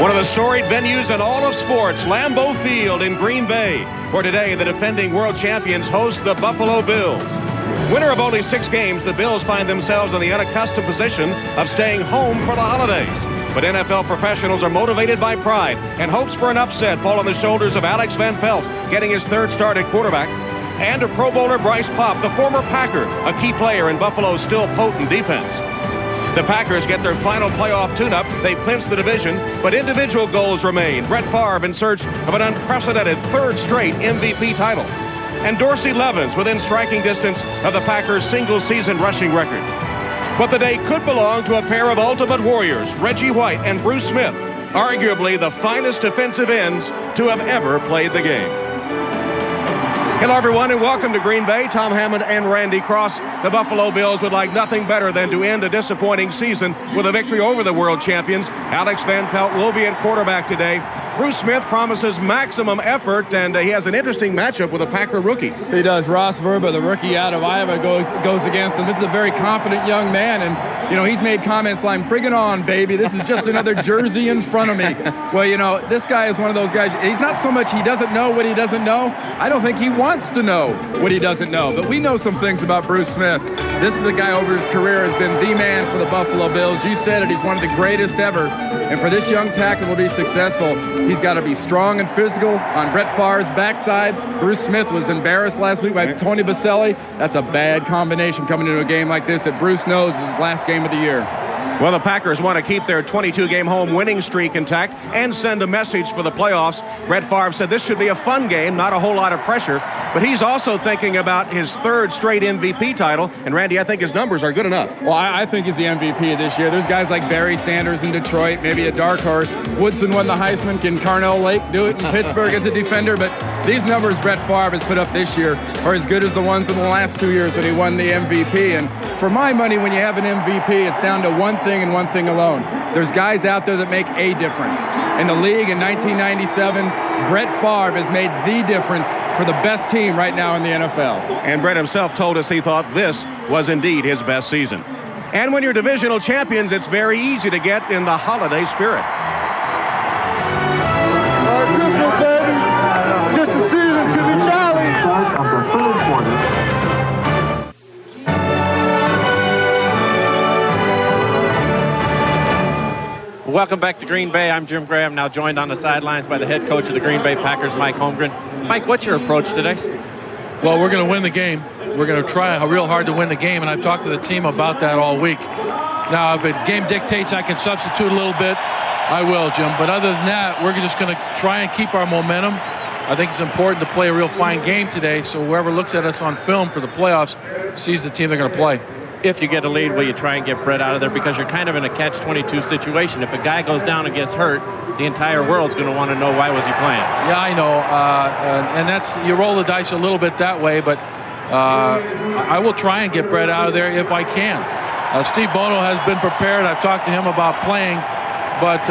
One of the storied venues in all of sports, Lambeau Field in Green Bay, where today the defending world champions host the Buffalo Bills. Winner of only 6 games, the Bills find themselves in the unaccustomed position of staying home for the holidays. But NFL professionals are motivated by pride, and hopes for an upset fall on the shoulders of Alex Van Pelt, getting his 3rd start at quarterback, and of Pro Bowler Bryce Paup, the former Packer, a key player in Buffalo's still potent defense. The Packers get their final playoff tune-up. They've clinched the division, but individual goals remain. Brett Favre in search of an unprecedented 3rd straight MVP title. And Dorsey Levens within striking distance of the Packers' single-season rushing record. But the day could belong to a pair of ultimate warriors, Reggie White and Bruce Smith, arguably the finest defensive ends to have ever played the game. Hello, everyone, and welcome to Green Bay. Tom Hammond and Randy Cross. The Buffalo Bills would like nothing better than to end a disappointing season with a victory over the world champions. Alex Van Pelt will be at quarterback today. Bruce Smith promises maximum effort, and he has an interesting matchup with a Packer rookie. He does. Ross Verba, the rookie out of Iowa, goes against him. This is a very confident young man, and, you know, he's made comments like, "Bring it on, baby. This is just another jersey in front of me." Well, you know, this guy is one of those guys. He's not so much he doesn't know what he doesn't know. I don't think he wants to know what he doesn't know, but we know some things about Bruce Smith. This is a guy over his career has been the man for the Buffalo Bills. You said it. He's one of the greatest ever. And for this young tackle to be successful, he's got to be strong and physical on Brett Favre's backside. Bruce Smith was embarrassed last week by Tony Baselli. That's a bad combination coming into a game like this that Bruce knows is his last game of the year. Well, the Packers want to keep their 22-game home winning streak intact and send a message for the playoffs. Brett Favre said this should be a fun game, not a whole lot of pressure. But he's also thinking about his 3rd straight MVP title. And, Randy, I think his numbers are good enough. Well, I think he's the MVP of this year. There's guys like Barry Sanders in Detroit, maybe a dark horse. Woodson won the Heisman. Can Carnell Lake do it in Pittsburgh as a defender? But these numbers Brett Favre has put up this year are as good as the ones in the last 2 years that he won the MVP. And for my money, when you have an MVP, it's down to one thing and one thing alone. There's guys out there that make a difference. In the league in 1997, Brett Favre has made the difference for the best team right now in the NFL. And Brett himself told us he thought this was indeed his best season. And when you're divisional champions, it's very easy to get in the holiday spirit. Christmas, baby. Just a season to be jolly. Welcome back to Green Bay. I'm Jim Graham, now joined on the sidelines by the head coach of the Green Bay Packers, Mike Holmgren. Mike, what's your approach today? Well, we're going to win the game. We're going to try real hard to win the game, and I've talked to the team about that all week. Now, if the game dictates I can substitute a little bit, I will, Jim. But other than that, we're just going to try and keep our momentum. I think it's important to play a real fine game today, so whoever looks at us on film for the playoffs sees the team they're going to play. If you get a lead, will you try and get Brett out of there? Because you're kind of in a catch-22 situation. If a guy goes down and gets hurt, the entire world's going to want to know why was he playing. Yeah, I know. And that's, you roll the dice a little bit that way, but I will try and get Brett out of there if I can. Steve Bono has been prepared. I've talked to him about playing, but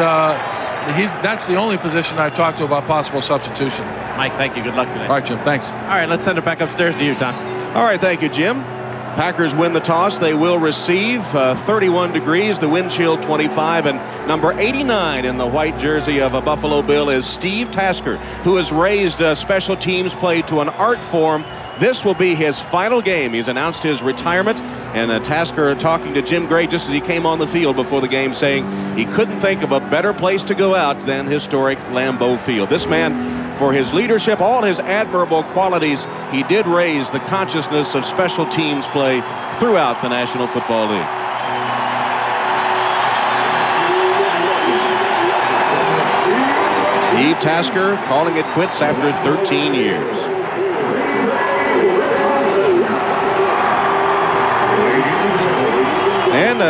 that's the only position I've talked to about possible substitution. Mike, thank you. Good luck today. All right, Jim. Thanks. All right, let's send it back upstairs to you, Tom. All right, thank you, Jim. Packers win the toss. They will receive 31 degrees, the wind chill 25, and number 89 in the white jersey of a Buffalo Bill is Steve Tasker, who has raised special teams play to an art form. This will be his final game. He's announced his retirement, and Tasker talking to Jim Gray just as he came on the field before the game, saying he couldn't think of a better place to go out than historic Lambeau Field. This man, for his leadership, all his admirable qualities, he did raise the consciousness of special teams play throughout the National Football League. Steve Tasker calling it quits after 13 years. And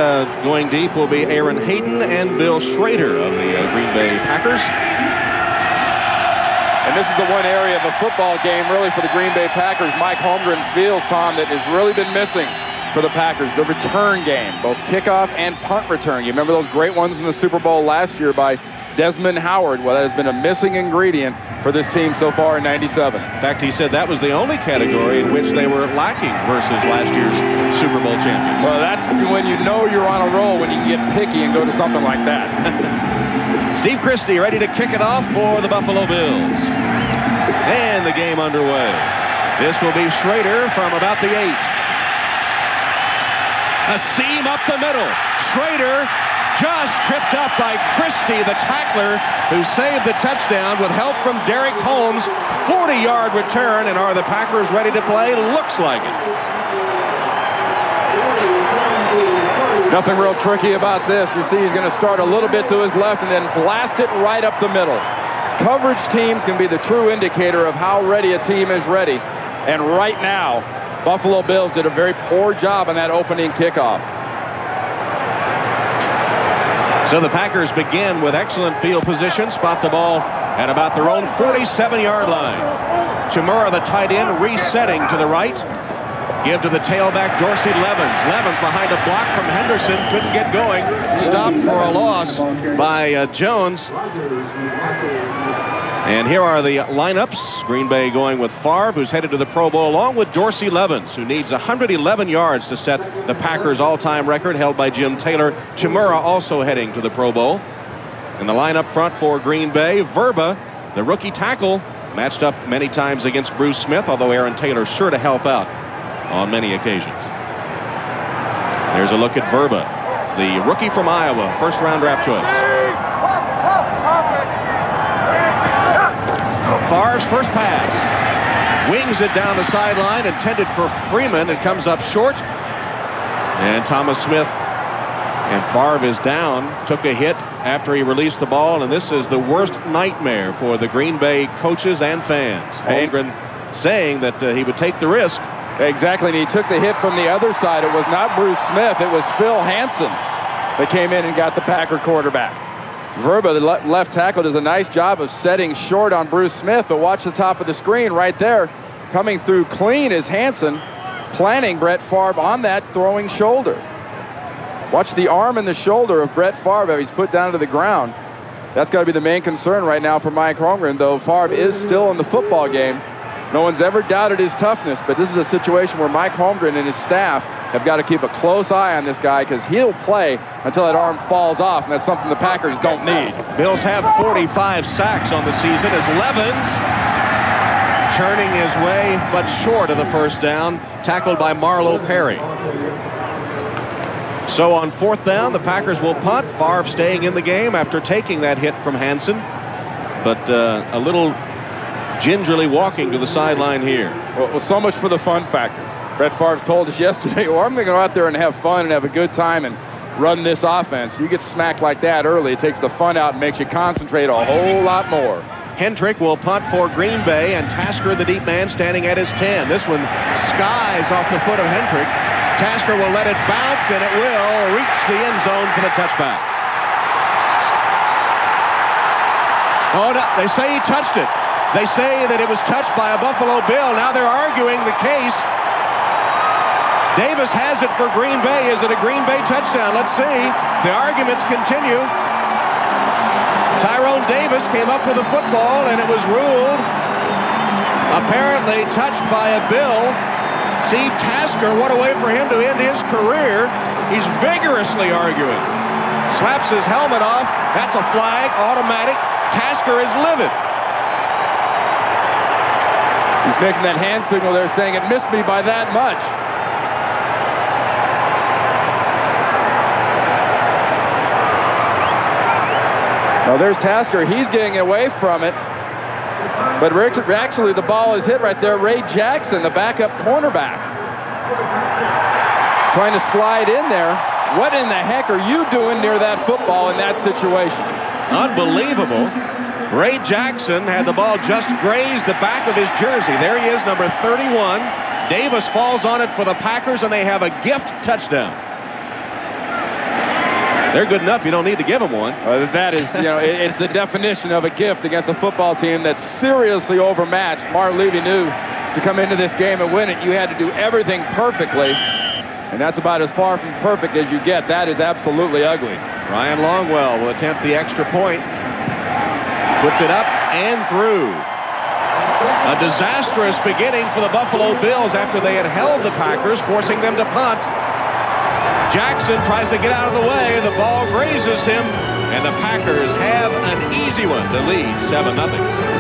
going deep will be Aaron Hayden and Bill Schrader of the Green Bay Packers. And this is the one area of a football game, really, for the Green Bay Packers. Mike Holmgren feels, Tom, that has really been missing for the Packers. The return game, both kickoff and punt return. You remember those great ones in the Super Bowl last year by Desmond Howard? Well, that has been a missing ingredient for this team so far in '97. In fact, he said that was the only category in which they were lacking versus last year's Super Bowl champions. Well, that's when you know you're on a roll, when you can get picky and go to something like that. Steve Christie ready to kick it off for the Buffalo Bills. And the game underway. This will be Schrader from about the 8. A seam up the middle. Schrader just tripped up by Christie, the tackler, who saved the touchdown with help from Derek Holmes. 40-yard return, and are the Packers ready to play? Looks like it. Nothing real tricky about this. You see he's going to start a little bit to his left and then blast it right up the middle. Coverage teams can be the true indicator of how ready a team is ready. And right now, Buffalo Bills did a very poor job on that opening kickoff. So the Packers begin with excellent field position, spot the ball at about their own 47-yard line. Chimura, the tight end, resetting to the right. Give to the tailback, Dorsey Levens. Levens behind a block from Henderson. Couldn't get going. Stopped for a loss by Jones. And here are the lineups. Green Bay going with Favre, who's headed to the Pro Bowl, along with Dorsey Levens, who needs 111 yards to set the Packers' all-time record held by Jim Taylor. Chimura also heading to the Pro Bowl. In the lineup front for Green Bay, Verba, the rookie tackle, matched up many times against Bruce Smith, although Aaron Taylor sure to help out on many occasions. There's a look at Verba, the rookie from Iowa, first-round draft choice. Favre's first pass. Wings it down the sideline, intended for Freeman. It comes up short. And Thomas Smith and Favre is down. Took a hit after he released the ball, and this is the worst nightmare for the Green Bay coaches and fans. Holmgren saying that he would take the risk. Exactly, and he took the hit from the other side. It was not Bruce Smith, it was Phil Hansen that came in and got the Packer quarterback. Verba, the left tackle, does a nice job of setting short on Bruce Smith, but watch the top of the screen right there. Coming through clean is Hansen, planting Brett Favre on that throwing shoulder. Watch the arm and the shoulder of Brett Favre as he's put down to the ground. That's got to be the main concern right now for Mike Holmgren, though Favre is still in the football game. No one's ever doubted his toughness, but this is a situation where Mike Holmgren and his staff have got to keep a close eye on this guy, because he'll play until that arm falls off, and that's something the Packers don't need. Bills have 45 sacks on the season as Levens turning his way, but short of the first down, tackled by Marlo Perry. So on fourth down, the Packers will punt. Favre staying in the game after taking that hit from Hansen, but a little gingerly walking to the sideline here. Well, so much for the fun factor. Brett Favre told us yesterday, well, I'm going to go out there and have fun and have a good time and run this offense. You get smacked like that early, it takes the fun out and makes you concentrate a whole lot more. Hendrick will punt for Green Bay, and Tasker, the deep man, standing at his 10. This one skies off the foot of Hendrick. Tasker will let it bounce, and it will reach the end zone for the touchback. Oh, no, they say he touched it. They say that it was touched by a Buffalo Bill. Now they're arguing the case. Davis has it for Green Bay. Is it a Green Bay touchdown? Let's see. The arguments continue. Tyrone Davis came up with a football, and it was ruled apparently touched by a Bill. Steve Tasker, what a way for him to end his career. He's vigorously arguing. Slaps his helmet off. That's a flag, automatic. Tasker is livid. He's making that hand signal there, saying it missed me by that much. Now there's Tasker. He's getting away from it. But actually the ball is hit right there. Ray Jackson, the backup cornerback, trying to slide in there. What in the heck are you doing near that football in that situation? Unbelievable. Ray Jackson had the ball just grazed the back of his jersey. There he is, number 31. Davis falls on it for the Packers, and they have a gift touchdown. They're good enough. You don't need to give them one. That is, you know, it's the definition of a gift against a football team that's seriously overmatched. Marv Levy knew to come into this game and win it, you had to do everything perfectly. And that's about as far from perfect as you get. That is absolutely ugly. Ryan Longwell will attempt the extra point. Puts it up and through. A disastrous beginning for the Buffalo Bills after they had held the Packers, forcing them to punt. Jackson tries to get out of the way. The ball grazes him And the Packers have an easy one to lead 7-0.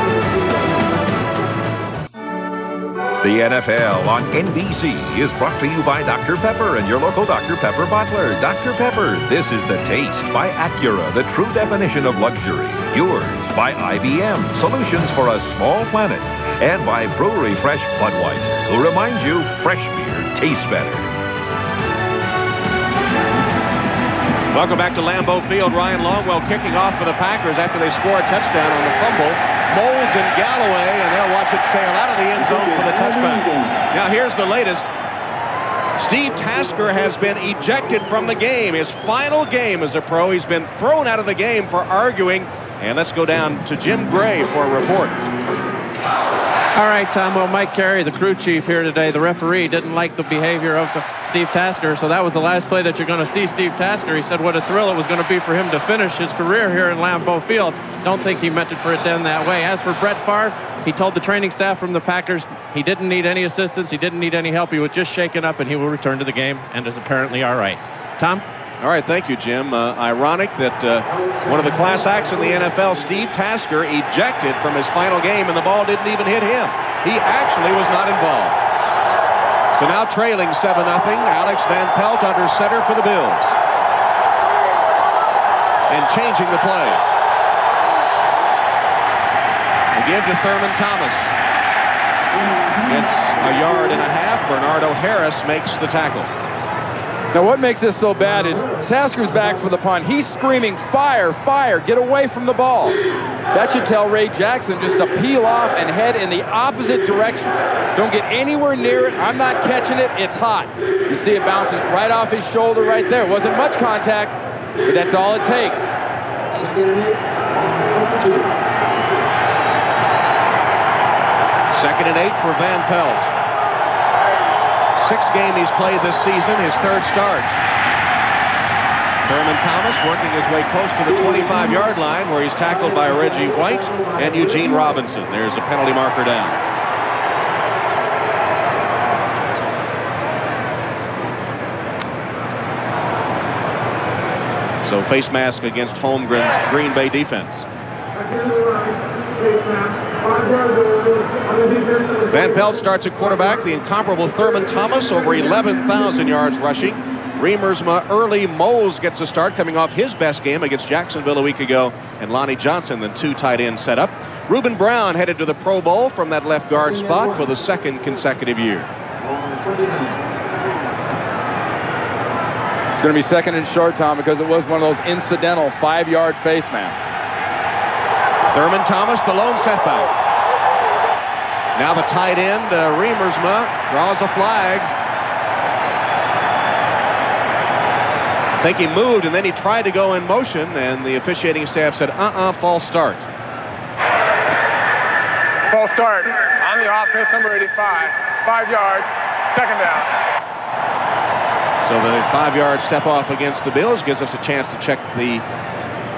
The NFL on NBC is brought to you by Dr. Pepper and your local Dr. Pepper bottler. Dr. Pepper, this is the taste. By Acura, the true definition of luxury. Yours. By IBM, solutions for a small planet. And by Brewery Fresh Budweiser, who reminds you fresh beer tastes better. Welcome back to Lambeau Field. Ryan Longwell kicking off for the Packers after they score a touchdown on the fumble. Moles and Galloway, and they'll watch it sail out of the end zone for the touchback. Now here's the latest. Steve Tasker has been ejected from the game. His final game as a pro. He's been thrown out of the game for arguing. And let's go down to Jim Gray for a report. All right, Tom. Well, Mike Carey, the crew chief here today, the referee, didn't like the behavior of Steve Tasker, so that was the last play that you're going to see Steve Tasker. He said what a thrill it was going to be for him to finish his career here in Lambeau Field. Don't think he meant it for it to end that way. As for Brett Favre, he told the training staff from the Packers he didn't need any assistance, he didn't need any help. He was just shaken up, and he will return to the game and is apparently all right. Tom? All right, thank you, Jim. Ironic that one of the class acts in the NFL, Steve Tasker, ejected from his final game, and the ball didn't even hit him. He actually was not involved. So now trailing 7-0, Alex Van Pelt under center for the Bills. And changing the play. Again to Thurman Thomas. Gets a yard and a half. Bernardo Harris makes the tackle. Now, what makes this so bad is Tasker's back for the punt. He's screaming, fire, fire, get away from the ball. That should tell Ray Jackson just to peel off and head in the opposite direction. Don't get anywhere near it. I'm not catching it. It's hot. You see it bounces right off his shoulder right there. Wasn't much contact, but that's all it takes. Second and 8 for Van Pelt. Sixth game he's played this season, his third start. Thurman Thomas working his way close to the 25-yard line where he's tackled by Reggie White and Eugene Robinson. There's a penalty marker down. So face mask against Holmgren's Green Bay defense. Van Pelt starts at quarterback. The incomparable Thurman Thomas over 11,000 yards rushing. Remersma early. Moles gets a start coming off his best game against Jacksonville a week ago. And Lonnie Johnson, the two tight ends set up. Reuben Brown headed to the Pro Bowl from that left guard spot for the second consecutive year. It's going to be second and short, Tom, because it was one of those incidental 5-yard face masks. Thurman Thomas, the lone setback. Now the tight end, Remersma, draws a flag. I think he moved, and then he tried to go in motion, and the officiating staff said, false start. False start on the offense, number 85. 5 yards, second down. So the 5-yard step off against the Bills gives us a chance to check the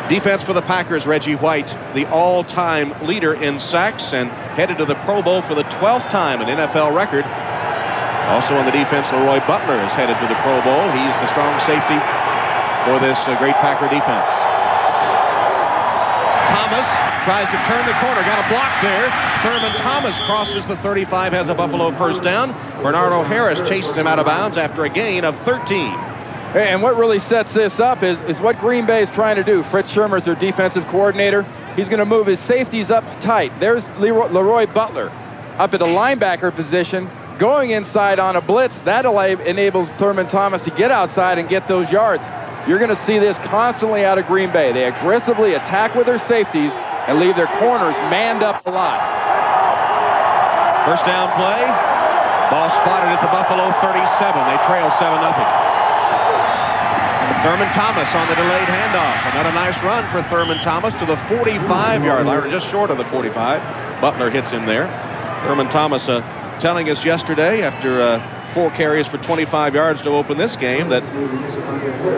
defense for the Packers. Reggie White, the all-time leader in sacks, and headed to the Pro Bowl for the 12th time, an NFL record. Also on the defense, Leroy Butler is headed to the Pro Bowl. He's the strong safety for this great Packer defense. Thomas tries to turn the corner, got a block there. Thurman Thomas crosses the 35, has a Buffalo first down. Bernardo Harris chases him out of bounds after a gain of 13. And what really sets this up is what Green Bay is trying to do. Fritz Shurmur is their defensive coordinator. He's going to move his safeties up tight. There's Leroy Butler up at the linebacker position, going inside on a blitz. That enables Thurman Thomas to get outside and get those yards. You're going to see this constantly out of Green Bay. They aggressively attack with their safeties and leave their corners manned up a lot. First down play. Ball spotted at the Buffalo 37. They trail 7-0. Thurman Thomas on the delayed handoff. Another nice run for Thurman Thomas to the 45-yard line, or just short of the 45. Butler hits him there. Thurman Thomas telling us yesterday, after 4 carries for 25 yards to open this game, that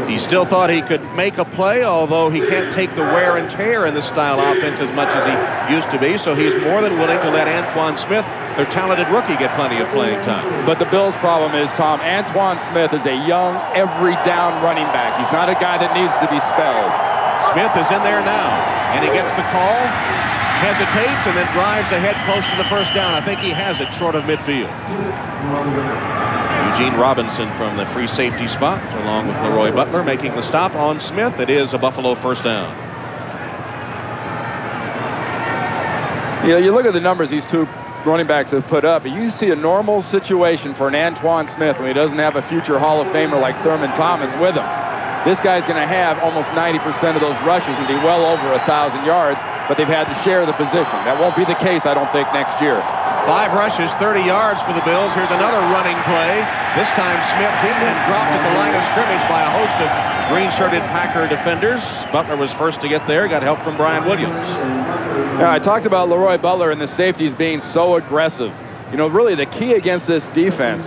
he still thought he could make a play, although he can't take the wear and tear in this style offense as much as he used to be. So he's more than willing to let Antoine Smith, their talented rookie, get plenty of playing time. But the Bills' problem is, Tom, Antoine Smith is a young, every down running back. He's not a guy that needs to be spelled. Smith is in there now, and he gets the call, hesitates, and then drives ahead close to the first down. I think he has it short of midfield. Eugene Robinson from the free safety spot, along with Leroy Butler, making the stop on Smith. It is a Buffalo first down. You know, you look at the numbers these two running backs have put up, you see a normal situation for an Antoine Smith when he doesn't have a future Hall of Famer like Thurman Thomas with him. This guy's going to have almost 90% of those rushes and be well over 1,000 yards, but they've had to share the position. That won't be the case, I don't think, next year. 5 rushes, 30 yards for the Bills. Here's another running play. This time Smith hit and dropped at the line of scrimmage by a host of green-shirted Packer defenders. Butler was first to get there, got help from Brian Williams. Yeah, I talked about Leroy Butler and the safeties being so aggressive. You know, really the key against this defense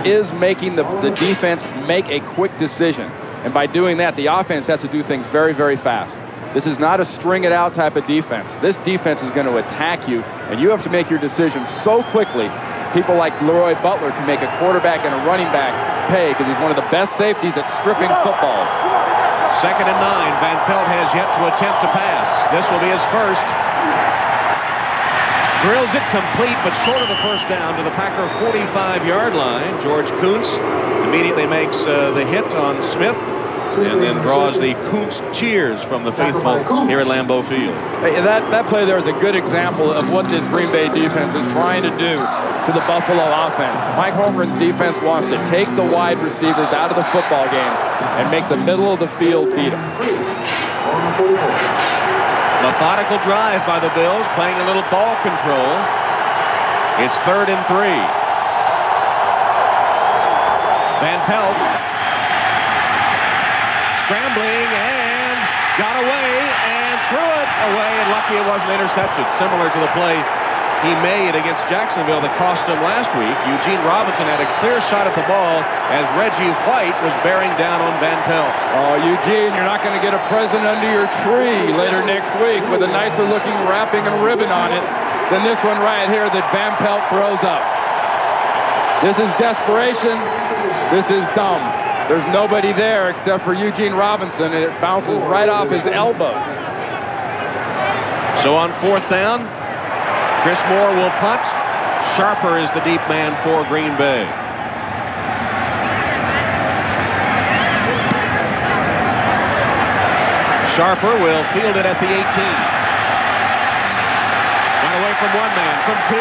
is making the defense make a quick decision. And by doing that, the offense has to do things very, very fast. This is not a string-it-out type of defense. This defense is going to attack you, and you have to make your decisions so quickly. People like Leroy Butler can make a quarterback and a running back pay because he's one of the best safeties at stripping footballs. 2nd and 9. Van Pelt has yet to attempt to pass. This will be his first. Drills it complete, but short of the first down to the Packer 45-yard line. George Kuntz immediately makes the hit on Smith and then draws the Kuntz cheers from the faithful here at Lambeau Field. Hey, that play there is a good example of what this Green Bay defense is trying to do to the Buffalo offense. Mike Holmgren's defense wants to take the wide receivers out of the football game and make the middle of the field beat them. Methodical drive by the Bills, playing a little ball control. It's 3rd and 3. Van Pelt scrambling and got away and threw it away, and lucky it wasn't intercepted. Similar to the play he made against Jacksonville that cost him last week. Eugene Robinson had a clear shot at the ball as Reggie White was bearing down on Van Pelt. Oh, Eugene, you're not going to get a present under your tree later next week with the Knights are looking wrapping and ribbon on it than this one right here that Van Pelt throws up. This is desperation. This is dumb. There's nobody there except for Eugene Robinson, and it bounces right off his elbows. So on 4th down, Chris Moore will punt. Sharper is the deep man for Green Bay. Sharper will field it at the 18. Got away from one man, from 2.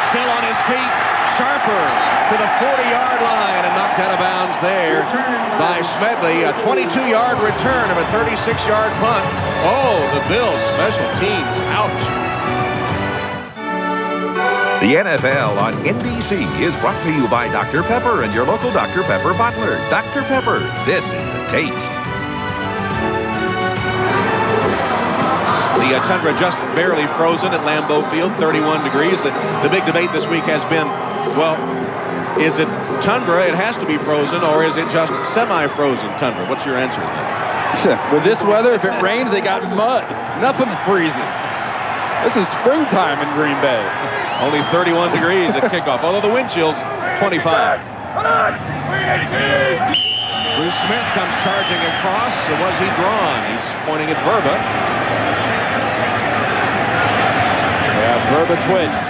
Still on his feet. Sharper to the 40-yard line and knocked out of bounds there by Smedley. A 22-yard return of a 36-yard punt. Oh, the Bills special teams. Ouch. The NFL on NBC is brought to you by Dr. Pepper and your local Dr. Pepper bottler. Dr. Pepper, this is the taste. The Tundra just barely frozen at Lambeau Field, 31 degrees. The big debate this week has been, well, is it Tundra? It has to be frozen, or is it just semi-frozen Tundra? What's your answer to that? With this weather, if it rains, they got mud. Nothing freezes. This is springtime in Green Bay. Only 31 degrees at kickoff, although the wind chill's 25. Bruce Smith comes charging across. So was he drawn? He's pointing at Verba. Yeah, Verba twitched.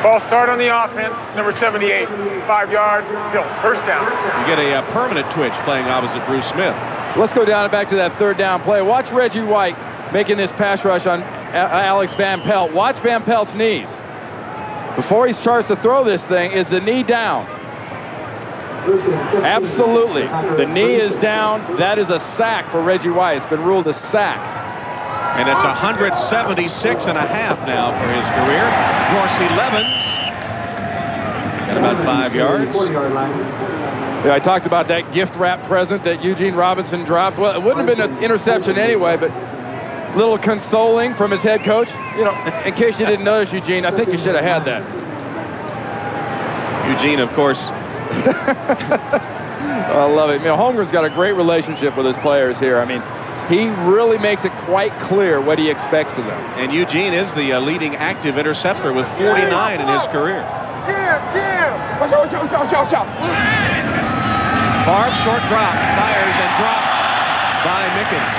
Ball start on the offense, number 78. 5 yards, still first down. You get a permanent twitch playing opposite Bruce Smith. Let's go down and back to that 3rd down play. Watch Reggie White making this pass rush on Alex Van Pelt. Watch Van Pelt's knees. Before he starts to throw this thing, is the knee down? Absolutely. The knee is down. That is a sack for Reggie White. It's been ruled a sack. And it's 176 and a half now for his career. Dorsey Levens got about 5 yards. Yeah, I talked about that gift wrap present that Eugene Robinson dropped. Well, it wouldn't have been an interception anyway, but a little consoling from his head coach. You know, in case you didn't notice, Eugene, I think you should have had that. Eugene, of course. I love it. You know, Holmgren's got a great relationship with his players here. I mean, he really makes it quite clear what he expects of them. And Eugene is the leading active interceptor with 49 in his career. Favre, short drop, fires and drops. by Mickens.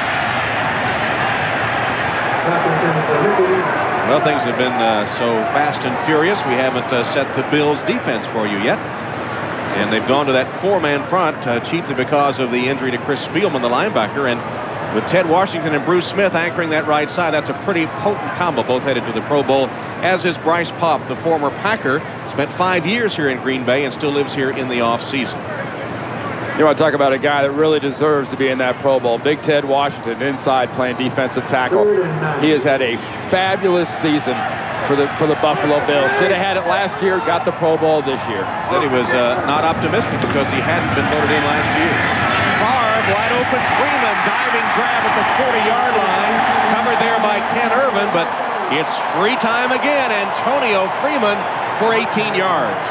Well, things have been so fast and furious, we haven't set the Bills defense for you yet. And they've gone to that four-man front, chiefly because of the injury to Chris Spielman, the linebacker. And with Ted Washington and Bruce Smith anchoring that right side, that's a pretty potent combo, both headed to the Pro Bowl, as is Bryce Paup, the former Packer. Spent 5 years here in Green Bay and still lives here in the offseason. You want to talk about a guy that really deserves to be in that Pro Bowl. Big Ted Washington inside playing defensive tackle. He has had a fabulous season for the Buffalo Bills. Should have had it last year, got the Pro Bowl this year. Said he was not optimistic because he hadn't been voted in last year. Favre, wide open, Freeman, diving grab at the 40-yard line. Covered there by Ken Irvin, but it's free time again. Antonio Freeman for 18 yards.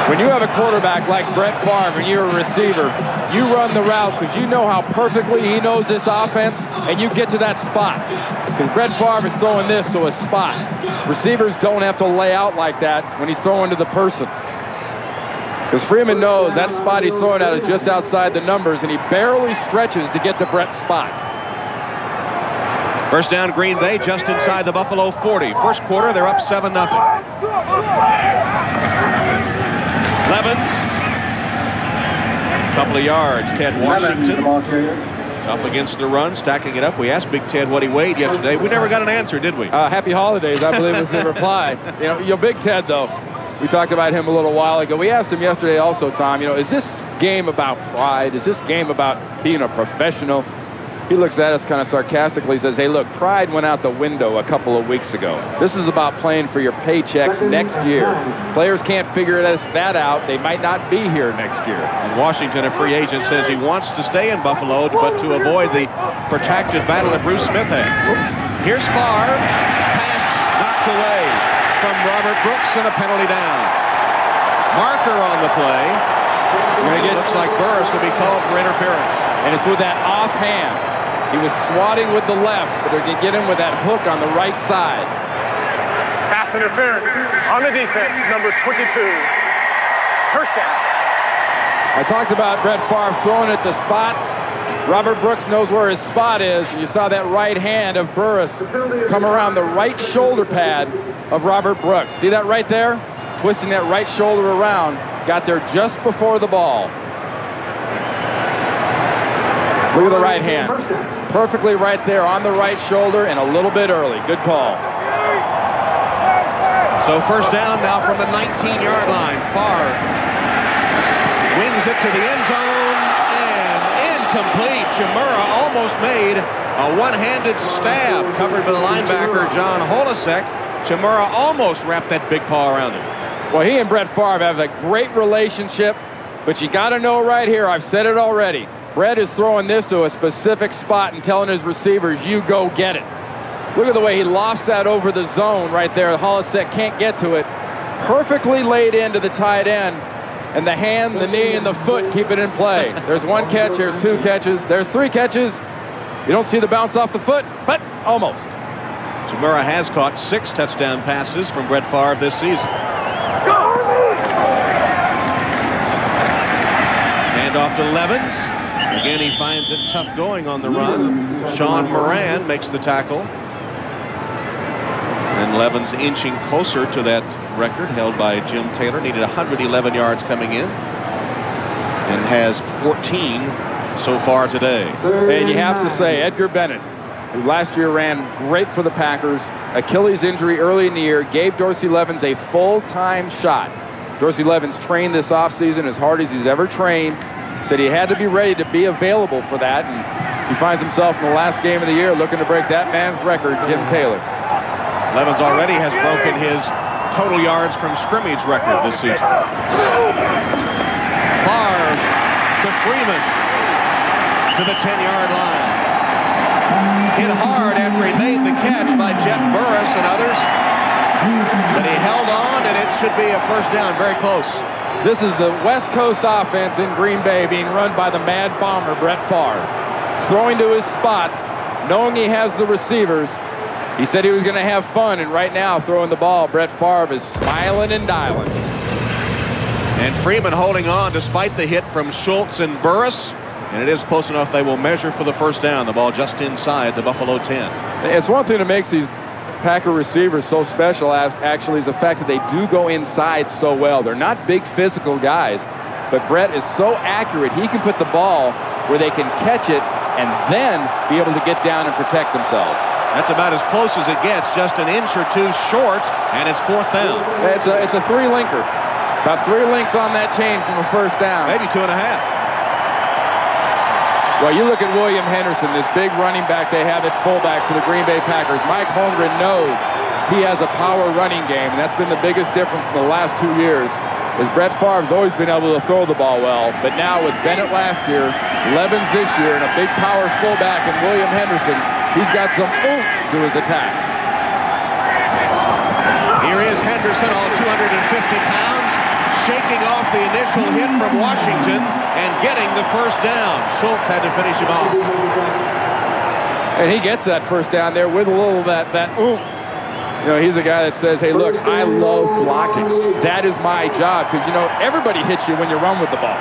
When you have a quarterback like Brett Favre and you're a receiver, you run the routes because you know how perfectly he knows this offense, and you get to that spot. Because Brett Favre is throwing this to a spot. Receivers don't have to lay out like that when he's throwing to the person. Because Freeman knows that spot he's throwing at is just outside the numbers, and he barely stretches to get to Brett's spot. First down, Green Bay, just inside the Buffalo 40. First quarter, they're up 7-0. Levens. Couple of yards. Ted Washington up against the run, stacking it up. We asked Big Ted what he weighed yesterday. We never got an answer, did we? Happy holidays, I believe was the reply. You know, Big Ted, though, we talked about him a little while ago. We asked him yesterday also, Tom, you know, is this game about pride? Is this game about being a professional? He looks at us kind of sarcastically, says, hey, look, pride went out the window a couple of weeks ago. This is about playing for your paychecks next year. Players can't figure that out. They might not be here next year. And Washington, a free agent, says he wants to stay in Buffalo, but to avoid the protracted battle that Bruce Smith had. Here's Favre. Pass knocked away from Robert Brooks and a penalty down. Marker on the play. Looks like Burris will be called for interference. And it's with that offhand. He was swatting with the left, but they're going to get him with that hook on the right side. Pass interference on the defense, number 22. First down. I talked about Brett Favre throwing at the spots. Robert Brooks knows where his spot is. You saw that right hand of Burris come around the right shoulder pad of Robert Brooks. See that right there? Twisting that right shoulder around. Got there just before the ball. Look at the right hand. Perfectly right there on the right shoulder and a little bit early. Good call. So first down now from the 19-yard line. Favre wings it to the end zone and incomplete. Chimura almost made a one-handed stab covered by the linebacker John Holisek. Chimura almost wrapped that big paw around him. Well, he and Brett Favre have a great relationship, but you got to know right here, I've said it already, Brett is throwing this to a specific spot and telling his receivers, you go get it. Look at the way he lofts that over the zone right there. Holisek can't get to it. Perfectly laid into the tight end. And the hand, the knee, and the foot keep it in play. There's one catch, there's two catches, there's three catches. You don't see the bounce off the foot, but almost. Chimura has caught 6 touchdown passes from Brett Favre this season. Hand off to Levens. Again, he finds it tough going on the run. Sean Moran makes the tackle. And Levens inching closer to that record held by Jim Taylor. Needed 111 yards coming in. And has 14 so far today. And you have to say, Edgar Bennett, who last year ran great for the Packers, Achilles injury early in the year, gave Dorsey Levens a full-time shot. Dorsey Levens trained this offseason as hard as he's ever trained. Said he had to be ready to be available for that, and he finds himself in the last game of the year looking to break that man's record, Jim Taylor. Levens already has broken his total yards from scrimmage record this season. Favre to Freeman to the 10-yard line. Hit hard after he made the catch by Jeff Burris and others. But he held on, and it should be a first down, very close. This is the West Coast offense in Green Bay being run by the Mad Bomber, Brett Favre. Throwing to his spots, knowing he has the receivers. He said he was going to have fun, and right now, throwing the ball, Brett Favre is smiling and dialing. And Freeman holding on despite the hit from Schultz and Burris. And it is close enough they will measure for the first down. The ball just inside the Buffalo 10. It's one thing that makes these Packer receivers so special, actually, is the fact that they do go inside so well. They're not big physical guys, but Brett is so accurate. He can put the ball where they can catch it and then be able to get down and protect themselves. That's about as close as it gets, just an inch or two short, and it's fourth down. It's a three-linker. About 3 links on that chain from a first down. Maybe 2.5. Well, you look at William Henderson, this big running back they have at fullback for the Green Bay Packers. Mike Holmgren knows he has a power running game, and that's been the biggest difference in the last 2 years. Is Brett Favre's always been able to throw the ball well, but now with Bennett last year, Levens this year, and a big power fullback in William Henderson, he's got some oomph to his attack. Here is Henderson, all 250 pounds, shaking off the initial hit from Washington and getting the first down. Schultz had to finish him off. And he gets that first down there with a little of that oomph. You know, he's a guy that says, hey, look, I love blocking. That is my job, because, you know, everybody hits you when you run with the ball.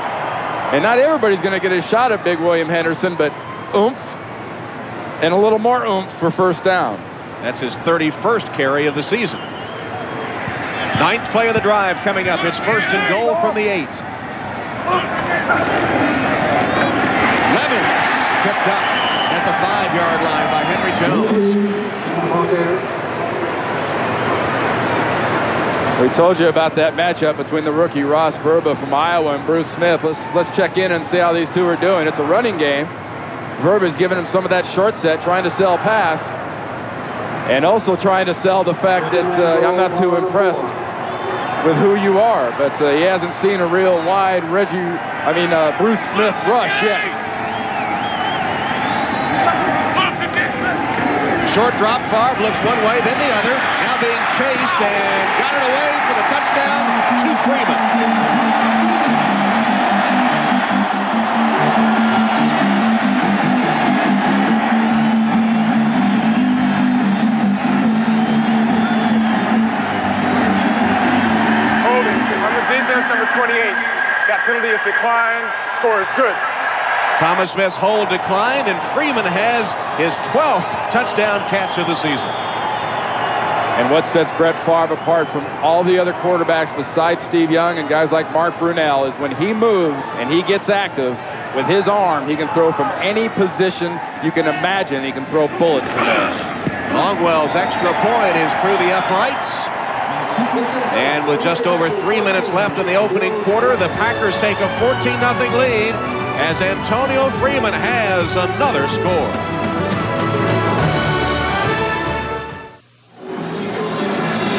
And not everybody's going to get a shot at big William Henderson, but oomph and a little more oomph for first down. That's his 31st carry of the season. 9th play of the drive coming up. It's 1st and goal from the 8. Levens tripped up at the 5-yard line by Henry Jones. We told you about that matchup between the rookie Ross Verba from Iowa and Bruce Smith. Let's check in and see how these two are doing. It's a running game. Verba's giving him some of that short set, trying to sell pass, and also trying to sell the fact that I'm not too impressed with who you are, but he hasn't seen a real wide Bruce Smith rush yet. Short drop, Favre looks one way, then the other. Now being chased and got it away for the touchdown to Freeman. Holding on the defense, number 28. That penalty is declined. Score is good. Thomas Smith's hold declined, and Freeman has his 12th touchdown catch of the season. And what sets Brett Favre apart from all the other quarterbacks besides Steve Young and guys like Mark Brunell is when he moves and he gets active with his arm, he can throw from any position you can imagine. He can throw bullets from there. Longwell's extra point is through the uprights. And with just over 3 minutes left in the opening quarter, the Packers take a 14-0 lead as Antonio Freeman has another score.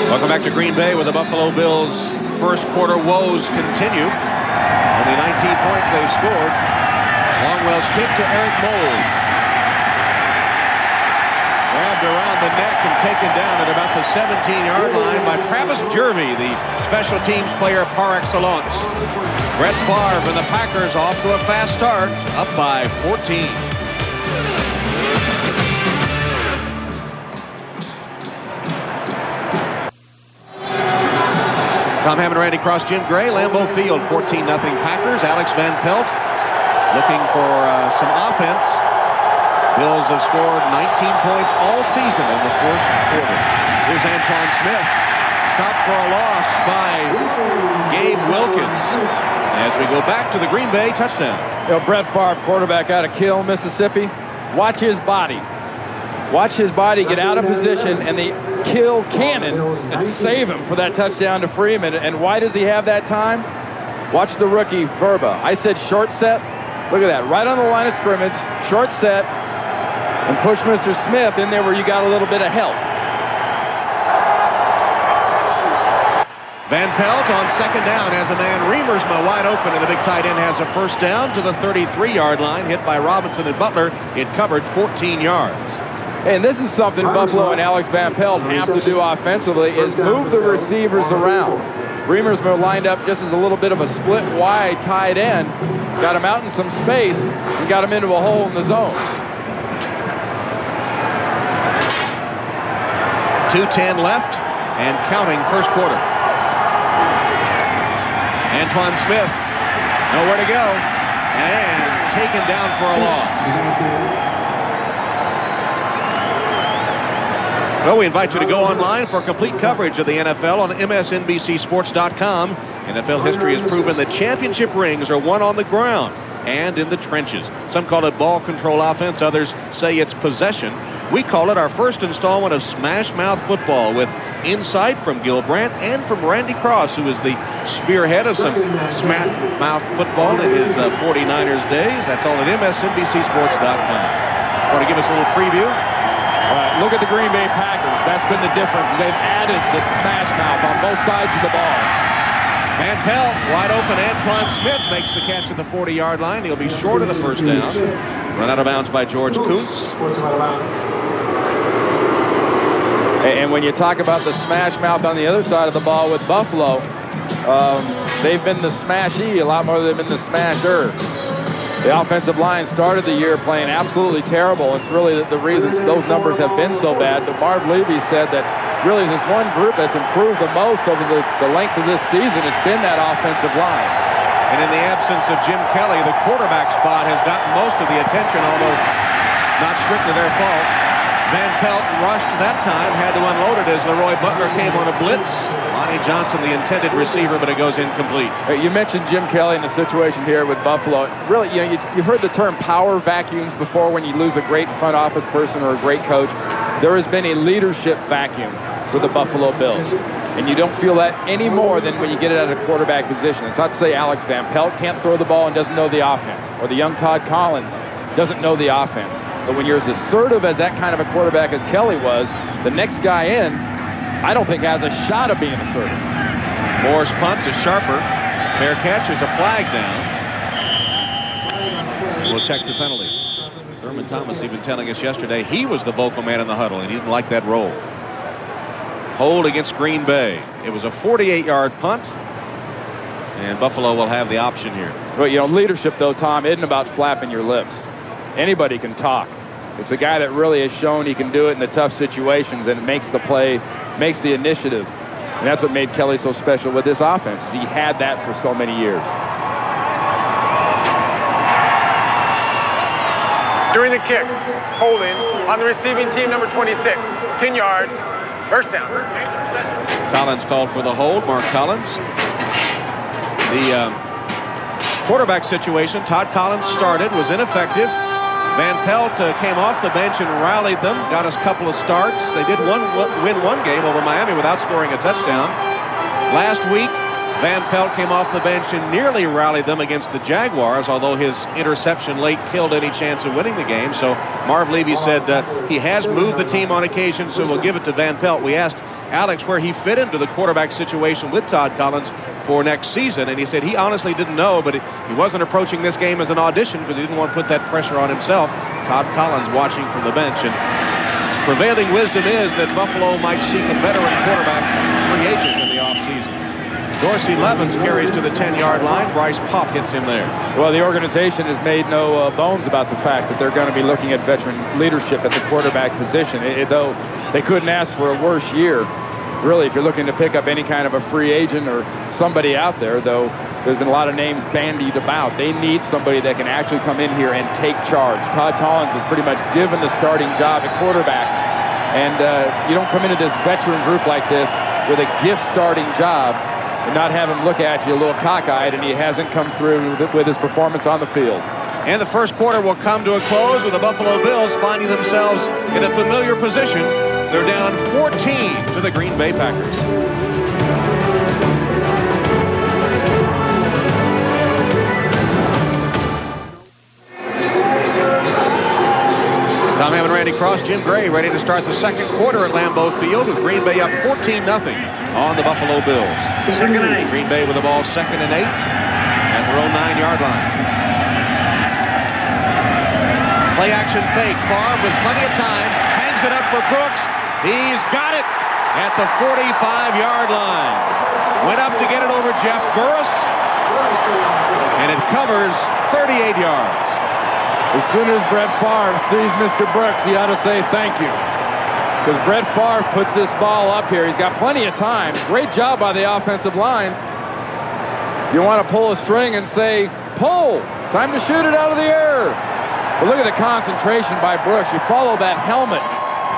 Welcome back to Green Bay, where the Buffalo Bills' first quarter woes continue. Only 19 points they've scored. Longwell's kick to Eric Mould. Grabbed around the neck and taken down at about the 17-yard line by Travis Jervey, the special teams player par excellence. Brett Favre and the Packers off to a fast start, up by 14. Tom Hammond, Randy Cross, Jim Gray, Lambeau Field, 14-0 Packers. Alex Van Pelt looking for some offense. Bills have scored 19 points all season in the first quarter. Here's Antoine Smith, stopped for a loss by Gabe Wilkins. As we go back to the Green Bay touchdown. You know, Brett Favre, quarterback out of Kill, Mississippi. Watch his body. Watch his body get out of position and the Kill cannon and save him for that touchdown to Freeman. And why does he have that time? Watch the rookie, Verba. I said short set. Look at that. Right on the line of scrimmage. Short set. And push Mr. Smith in there where you got a little bit of help. Van Pelt on second down as a man Remersma wide open, and the big tight end has a first down to the 33-yard line, hit by Robinson and Butler. It covered 14 yards. And this is something Buffalo and Alex Van Pelt have to do offensively, is move the receivers around. Remersma lined up just as a little bit of a split wide tight end, got him out in some space, and got him into a hole in the zone. 2:10 left and counting first quarter. Antoine Smith, nowhere to go, and taken down for a loss. Well, we invite you to go online for complete coverage of the NFL on MSNBCSports.com. NFL history has proven that championship rings are won on the ground and in the trenches. Some call it ball control offense. Others say it's possession. We call it our first installment of Smash Mouth Football, with insight from Gil Brandt and from Randy Cross, who is the spearhead of some Smash Mouth Football in his 49ers days. That's all at MSNBCSports.com. Want to give us a little preview? Look at the Green Bay Packers. That's been the difference. They've added the smash mouth on both sides of the ball. Van Pelt, wide open. Antoine Smith makes the catch at the 40-yard line. He'll be short of the first down. Run out of bounds by George Kuntz. And when you talk about the smash mouth on the other side of the ball with Buffalo, they've been the smashee a lot more than they've been the smasher. The offensive line started the year playing absolutely terrible. It's really the reason those numbers have been so bad. But Marv Levy said that really there's one group that's improved the most over the length of this season. It's been that offensive line. And in the absence of Jim Kelly, the quarterback spot has gotten most of the attention, although not strictly their fault. Van Pelt rushed that time, had to unload it as Leroy Butler came on a blitz. Lonnie Johnson, the intended receiver, but it goes incomplete. You mentioned Jim Kelly in the situation here with Buffalo. Really, you've heard the term power vacuums before when you lose a great front office person or a great coach. There has been a leadership vacuum with the Buffalo Bills. And you don't feel that any more than when you get it at a quarterback position. It's not to say Alex Van Pelt can't throw the ball and doesn't know the offense, or the young Todd Collins doesn't know the offense. But when you're as assertive as that kind of a quarterback as Kelly was, the next guy in, I don't think has a shot of being assertive. Moore's punt to Sharper. Fair catch is a flag down. We'll check the penalty. Thurman Thomas even telling us yesterday he was the vocal man in the huddle, and he didn't like that roll. Hold against Green Bay. It was a 48-yard punt, and Buffalo will have the option here. But, leadership, though, Tom, isn't about flapping your lips. Anybody can talk. It's a guy that really has shown he can do it in the tough situations, and it makes the play, makes the initiative. And that's what made Kelly so special with this offense. He had that for so many years. During the kick, holding on the receiving team, number 26, 10 yards, first down. Collins called for the hold, Mark Collins. The quarterback situation, Todd Collins started, was ineffective. Van Pelt came off the bench and rallied them, got us a couple of starts. They did win one game over Miami without scoring a touchdown. Last week, Van Pelt came off the bench and nearly rallied them against the Jaguars, although his interception late killed any chance of winning the game. So Marv Levy said he has moved the team on occasion, so we'll give it to Van Pelt. We asked Alex where he fit into the quarterback situation with Todd Collins for next season, and he said he honestly didn't know, but he wasn't approaching this game as an audition because he didn't want to put that pressure on himself. Todd Collins watching from the bench, and prevailing wisdom is that Buffalo might seek a veteran quarterback free agent in the offseason. Dorsey Levens carries to the 10-yard line. Bryce Pop hits him there. Well, the organization has made no bones about the fact that they're going to be looking at veteran leadership at the quarterback position, though they couldn't ask for a worse year. Really, if you're looking to pick up any kind of a free agent or somebody out there, though there's been a lot of names bandied about, they need somebody that can actually come in here and take charge. Todd Collins was pretty much given the starting job at quarterback, and you don't come into this veteran group like this with a gift starting job and not have him look at you a little cockeyed, and he hasn't come through with his performance on the field. And the first quarter will come to a close with the Buffalo Bills finding themselves in a familiar position. They're down 14 to the Green Bay Packers. Tom Hammond, Randy Cross, Jim Gray ready to start the second quarter at Lambeau Field with Green Bay up 14-0 on the Buffalo Bills. Second and 8. Green Bay with the ball second and 8 at their own 9-yard line. Play action fake. Favre with plenty of time. Hangs it up for Brooks. He's got it at the 45-yard line. Went up to get it over Jeff Burris. And it covers 38 yards. As soon as Brett Favre sees Mr. Brooks, he ought to say thank you. Because Brett Favre puts this ball up here. He's got plenty of time. Great job by the offensive line. You want to pull a string and say, pull, Time to shoot it out of the air. But look at the concentration by Brooks. You follow that helmet.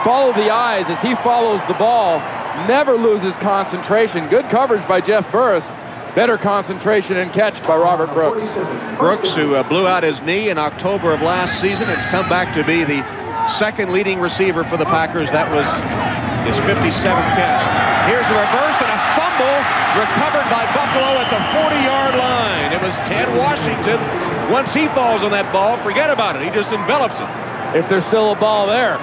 Follow the eyes as he follows the ball. Never loses concentration. Good coverage by Jeff Burris. Better concentration and catch by Robert Brooks. Brooks, who blew out his knee in October of last season, has come back to be the second leading receiver for the Packers. That was his 57th catch. Here's a reverse and a fumble recovered by Buffalo at the 40-yard line. It was Ted Washington. Once he falls on that ball, forget about it. He just envelops it. If there's still a ball there.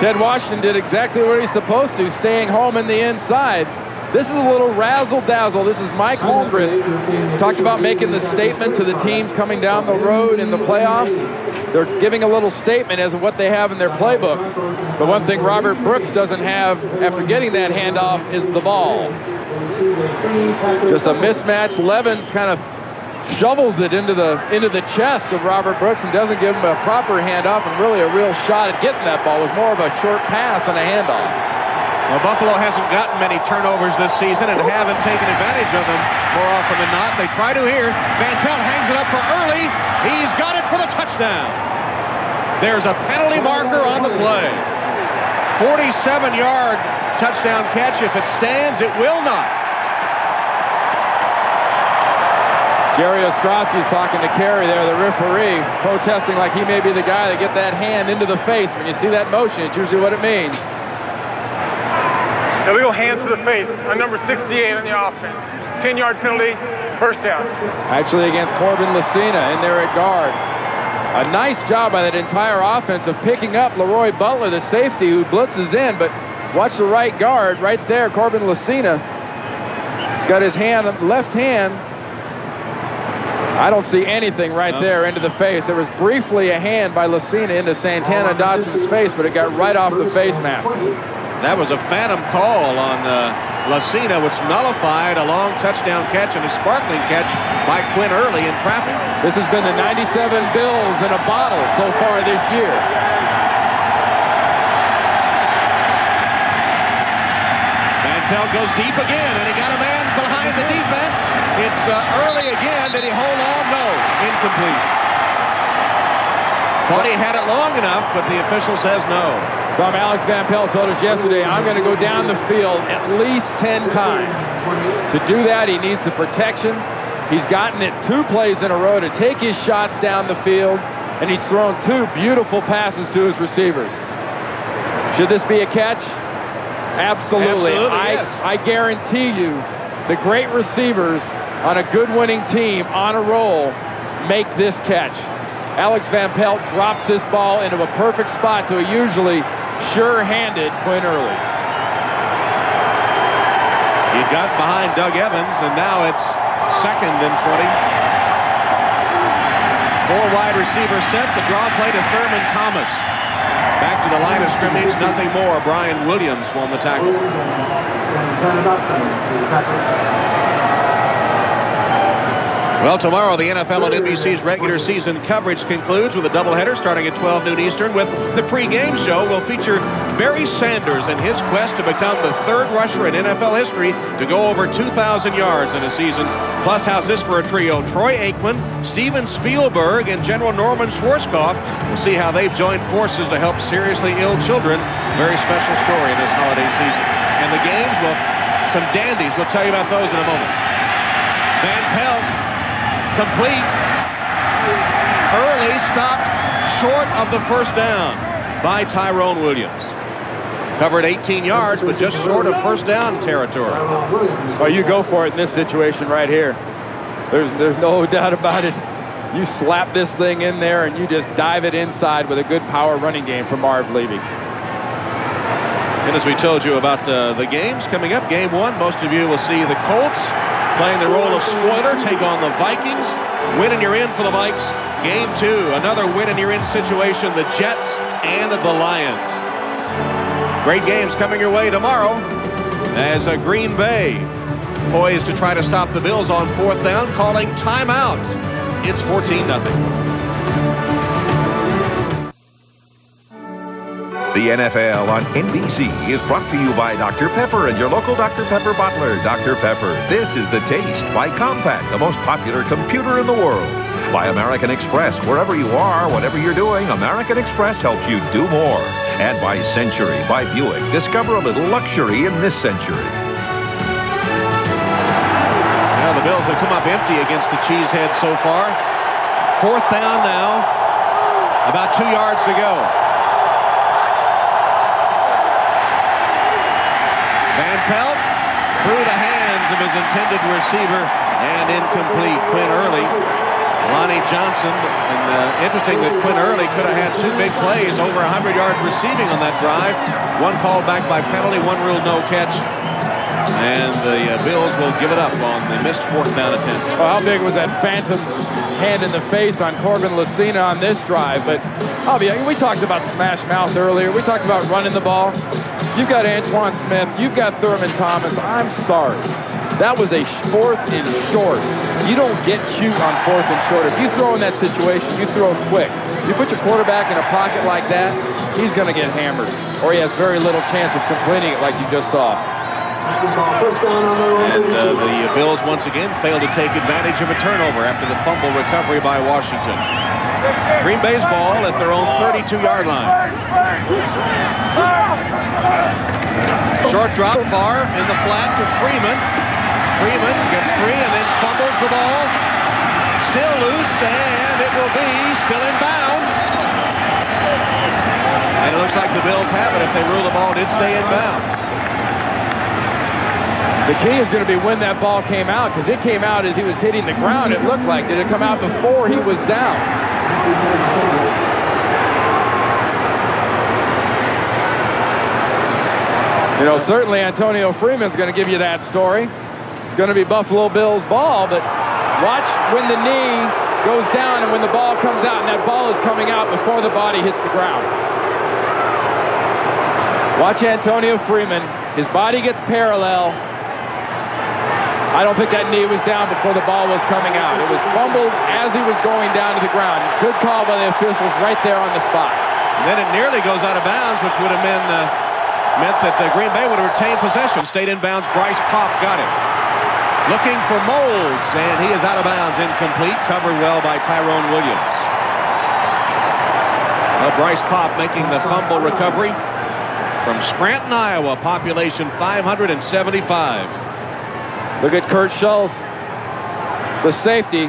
Ted Washington did exactly what he's supposed to, staying home in the inside. This is a little razzle-dazzle. This is Mike Holmgren. Talked about making the statement to the teams coming down the road in the playoffs. They're giving a little statement as to what they have in their playbook. The one thing Robert Brooks doesn't have after getting that handoff is the ball. Just a mismatch. Levens kind of shovels it into the chest of Robert Brooks and doesn't give him a proper handoff and really a real shot at getting that ball. It was more of a short pass and a handoff. Well, Buffalo hasn't gotten many turnovers this season and haven't taken advantage of them more often than not. They try to here. Van Pelt hangs it up for Early. He's got it for the touchdown. There's a penalty marker on the play. 47-yard touchdown catch. If it stands, it will not. Jerry Ostrowski's talking to Carey there, the referee, protesting like he may be the guy to get that hand into the face. When you see that motion, it's usually what it means. Illegal hands to the face on number 68 on the offense. 10-yard penalty, first down. Actually against Corbin Lucina in there at guard. A nice job by that entire offense of picking up Leroy Butler, the safety who blitzes in, but watch the right guard right there, Corbin Lucina. He's got his hand, left hand. I don't see anything right there into the face. There was briefly a hand by Lucina into Santana Dotson's face, but it got right off the face mask. That was a phantom call on Lucina, which nullified a long touchdown catch and a sparkling catch by Quinn Early in traffic. This has been the 97 Bills in a bottle so far this year. Van Pelt goes deep again, and he got a man behind the defense. It's Early again. Did he hold on? No. Incomplete. Thought he had it long enough, but the official says no. Tom, Alex Van Pelt told us yesterday, I'm going to go down the field at least 10 times. To do that, he needs the protection. He's gotten it 2 plays in a row to take his shots down the field, and he's thrown 2 beautiful passes to his receivers. Should this be a catch? Absolutely. Yes. I guarantee you the great receivers on a good winning team on a roll make this catch. Alex Van Pelt drops this ball into a perfect spot to a usually sure-handed Quinn Early. He got behind Doug Evans, and now it's 2nd and 20. 4 wide receivers set. The draw play to Thurman Thomas. Back to the line of scrimmage, nothing more. Brian Williams won the tackle. Well, tomorrow the NFL on NBC's regular season coverage concludes with a doubleheader starting at 12 noon Eastern. With the pregame show, we'll feature Barry Sanders and his quest to become the 3rd rusher in NFL history to go over 2,000 yards in a season. Plus, how's this for a trio? Troy Aikman, Steven Spielberg, and General Norman Schwarzkopf. We'll see how they've joined forces to help seriously ill children. Very special story in this holiday season. And the games, well, some dandies. We'll tell you about those in a moment. Van Pelt. Complete. Early stopped short of the first down by Tyrone Williams. Covered 18 yards, but just short of first down territory. Oh, you go for it in this situation right here. There's no doubt about it. You slap this thing in there and you just dive it inside with a good power running game from Marv Levy. And as we told you about the games coming up, game 1, most of you will see the Colts playing the role of spoiler, take on the Vikings. Win and you're in for the Vikes. Game 2, another win and you're in situation, the Jets and the Lions. Great games coming your way tomorrow as Green Bay poised to try to stop the Bills on 4th down, calling timeout. It's 14-0. The NFL on NBC is brought to you by Dr. Pepper and your local Dr. Pepper bottler. Dr. Pepper, this is The Taste. By Compaq, the most popular computer in the world. By American Express, wherever you are, whatever you're doing, American Express helps you do more. And by Century, by Buick. Discover a little luxury in this century. Well, the Bills have come up empty against the Cheeseheads so far. 4th down now. About 2 yards to go. Van Pelt through the hands of his intended receiver and incomplete. Quinn Early, Lonnie Johnson, and interesting that Quinn Early could have had 2 big plays, over 100 yards receiving on that drive. One called back by penalty, one ruled no catch. And the Bills will give it up on the missed 4th down attempt. Well, how big was that phantom hand in the face on Corbin Lucina on this drive? But we talked about smash mouth earlier. We talked about running the ball. You've got Antoine Smith. You've got Thurman Thomas. I'm sorry. That was a 4th and short. You don't get cute on 4th and short. If you throw in that situation, you throw quick. You put your quarterback in a pocket like that, he's going to get hammered. Or he has very little chance of completing it like you just saw. And the Bills once again failed to take advantage of a turnover after the fumble recovery by Washington. Green Bay's ball at their own 32-yard line. Short drop far in the flat to Freeman. Freeman gets 3 and then fumbles the ball. Still loose, and it will be still in bounds. And it looks like the Bills have it. If they rule the ball did stay in bounds. The key is going to be when that ball came out, because it came out as he was hitting the ground, it looked like. Did it come out before he was down? You know, certainly Antonio Freeman's going to give you that story. It's going to be Buffalo Bills ball, but watch when the knee goes down and when the ball comes out, and that ball is coming out before the body hits the ground. Watch Antonio Freeman. His body gets parallel. I don't think that knee was down before the ball was coming out. It was fumbled as he was going down to the ground. Good call by the officials right there on the spot. And then it nearly goes out of bounds, which would have meant that the Green Bay would have retained possession. Stayed in bounds. Bryce Popp got it. Looking for Moles, and he is out of bounds, incomplete. Covered well by Tyrone Williams. Bryce Popp making the fumble recovery from Scranton, Iowa. Population 575. Look at Kurt Schultz, the safety,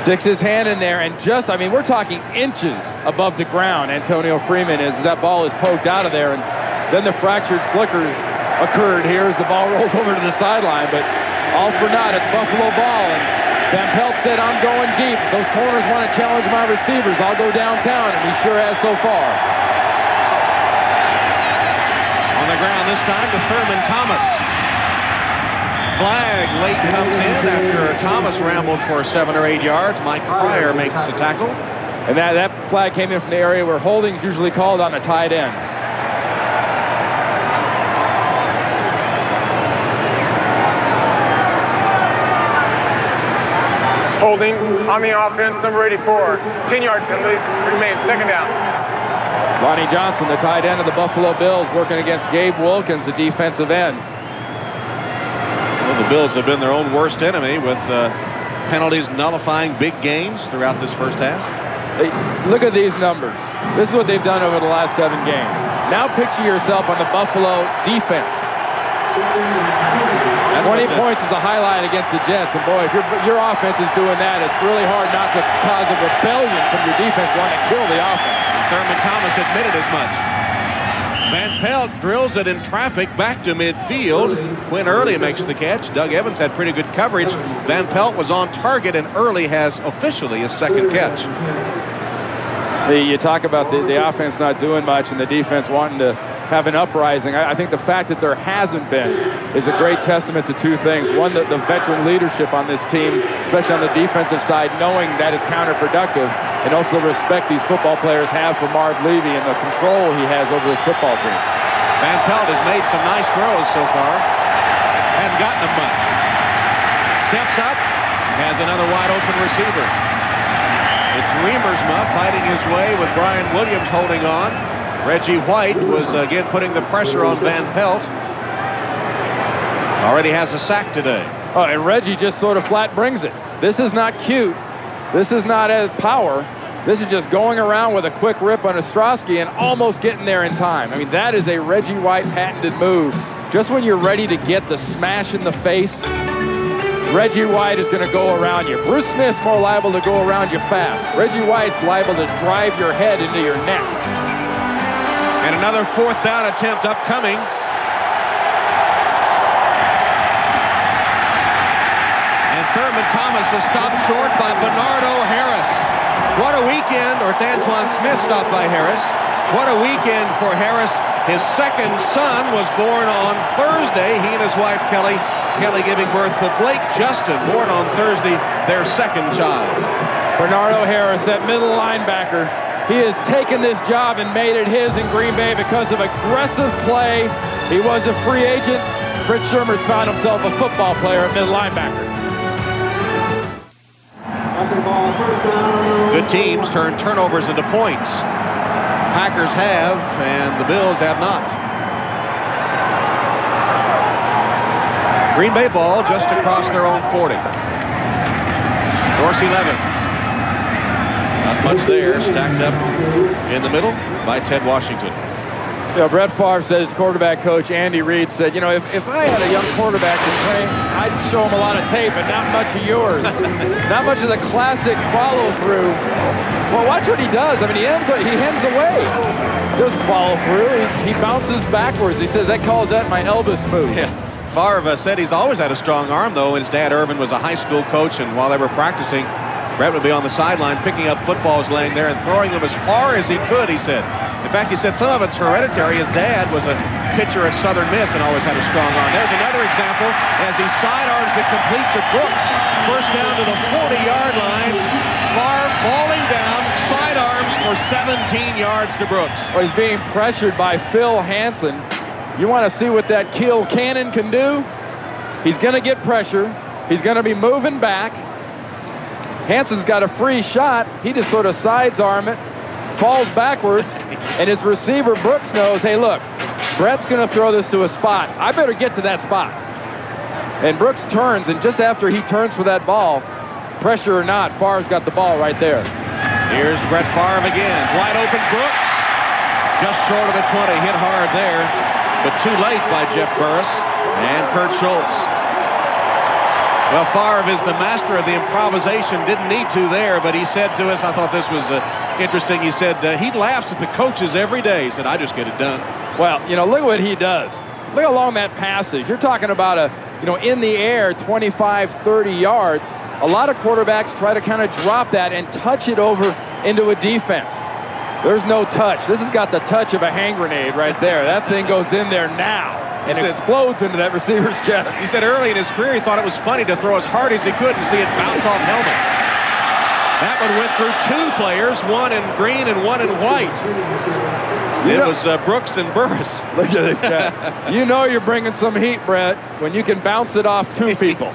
sticks his hand in there and just, I mean, we're talking inches above the ground. Antonio Freeman is, that ball is poked out of there, and then the fractured flickers occurred here as the ball rolls over to the sideline, but all for naught, it's Buffalo ball, and Van Pelt said, I'm going deep. If those corners want to challenge my receivers, I'll go downtown, and he sure has so far. On the ground this time to Thurman Thomas. Flag late comes in after Thomas rambled for 7 or 8 yards. Mike Pryor makes the tackle. And that flag came in from the area where holding's usually called on a tight end. Holding on the offense, number 84. 10-yard penalty, remains 2nd down. Lonnie Johnson, the tight end of the Buffalo Bills, working against Gabe Wilkins, the defensive end. Well, the Bills have been their own worst enemy with penalties nullifying big games throughout this first half. Hey, look at these numbers. This is what they've done over the last 7 games. Now picture yourself on the Buffalo defense. 20 points is a highlight against the Jets, and boy, if your offense is doing that, it's really hard not to cause a rebellion from your defense wanting to kill the offense. Thurman Thomas admitted as much. Van Pelt drills it in traffic back to midfield. Quinn Early makes the catch. Doug Evans had pretty good coverage. Van Pelt was on target, and Early has officially his 2nd catch. You talk about the offense not doing much and the defense wanting to have an uprising. I think the fact that there hasn't been is a great testament to 2 things. One, the veteran leadership on this team, especially on the defensive side, knowing that is counterproductive, and also the respect these football players have for Marv Levy and the control he has over his football team. Van Pelt has made some nice throws so far. Hadn't gotten them much. Steps up, has another wide open receiver. It's Remersma fighting his way with Brian Williams holding on. Reggie White was again putting the pressure on Van Pelt. Already has a sack today. Oh, and Reggie just sort of flat brings it. This is not cute. This is not as power. This is just going around with a quick rip on Ostrowski and almost getting there in time. I mean, that is a Reggie White patented move. Just when you're ready to get the smash in the face, Reggie White is going to go around you. Bruce Smith's more liable to go around you fast. Reggie White's liable to drive your head into your neck. And another 4th down attempt upcoming. And Thurman Thomas is stopped short by Bernardo Harris. What a weekend, or Antoine Smith stopped by Harris. What a weekend for Harris. His second son was born on Thursday. He and his wife, Kelly giving birth to Blake Justin, born on Thursday, their second child. Bernardo Harris, that middle linebacker, he has taken this job and made it his in Green Bay because of aggressive play. He was a free agent. Fritz Shurmur's found himself a football player at middle linebacker. Good teams turn turnovers into points. Packers have, and the Bills have not. Green Bay ball just across their own 40. Dorsey Levens. Not much there, stacked up in the middle by Ted Washington. You know, Brett Favre said his quarterback coach, Andy Reid, said, you know, if I had a young quarterback to train, I'd show him a lot of tape, but not much of yours. Not much of the classic follow-through. Well, watch what he does. I mean, he hands away. Just follow through. He bounces backwards. He says, that calls that my Elvis move. Yeah. Favre said he's always had a strong arm, though. His dad, Irvin, was a high school coach, and while they were practicing, Brett would be on the sideline picking up footballs laying there and throwing them as far as he could, he said. In fact, he said some of it's hereditary. His dad was a pitcher at Southern Miss and always had a strong arm. There's another example as he sidearms it complete to Brooks. First down to the 40-yard line. Favre falling down, sidearms for 17 yards to Brooks. Well, he's being pressured by Phil Hansen. You want to see what that Kiel cannon can do? He's going to get pressure. He's going to be moving back. Hansen's got a free shot. He just sort of sidearm it, falls backwards, and his receiver, Brooks, knows, hey, look, Brett's going to throw this to a spot. I better get to that spot. And Brooks turns, and just after he turns for that ball, pressure or not, Favre's got the ball right there. Here's Brett Favre again. Wide open Brooks. Just short of the 20. Hit hard there, but too late by Jeff Burris and Kurt Schultz. Well, Favre is the master of the improvisation. Didn't need to there, but he said to us, I thought this was interesting. He said he laughs at the coaches every day. He said, I just get it done. Well, you know, look what he does. Look along that passage. You're talking about a, you know, in the air, 25, 30 yards. A lot of quarterbacks try to kind of drop that and touch it over into a defense. There's no touch. This has got the touch of a hand grenade right there. That thing goes in there now and explodes into that receiver's chest. He said early in his career he thought it was funny to throw as hard as he could and see it bounce off helmets. That one went through two players, one in green and one in white. It was Brooks and Burris. Look at this guy. You know you're bringing some heat, Brett, when you can bounce it off two people.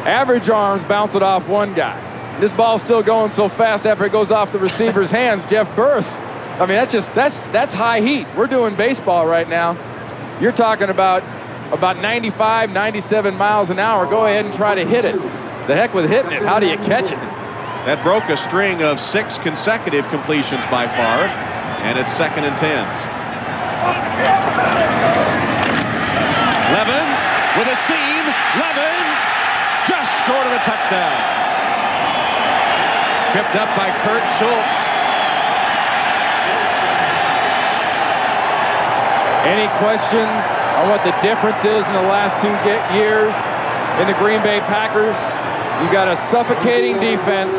Average arms bounce it off one guy. This ball's still going so fast after it goes off the receiver's hands. Jeff Burris, I mean, that's high heat. We're doing baseball right now. You're talking about 95, 97 miles an hour. Go ahead and try to hit it. The heck with hitting it. How do you catch it? That broke a string of 6 consecutive completions by Favre, and it's 2nd and 10. Levens with a seam. Levens just short of the touchdown. Tripped up by Kurt Schultz. Any questions on what the difference is in the last 2 years in the Green Bay Packers? You've got a suffocating defense,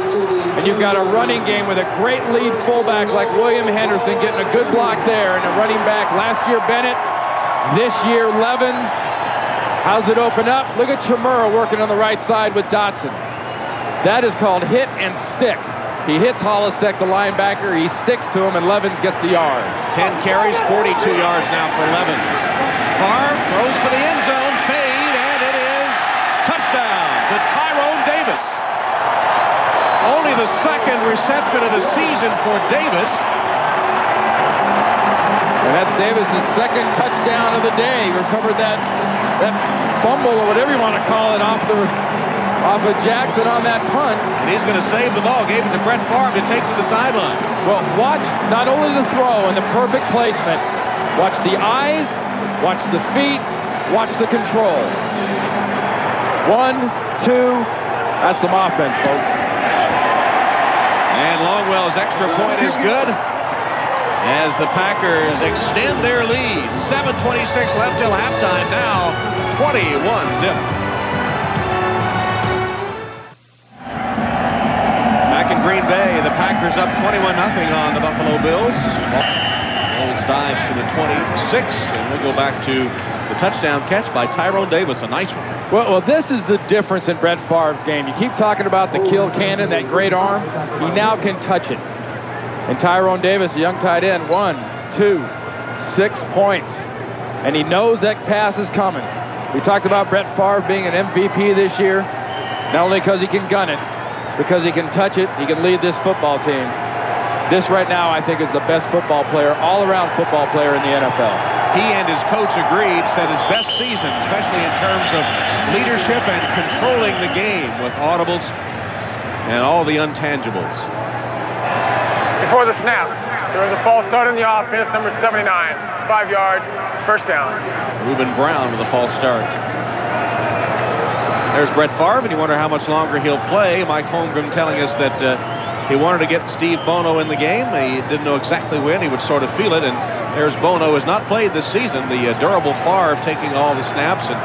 and you've got a running game with a great lead fullback like William Henderson getting a good block there, and a running back last year Bennett, this year Levens. How's it open up? Look at Chimura working on the right side with Dotson. That is called hit and stick. He hits Holisek, the linebacker. He sticks to him, and Levens gets the yards. 10 carries, 42 yards now for Levens. Favre throws for the end zone, fade, and it is touchdown to Tyrone Davis. Only the 2nd reception of the season for Davis. Davis' second touchdown of the day. He recovered that fumble or whatever you want to call it off of Jackson on that punt. And he's going to save the ball. Gave it to Brett Favre to take to the sideline. Well, watch not only the throw and the perfect placement, watch the eyes, watch the feet, watch the control. 1, 2, that's some offense, folks. And Longwell's extra point is good as the Packers extend their lead. 7:26 left till halftime now, 21-0. Back in Green Bay, the Packers up 21-0 on the Buffalo Bills. Holds dives to the 26, and we'll go back to the touchdown catch by Tyrone Davis, a nice one. Well, this is the difference in Brett Favre's game. You keep talking about the kill cannon, that great arm. He now can touch it. And Tyrone Davis, a young tight end, 1, 2, 6 points. And he knows that pass is coming. We talked about Brett Favre being an MVP this year, not only because he can gun it, because he can touch it, he can lead this football team. This right now, I think, is the best football player, all-around football player in the NFL. He and his coach agreed, said his best season, especially in terms of leadership and controlling the game with audibles and all the intangibles. Before the snap, there was a false start in the offense, number 79, 5 yards, first down. Reuben Brown with a false start. There's Brett Favre, and you wonder how much longer he'll play. Mike Holmgren telling us that he wanted to get Steve Bono in the game. He didn't know exactly when. He would sort of feel it, and there's Bono, has not played this season. The durable Favre taking all the snaps, and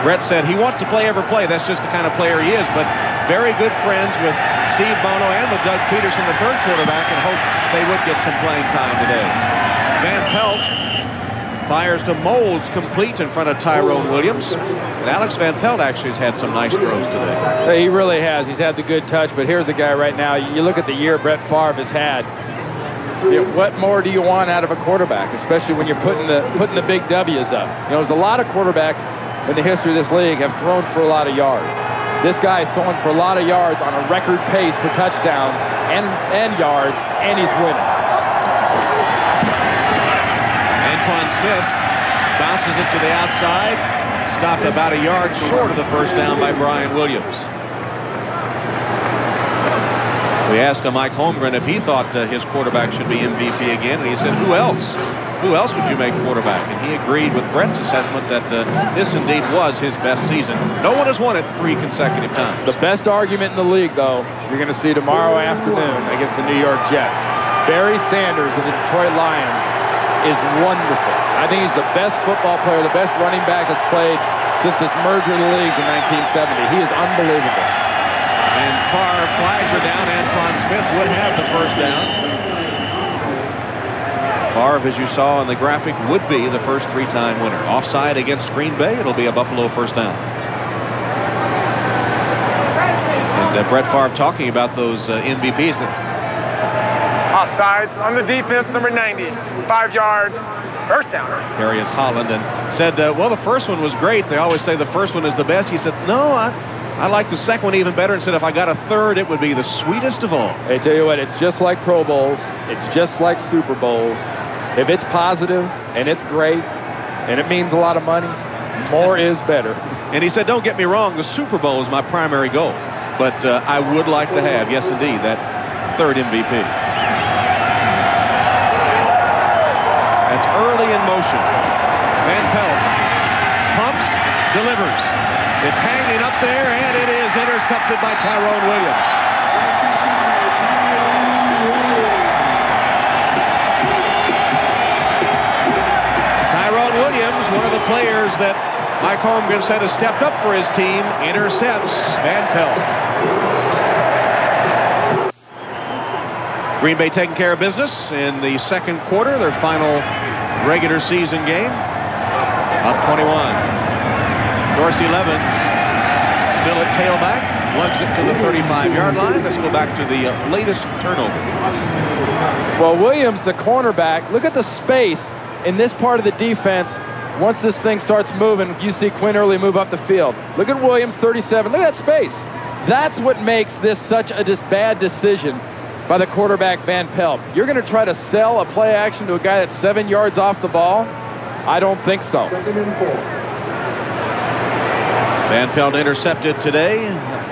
Brett said he wants to play every play. That's just the kind of player he is, but very good friends with Steve Bono and with Doug Peterson, the third quarterback, and hope they would get some playing time today. Van Pelt fires to Moulds, complete in front of Tyrone Williams. And Alex Van Pelt actually has had some nice throws today. He really has. He's had the good touch, but here's a guy right now. You look at the year Brett Favre has had. What more do you want out of a quarterback, especially when you're putting the big W's up? You know, there's a lot of quarterbacks in the history of this league have thrown for a lot of yards. This guy is throwing for a lot of yards on a record pace for touchdowns and yards, and he's winning. Antoine Smith bounces it to the outside, stopped about a yard short of the first down by Brian Williams. We asked Mike Holmgren if he thought his quarterback should be MVP again, and he said, who else? Who else would you make quarterback? And he agreed with Brett's assessment that this indeed was his best season. No one has won it 3 consecutive times. The best argument in the league, though, you're going to see tomorrow afternoon against the New York Jets. Barry Sanders of the Detroit Lions is wonderful. I think he's the best football player, the best running back that's played since this merger of the leagues in 1970. He is unbelievable. And Favre flags her down. Antoine Smith would have the first down. Favre, as you saw in the graphic, would be the first 3-time winner. Offside against Green Bay, it'll be a Buffalo first down. And Brett Favre talking about those MVPs. Offside on the defense, number 90, 5 yards, first down. Darius Holland, and said, well, the first one was great. They always say the first one is the best. He said, no, I like the second one even better, and said if I got a third, it would be the sweetest of all. I tell you what, it's just like Pro Bowls. It's just like Super Bowls. If it's positive and it's great and it means a lot of money, more is better. And he said, don't get me wrong, the Super Bowl is my primary goal. But I would like to have, yes, indeed, that third MVP. That's early in motion. Van Pelt pumps, delivers. It's hanging up there, and it is intercepted by Tyrone Williams. Tyrone Williams, one of the players that Mike Holmgren said has stepped up for his team, intercepts Van Pelt. Green Bay taking care of business in the second quarter, their final regular season game. Up 21. Dorsey Levens still at tailback, lugs it to the 35-yard line. Let's go back to the latest turnover. Well, Williams, the cornerback, look at the space in this part of the defense. Once this thing starts moving, you see Quinn Early move up the field. Look at Williams, 37. Look at that space. That's what makes this such a bad decision by the quarterback, Van Pelt. You're going to try to sell a play action to a guy that's 7 yards off the ball? I don't think so. Van Pelt intercepted today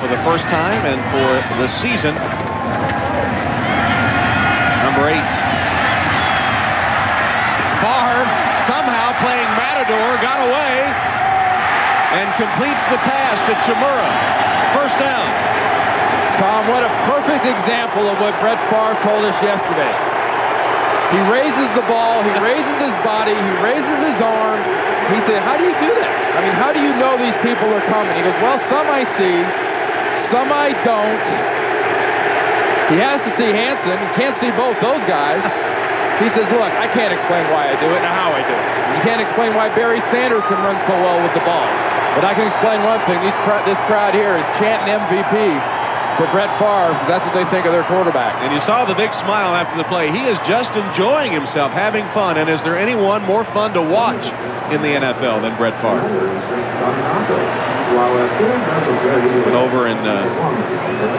for the first time and for the season. Number 8. Favre, somehow playing Matador, got away and completes the pass to Chmura. First down. Tom, what a perfect example of what Brett Favre told us yesterday. He raises the ball, he raises his body, he raises his arm. He said, how do you do that? I mean, how do you know these people are coming? He goes, well, some I see, some I don't. He has to see Hansen. He can't see both those guys. He says, look, I can't explain why I do it and how I do it. You can't explain why Barry Sanders can run so well with the ball. But I can explain one thing. This crowd here is chanting MVP for Brett Favre, because that's what they think of their quarterback. And you saw the big smile after the play. He is just enjoying himself, having fun. And is there anyone more fun to watch in the NFL than Brett Favre? Went over and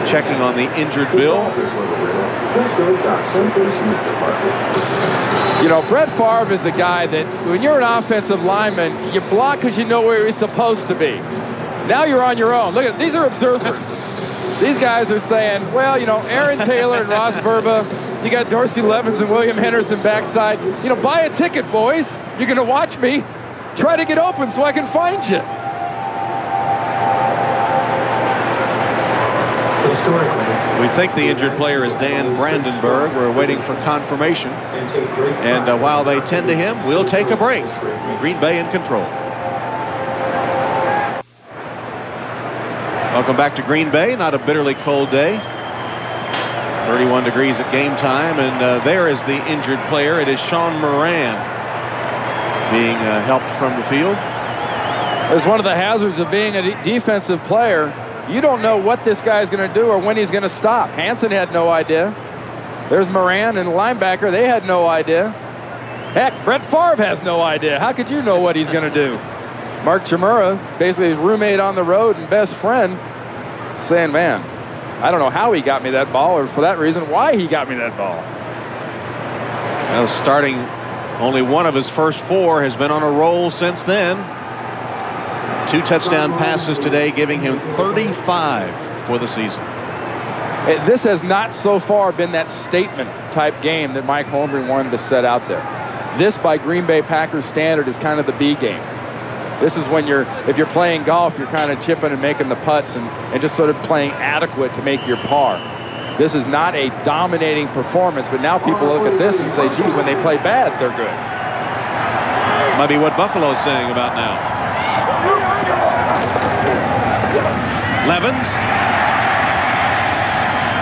checking on the injured Bill. You know, Brett Favre is a guy that when you're an offensive lineman, you block because you know where you're supposed to be. Now you're on your own. Look at these are observers. These guys are saying, well, you know, Aaron Taylor and Ross Verba, you got Dorsey Levens and William Henderson backside. You know, buy a ticket, boys. You're going to watch me. Try to get open so I can find you. We think the injured player is Dan Brandenburg. We're waiting for confirmation. And while they tend to him, we'll take a break. Green Bay in control. Welcome back to Green Bay. Not a bitterly cold day. 31 degrees at game time. And there is the injured player. It is Sean Moran being helped from the field. It's one of the hazards of being a defensive player. You don't know what this guy's going to do or when he's going to stop. Hansen had no idea. There's Moran and the linebacker. They had no idea. Heck, Brett Favre has no idea. How could you know what he's going to do? Mark Chmura, basically his roommate on the road and best friend, saying, man, I don't know how he got me that ball, or for that reason, why he got me that ball. Well, starting only one of his first 4, has been on a roll since then. 2 touchdown passes today, giving him 35 for the season. This has not so far been that statement type game that Mike Holmgren wanted to set out there. This, by Green Bay Packers standard, is kind of the B game. This is when if you're playing golf, you're kind of chipping and making the putts and just sort of playing adequate to make your par. This is not a dominating performance, but now people look at this and say, gee, when they play bad, they're good. Might be what Buffalo's saying about now. Levens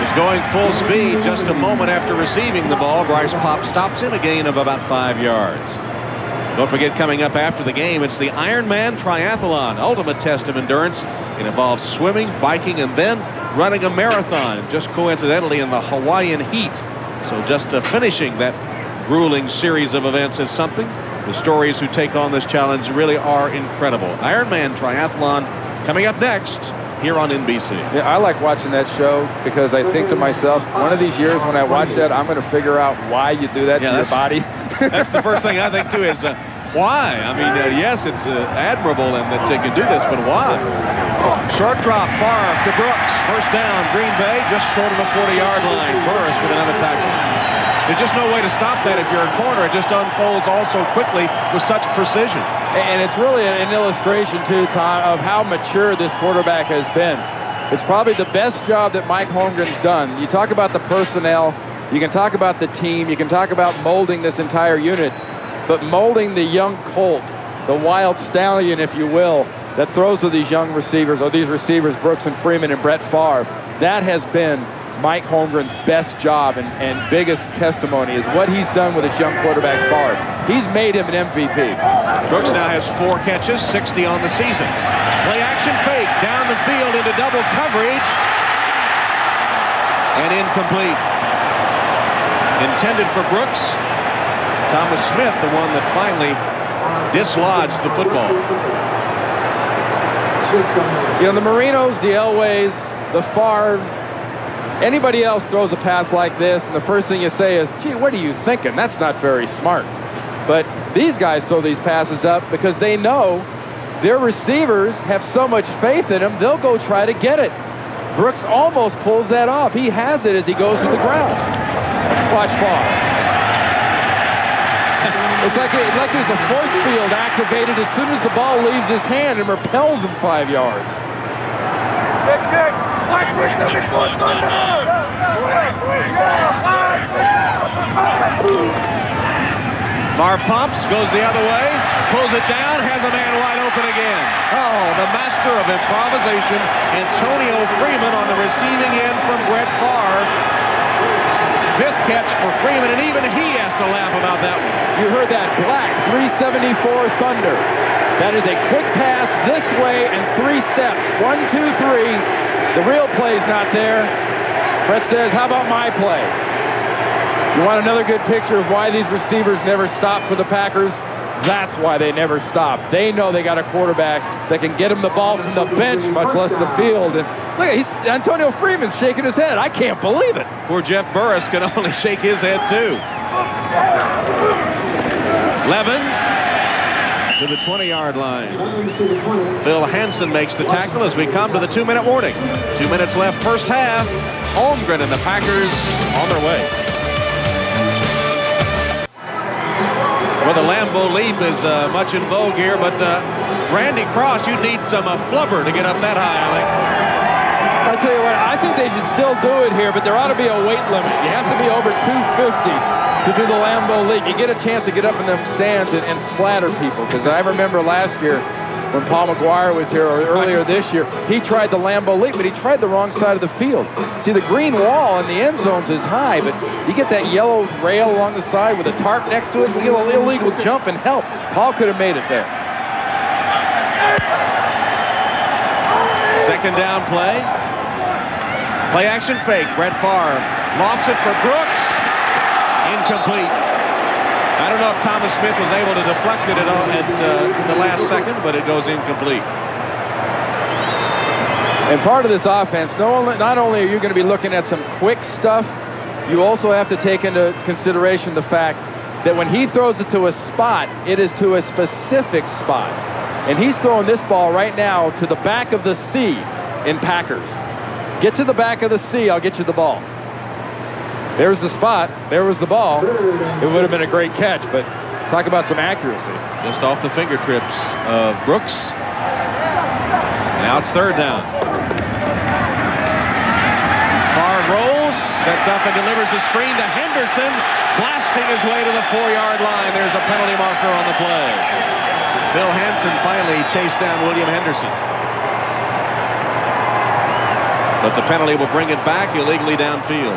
is going full speed just a moment after receiving the ball. Bryce Popp stops him, a gain of about 5 yards. Don't forget, coming up after the game, it's the Ironman Triathlon, ultimate test of endurance. It involves swimming, biking, and then running a marathon, just coincidentally in the Hawaiian heat. So just finishing that grueling series of events is something. The stories who take on this challenge really are incredible. Ironman Triathlon coming up next here on NBC. Yeah, I like watching that show because I think to myself, one of these years when I watch that, I'm going to figure out why you do that to your body. That's the first thing I think, too, is why? I mean, yes, it's admirable and that they can do this, but why? Short drop, Favre to Brooks. First down, Green Bay, just short of the 40-yard line. Burris with another tackle. There's just no way to stop that if you're a corner. It just unfolds all so quickly with such precision. And it's really an illustration, too, Tom, of how mature this quarterback has been. It's probably the best job that Mike Holmgren's done. You talk about the personnel, you can talk about the team, you can talk about molding this entire unit, but molding the young colt, the wild stallion, if you will, that throws to these young receivers, or these receivers, Brooks and Freeman and Brett Favre, that has been Mike Holmgren's best job and biggest testimony is what he's done with his young quarterback, Favre. He's made him an MVP. Brooks now has 4 catches, 60 on the season. Play action fake, down the field into double coverage, and incomplete. Intended for Brooks. Thomas Smith, the one that finally dislodged the football. You know, the Marinos, the Elways, the Favres, Anybody else throws a pass like this, and the first thing you say is, gee, what are you thinking? That's not very smart. But these guys throw these passes up because they know their receivers have so much faith in them, they'll go try to get it. Brooks almost pulls that off. He has it as he goes to the ground. Watch Farr. It's like there's a force field activated as soon as the ball leaves his hand and repels him 5 yards. Farr pumps, goes the other way, pulls it down, has a man wide open again. Oh, the master of improvisation, Antonio Freeman on the receiving end from Brett Farr. Fifth catch for Freeman, and even he has to laugh about that one. You heard that black 374 Thunder. That is a quick pass this way and 3 steps. 1, 2, 3. The real play's not there. Brett says, how about my play? You want another good picture of why these receivers never stop for the Packers? That's why they never stop. They know they got a quarterback that can get them the ball from the bench, much less the field. And look, Antonio Freeman's shaking his head. I can't believe it. Poor Jeff Burris can only shake his head, too. Levens to the 20-yard line. Phil Hansen makes the tackle as we come to the 2-minute warning. 2 minutes left, first half. Holmgren and the Packers on their way. Well, the Lambeau leap is much in vogue here, but Randy Cross, you need some flubber to get up that high, I think. I'll tell you what, I think they should still do it here, but there ought to be a weight limit. You have to be over 250 to do the Lambeau leap. You get a chance to get up in them stands and splatter people, because I remember last year when Paul McGuire was here, or earlier this year, he tried the Lambeau leap, but he tried the wrong side of the field. See, the green wall in the end zones is high, but you get that yellow rail along the side with a tarp next to it, you get an illegal jump and help. Paul could have made it there. Second down play. Play action fake. Brett Farr lofts it for Brooks. Incomplete. I don't know if Thomas Smith was able to deflect it at the last second, but it goes incomplete. And part of this offense, not only are you going to be looking at some quick stuff, you also have to take into consideration the fact that when he throws it to a spot, it is to a specific spot. And he's throwing this ball right now to the back of the C in Packers. Get to the back of the C, I'll get you the ball. There's the spot. There was the ball. It would have been a great catch, but talk about some accuracy. Just off the fingertips of Brooks. Now it's third down. Farr rolls, sets up and delivers the screen to Henderson, blasting his way to the 4-yard line. There's a penalty marker on the play. Phil Hansen finally chased down William Henderson. But the penalty will bring it back illegally downfield.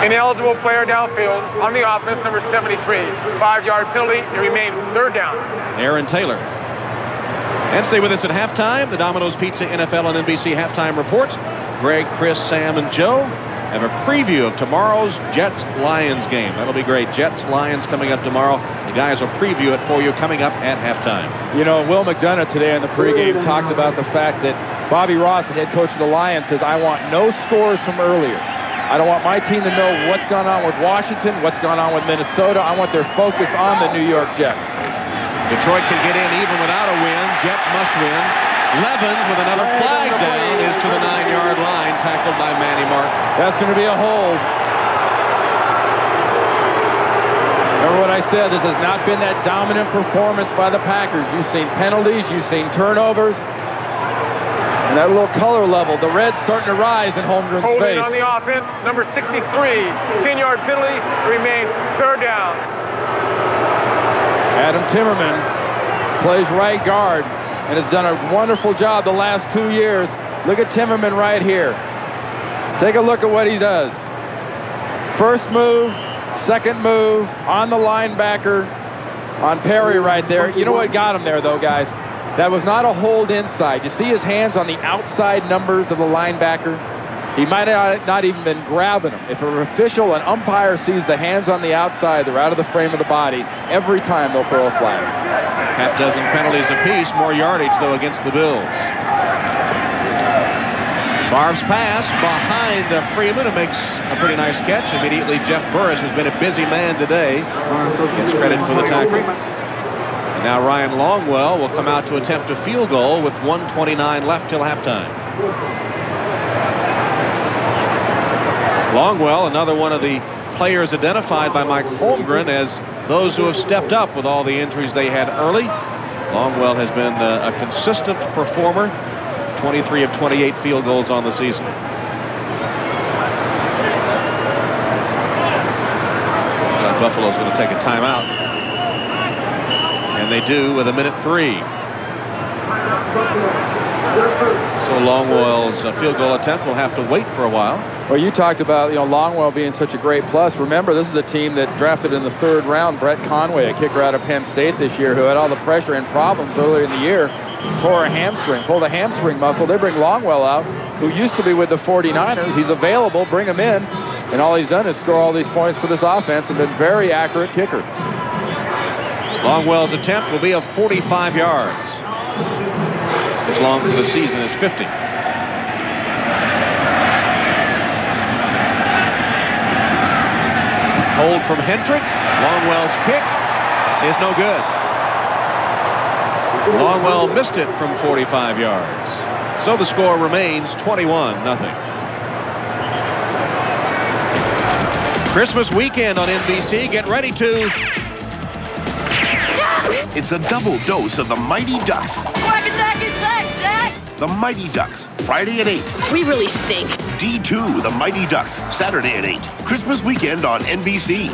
Ineligible player downfield on the offense, number 73. 5-yard penalty. It remains third down. Aaron Taylor. And stay with us at halftime. The Domino's Pizza NFL and NBC halftime report. Greg, Chris, Sam, and Joe have a preview of tomorrow's Jets-Lions game. That'll be great. Jets-Lions coming up tomorrow. The guys will preview it for you coming up at halftime. You know, Will McDonough today in the pregame talked about the fact that Bobby Ross, the head coach of the Lions, says, I want no scores from earlier. I don't want my team to know what's gone on with Washington, what's gone on with Minnesota. I want their focus on the New York Jets. Detroit can get in even without a win. Jets must win. Levens with another flag down is to the 9-yard line, tackled by Manny Martin. That's going to be a hold. Remember what I said, this has not been that dominant performance by the Packers. You've seen penalties, you've seen turnovers. And that little color level, the red's starting to rise in Holmgren's face. Holding on the offense, number 63, 10-yard penalty, remains third down. Adam Timmerman plays right guard and has done a wonderful job the last 2 years. Look at Timmerman right here. Take a look at what he does. First move, second move, on the linebacker, on Perry right there. You know what got him there, though, guys? That was not a hold inside. You see his hands on the outside numbers of the linebacker? He might not even been grabbing him. If an official, an umpire sees the hands on the outside, they're out of the frame of the body. Every time they'll throw a flag. Half dozen penalties apiece, more yardage, though, against the Bills. Favre's pass behind Freeman, who makes a pretty nice catch. Immediately, Jeff Burris, who's been a busy man today, gets credit for the tackle. And now Ryan Longwell will come out to attempt a field goal with 1:29 left till halftime. Longwell, another one of the players identified by Mike Holmgren as those who have stepped up with all the injuries they had early. Longwell has been a consistent performer. 23 of 28 field goals on the season. Buffalo's going to take a timeout. And they do with 1:03. So Longwell's field goal attempt will have to wait for a while. Well, you talked about, Longwell being such a great plus. Remember, this is a team that drafted in the 3rd round Brett Conway, a kicker out of Penn State this year, who had all the pressure and problems earlier in the year. Tore a hamstring, pulled a hamstring muscle. They bring Longwell out, who used to be with the 49ers. He's available, bring him in. And all he's done is score all these points for this offense and been very accurate kicker. Longwell's attempt will be of 45 yards. His long for the season is 50. Hold from Hendrick. Longwell's kick is no good. Longwell missed it from 45 yards. So the score remains 21-0. Christmas weekend on NBC. Get ready to... It's a double dose of the Mighty Ducks. What exactly is that, Jack? The Mighty Ducks, Friday at 8. We really stink. D2, The Mighty Ducks, Saturday at 8. Christmas weekend on NBC.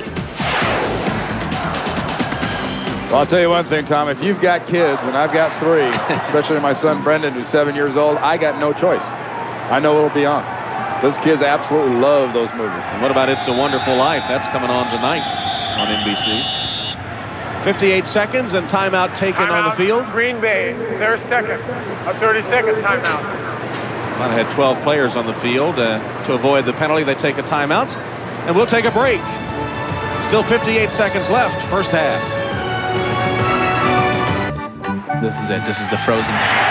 Well, I'll tell you one thing, Tom. If you've got kids, and I've got 3, especially my son Brendan, who's 7 years old, I got no choice. I know it'll be on. Those kids absolutely love those movies. And what about It's a Wonderful Life? That's coming on tonight on NBC. 58 seconds and timeout taken on the field. Green Bay, their second. A 30-second timeout. Might have had 12 players on the field. To avoid the penalty, they take a timeout. And we'll take a break. Still 58 seconds left, first half. This is it. This is the frozen time.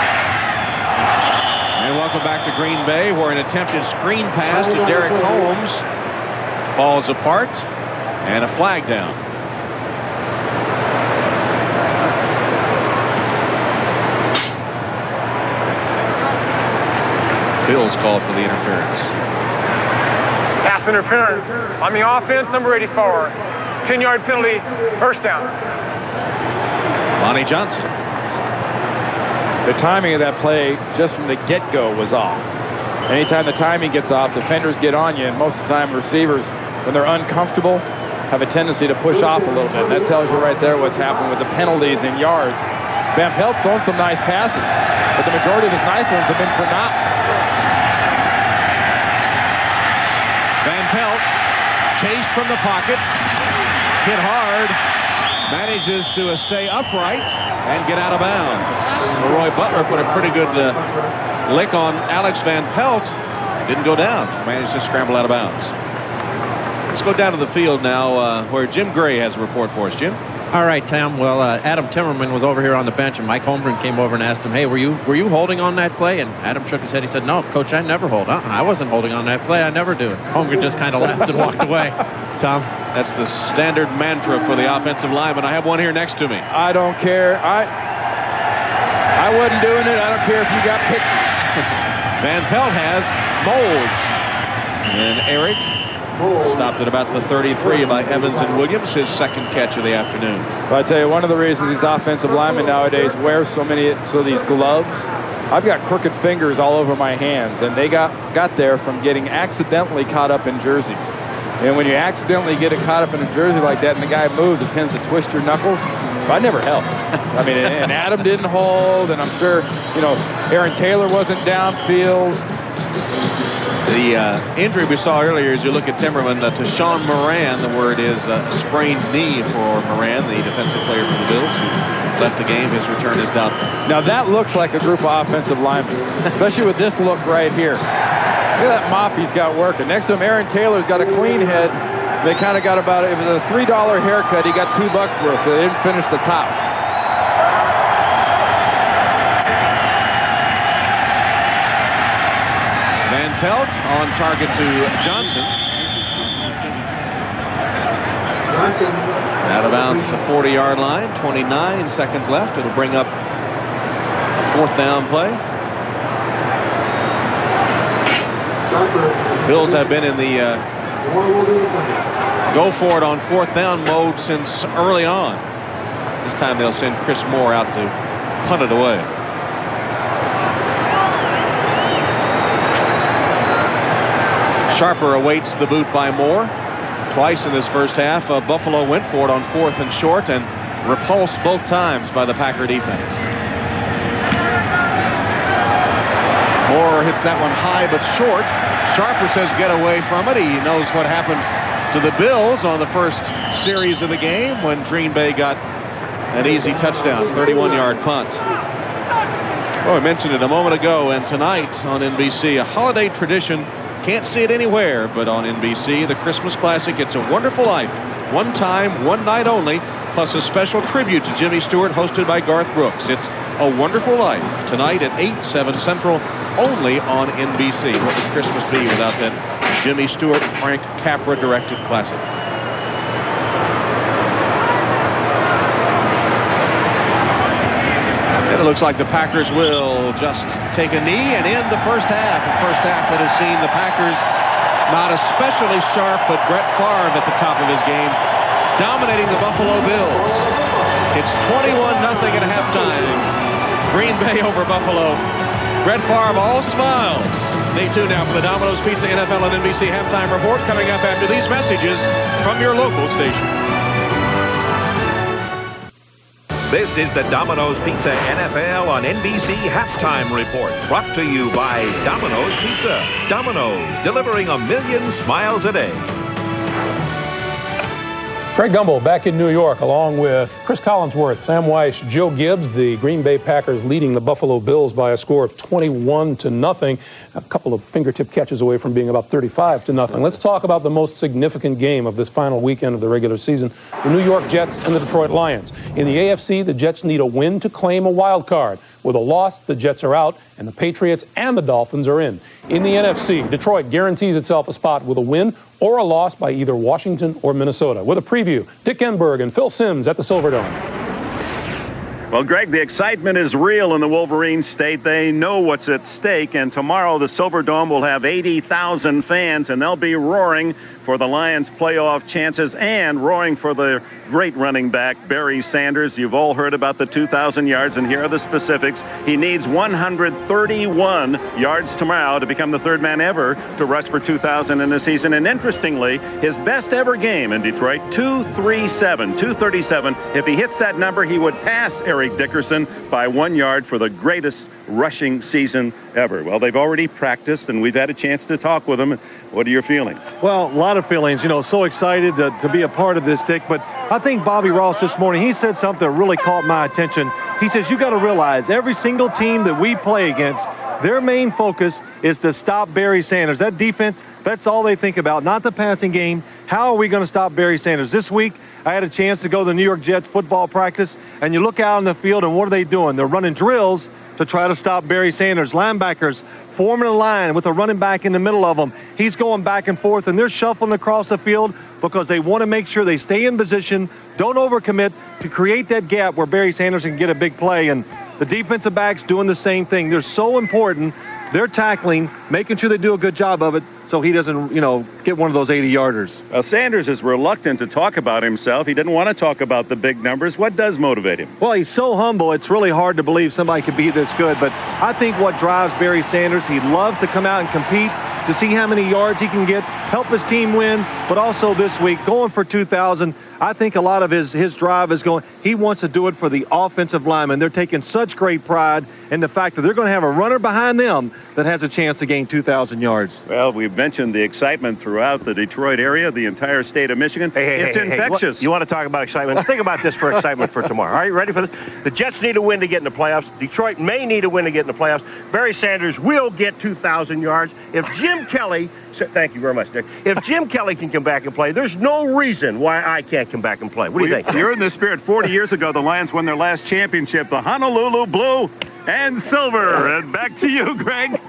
And welcome back to Green Bay, where an attempted screen pass to Derek Holmes falls apart and a flag down. Bills called for the interference. Pass interference on the offense, number 84. 10-yard penalty, first down. Lonnie Johnson. The timing of that play just from the get-go was off. Anytime the timing gets off, defenders get on you, and most of the time receivers, when they're uncomfortable, have a tendency to push off a little bit. And that tells you right there what's happening with the penalties in yards. Van Pelt's thrown some nice passes, but the majority of his nice ones have been for naught. Van Pelt chased from the pocket, hit hard, manages to stay upright and get out of bounds. Roy Butler put a pretty good lick on Alex Van Pelt. Didn't go down. Managed to scramble out of bounds. Let's go down to the field now where Jim Gray has a report for us. Jim? All right, Tom. Well, Adam Timmerman was over here on the bench, and Mike Holmgren came over and asked him, hey, were you holding on that play? And Adam shook his head. He said, no, Coach, I never hold. I wasn't holding on that play. I never do. Holmgren just kind of laughed and walked away. Tom? That's the standard mantra for the offensive lineman. I have one here next to me. I don't care. I wasn't doing it. I don't care if you got pictures. Van Pelt has molds. And Eric stopped at about the 33 by Evans and Williams, his second catch of the afternoon. But I tell you, one of the reasons these offensive linemen nowadays wear so these gloves, I've got crooked fingers all over my hands, and they got there from getting accidentally caught up in jerseys. And when you accidentally get caught up in a jersey like that and the guy moves, it tends to twist your knuckles. I never helped. I mean, and Adam didn't hold, and I'm sure, Aaron Taylor wasn't downfield. The injury we saw earlier, as you look at Timmerman, to Sean Moran, the word is a sprained knee for Moran, the defensive player for the Bills, who left the game. His return is doubtful. Now that looks like a group of offensive linemen, especially with this look right here. Look at that mop he's got working. Next to him, Aaron Taylor's got a clean head. They kind of got about, it was a $3 haircut. He got $2 worth. They didn't finish the top. Van Pelt on target to Johnson. Out of bounds at the 40-yard line. 29 seconds left. It'll bring up fourth down play. Bills have been in the go for it on fourth down mode since early on. This time they'll send Chris Moore out to punt it away. Sharper awaits the boot by Moore. Twice in this first half, Buffalo went for it on fourth and short and repulsed both times by the Packer defense. Moore hits that one high but short. Sharper says get away from it. He knows what happened to the Bills on the first series of the game when Green Bay got an easy touchdown, 31-yard punt. Well, I mentioned it a moment ago, and tonight on NBC, a holiday tradition. Can't see it anywhere but on NBC, the Christmas classic, It's a Wonderful Life. One time, one night only, plus a special tribute to Jimmy Stewart hosted by Garth Brooks. It's A Wonderful Life, tonight at 8, 7 Central, only on NBC. What would Christmas be without that Jimmy Stewart, Frank Capra directed classic? It looks like the Packers will just take a knee and end the first half. The first half that has seen the Packers not especially sharp, but Brett Favre at the top of his game, dominating the Buffalo Bills. It's 21-0 at halftime. Green Bay over Buffalo. Brett Favre all smiles. Stay tuned now for the Domino's Pizza NFL and NBC halftime report coming up after these messages from your local station. This is the Domino's Pizza NFL on NBC Halftime Report, brought to you by Domino's Pizza. Domino's, delivering 1 million smiles a day. Greg Gumbel back in New York, along with Chris Collinsworth, Sam Weiss, Joe Gibbs. The Green Bay Packers leading the Buffalo Bills by a score of 21-0. A couple of fingertip catches away from being about 35-0. Let's talk about the most significant game of this final weekend of the regular season, the New York Jets and the Detroit Lions. In the AFC, the Jets need a win to claim a wild card. With a loss, the Jets are out, and the Patriots and the Dolphins are in. In the NFC, Detroit guarantees itself a spot with a win or a loss by either Washington or Minnesota. With a preview, Dick Enberg and Phil Simms at the Silverdome. Well, Greg, the excitement is real in the Wolverine state. They know what's at stake, and tomorrow the Silverdome will have 80,000 fans, and they'll be roaring for the Lions' playoff chances and roaring for the great running back, Barry Sanders. You've all heard about the 2,000 yards, and here are the specifics. He needs 131 yards tomorrow to become the third man ever to rush for 2,000 in the season. And interestingly, his best ever game in Detroit, 237. If he hits that number, he would pass Eric Dickerson by 1 yard for the greatest rushing season ever. Well, they've already practiced, and we've had a chance to talk with them. What are your feelings? Well, a lot of feelings. You know, so excited to be a part of this, Dick. But I think Bobby Ross this morning, he said something that really caught my attention. He says, you got to realize every single team that we play against, their main focus is to stop Barry Sanders. That defense, that's all they think about, not the passing game. How are we going to stop Barry Sanders? This week, I had a chance to go to the New York Jets football practice, and you look out on the field, and what are they doing? They're running drills to try to stop Barry Sanders. Linebackers forming a line with a running back in the middle of them. He's going back and forth, and they're shuffling across the field because they want to make sure they stay in position, don't overcommit, to create that gap where Barry Sanders can get a big play. And the defensive backs doing the same thing. They're so important. They're tackling, making sure they do a good job of it so he doesn't, get one of those 80-yarders. Well, Sanders is reluctant to talk about himself. He didn't want to talk about the big numbers. What does motivate him? Well, he's so humble, it's really hard to believe somebody could be this good. But I think what drives Barry Sanders, he loves to come out and compete, to see how many yards he can get, help his team win, but also this week, going for 2,000. I think a lot of his drive is going, he wants to do it for the offensive linemen. They're taking such great pride in the fact that they're going to have a runner behind them that has a chance to gain 2,000 yards. Well, we've mentioned the excitement throughout the Detroit area, the entire state of Michigan. It's infectious. You want to talk about excitement? Think about this for excitement for tomorrow. Are you ready for this? The Jets need a win to get in the playoffs. Detroit may need a win to get in the playoffs. Barry Sanders will get 2,000 yards. If Jim Jim Kelly, thank you very much, Dick. If Jim Kelly can come back and play, there's no reason why I can't come back and play. What do you think? You're in the spirit. 40 years ago, the Lions won their last championship, the Honolulu Blue and Silver. And back to you, Greg.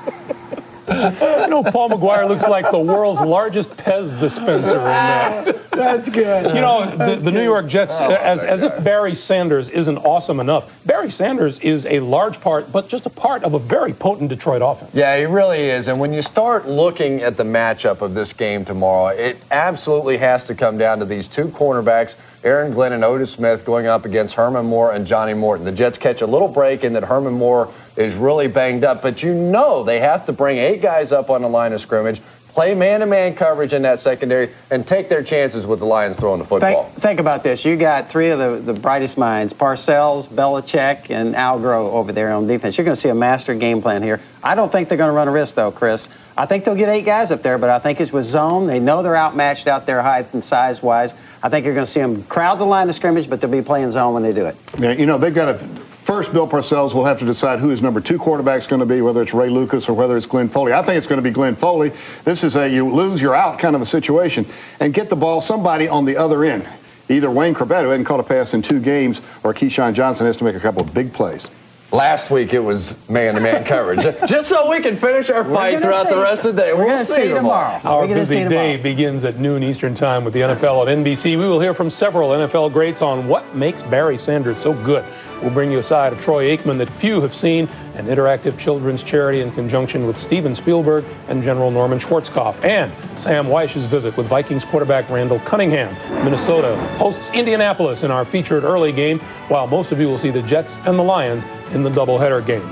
Paul McGuire looks like the world's largest Pez dispenser in that. That's good. The New York Jets, as if Barry Sanders isn't awesome enough. Barry Sanders is a large part, but just a part of a very potent Detroit offense. Yeah, he really is. And when you start looking at the matchup of this game tomorrow, it absolutely has to come down to these two cornerbacks, Aaron Glenn and Otis Smith, going up against Herman Moore and Johnny Morton. The Jets catch a little break in that Herman Moore is really banged up, but they have to bring 8 guys up on the line of scrimmage, play man-to-man coverage in that secondary, and take their chances with the Lions throwing the football. Think about this. You got 3 of the brightest minds, Parcells, Belichick, and Al Groh over there on defense. You're going to see a master game plan here. I don't think they're going to run a risk, though, Chris. I think they'll get 8 guys up there, but I think it's with zone. They know they're outmatched out there height and size-wise. I think you're going to see them crowd the line of scrimmage, but they'll be playing zone when they do it. Yeah, they've got to... First, Bill Parcells will have to decide who his number 2 quarterback is going to be, whether it's Ray Lucas or whether it's Glenn Foley. I think it's going to be Glenn Foley. This is a you lose, you're out kind of a situation. And get the ball somebody on the other end. Either Wayne Corbett, who hadn't caught a pass in 2 games, or Keyshawn Johnson has to make a couple of big plays. Last week it was man-to-man coverage. Just so we can finish our fight throughout the rest of the day. We'll see tomorrow. Our busy day begins at noon Eastern Time with the NFL at NBC. We will hear from several NFL greats on what makes Barry Sanders so good. We'll bring you a side of Troy Aikman that few have seen, an interactive children's charity in conjunction with Steven Spielberg and General Norman Schwarzkopf, and Sam Weich's visit with Vikings quarterback Randall Cunningham. Minnesota hosts Indianapolis in our featured early game, while most of you will see the Jets and the Lions in the doubleheader game.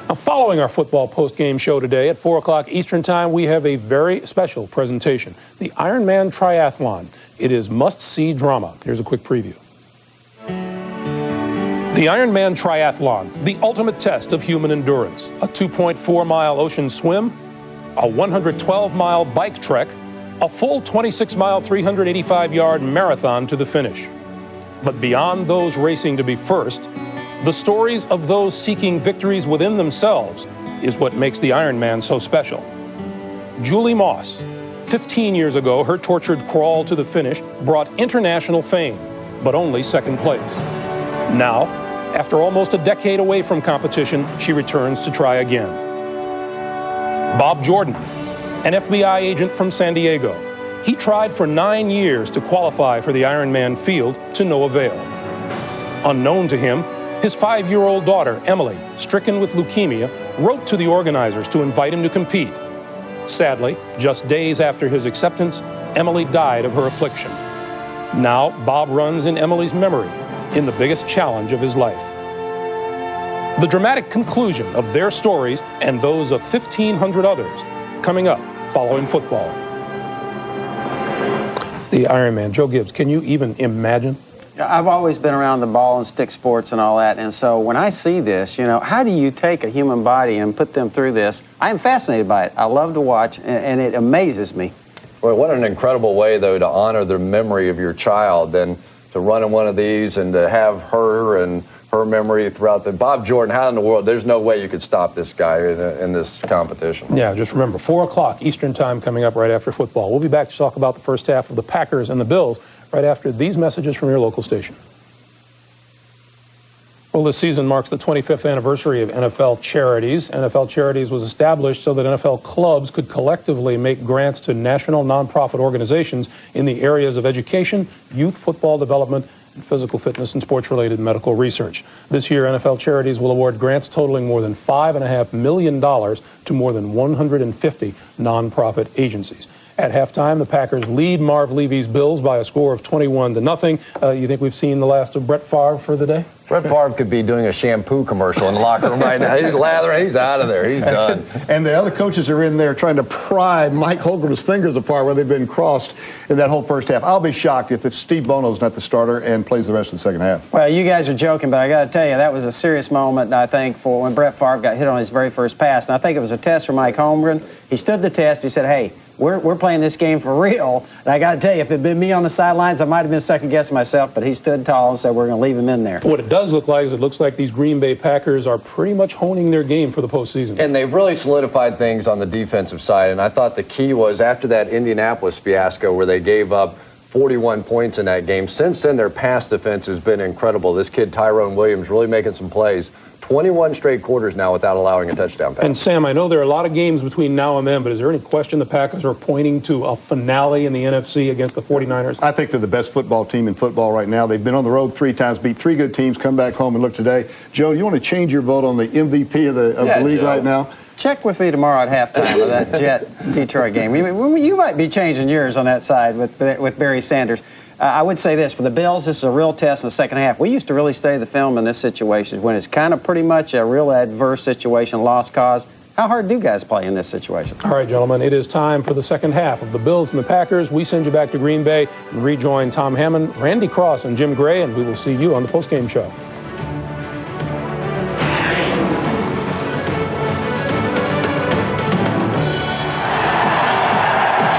Now, following our football post-game show today at 4 o'clock Eastern Time, we have a very special presentation, the Ironman Triathlon. It is must-see drama. Here's a quick preview. The Ironman Triathlon, the ultimate test of human endurance. A 2.4-mile ocean swim, a 112-mile bike trek, a full 26-mile, 385-yard marathon to the finish. But beyond those racing to be first, the stories of those seeking victories within themselves is what makes the Ironman so special. Julie Moss, 15 years ago, her tortured crawl to the finish brought international fame, but only second place. Now, after almost a decade away from competition, she returns to try again. Bob Jordan, an FBI agent from San Diego. He tried for 9 years to qualify for the Ironman field to no avail. Unknown to him, his 5-year-old daughter, Emily, stricken with leukemia, wrote to the organizers to invite him to compete. Sadly, just days after his acceptance, Emily died of her affliction. Now, Bob runs in Emily's memory in the biggest challenge of his life. The dramatic conclusion of their stories and those of 1,500 others coming up following football. The Ironman. Joe Gibbs, can you even imagine? I've always been around the ball and stick sports and all that, and so when I see this, how do you take a human body and put them through this? I am fascinated by it. I love to watch, and it amazes me. Well, what an incredible way, though, to honor the memory of your child and to run in one of these and to have her and her memory throughout the... Bob Jordan, how in the world? There's no way you could stop this guy in this competition. Yeah, just remember, 4 o'clock Eastern Time coming up right after football. We'll be back to talk about the first half of the Packers and the Bills right after these messages from your local station. Well, this season marks the 25th anniversary of NFL Charities. NFL Charities was established so that NFL clubs could collectively make grants to national nonprofit organizations in the areas of education, youth football development, and physical fitness and sports-related medical research. This year, NFL Charities will award grants totaling more than $5.5 million to more than 150 nonprofit agencies. At halftime, the Packers lead Marv Levy's Bills by a score of 21-0. You think we've seen the last of Brett Favre for the day? Brett Favre could be doing a shampoo commercial in the locker room right now. He's lathering. He's out of there. He's done. And the other coaches are in there trying to pry Mike Holmgren's fingers apart where they've been crossed in that whole first half. I'll be shocked if Steve Bono's not the starter and plays the rest of the second half. Well, you guys are joking, but I got to tell you, that was a serious moment, I think, for when Brett Favre got hit on his very first pass. And I think it was a test for Mike Holmgren. He stood the test. He said, hey, we're playing this game for real. And I got to tell you, if it had been me on the sidelines, I might have been second-guessing myself, but he stood tall and said we're going to leave him in there. What it does look like is it looks like these Green Bay Packers are pretty much honing their game for the postseason. And they've really solidified things on the defensive side, and I thought the key was after that Indianapolis fiasco where they gave up 41 points in that game. Since then, their pass defense has been incredible. This kid, Tyrone Williams, really making some plays. 21 straight quarters now without allowing a touchdown pass. And, Sam, I know there are a lot of games between now and then, but is there any question the Packers are pointing to a finale in the NFC against the 49ers? I think they're the best football team in football right now. They've been on the road 3 times, beat 3 good teams, come back home and look today. Joe, you want to change your vote on the MVP of the league Joe. right now? Check with me tomorrow at halftime of that Jet-Detroit game. You might be changing yours on that side with Barry Sanders. I would say this, for the Bills, this is a real test in the second half. We used to really study the film in this situation when it's kind of pretty much a real adverse situation, lost cause. How hard do guys play in this situation? All right, gentlemen, it is time for the second half of the Bills and the Packers. We send you back to Green Bay and rejoin Tom Hammond, Randy Cross, and Jim Gray, and we will see you on the postgame show.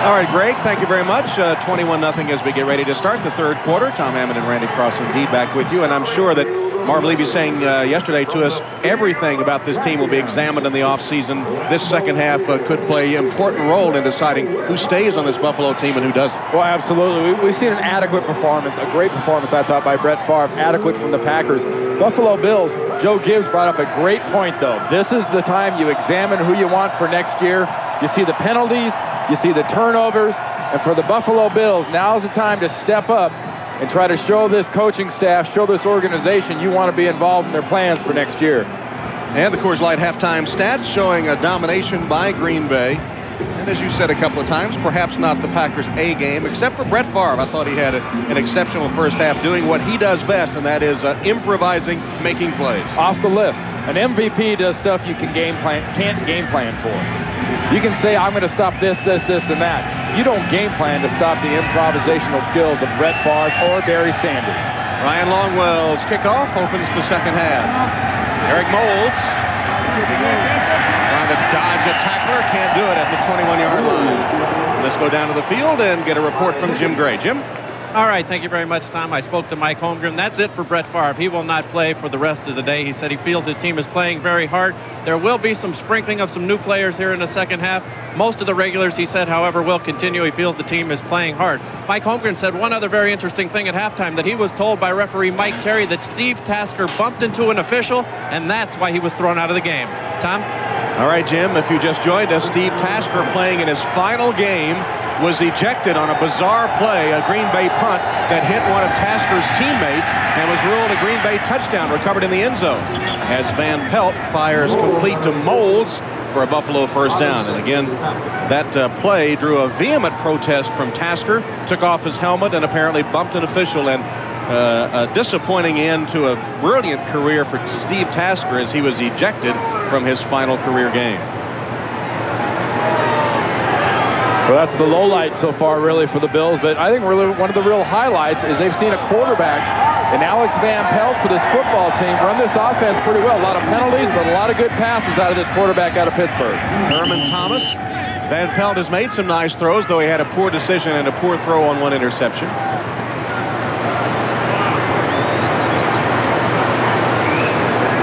All right, Greg, thank you very much. 21-0 as we get ready to start the third quarter. Tom Hammond and Randy Cross indeed back with you, and I'm sure that Marv Levy saying yesterday to us, everything about this team will be examined in the offseason. This second half could play an important role in deciding who stays on this Buffalo team and who doesn't. Well, absolutely. We've seen an adequate performance, a great performance, I thought, by Brett Favre, adequate from the Packers. Buffalo Bills, Joe Gibbs brought up a great point, though. This is the time you examine who you want for next year. You see the penalties, you see the turnovers, and for the Buffalo Bills, now's the time to step up and try to show this coaching staff, show this organization you want to be involved in their plans for next year. And the Coors Light halftime stats showing a domination by Green Bay. And as you said a couple of times, perhaps not the Packers' A game, except for Brett Favre. I thought he had an exceptional first half doing what he does best, and that is improvising, making plays. Off the list, an MVP does stuff you can't game plan for. You can say, I'm going to stop this, and that. You don't game plan to stop the improvisational skills of Brett Favre or Barry Sanders. Ryan Longwell's kickoff opens the second half. Eric Moulds trying to dodge a tackler, can't do it at the 21-yard line. Let's go down to the field and get a report from Jim Gray. Jim? All right, thank you very much, Tom. I spoke to Mike Holmgren. That's it for Brett Favre. He will not play for the rest of the day. He said he feels his team is playing very hard. There will be some sprinkling of some new players here in the second half. Most of the regulars, he said, however, will continue. He feels the team is playing hard. Mike Holmgren said one other very interesting thing at halftime, that he was told by referee Mike Carey that Steve Tasker bumped into an official, and that's why he was thrown out of the game. Tom? All right, Jim, if you just joined us, Steve Tasker, playing in his final game, was ejected on a bizarre play, a Green Bay punt that hit one of Tasker's teammates and was ruled a Green Bay touchdown, recovered in the end zone. As Van Pelt fires complete to Moulds for a Buffalo first down. And again, that play drew a vehement protest from Tasker, took off his helmet and apparently bumped an official, and a disappointing end to a brilliant career for Steve Tasker as he was ejected from his final career game. Well, that's the low light so far, really, for the Bills. But I think really one of the real highlights is they've seen a quarterback in Alex Van Pelt for this football team run this offense pretty well. A lot of penalties, but a lot of good passes out of this quarterback out of Pittsburgh. Herman Thomas. Van Pelt has made some nice throws, though he had a poor decision and a poor throw on one interception.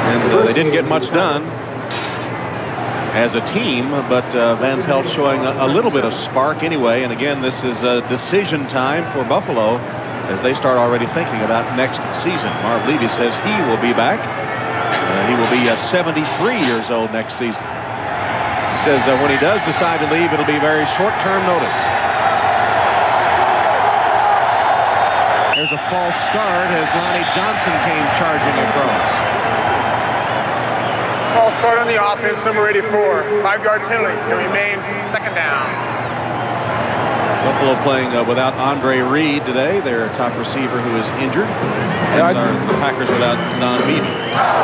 And they didn't get much done as a team, but Van Pelt showing a little bit of spark anyway. And again, this is a decision time for Buffalo as they start already thinking about next season. Marv Levy says he will be back. He will be 73 years old next season. He says when he does decide to leave, it'll be very short-term notice. There's a false start as Lonnie Johnson came charging across. False start on the offense, number 84. 5-yard penalty to remain second down. Buffalo playing without Andre Reed today, their top receiver who is injured. And the Packers without Don Beatty.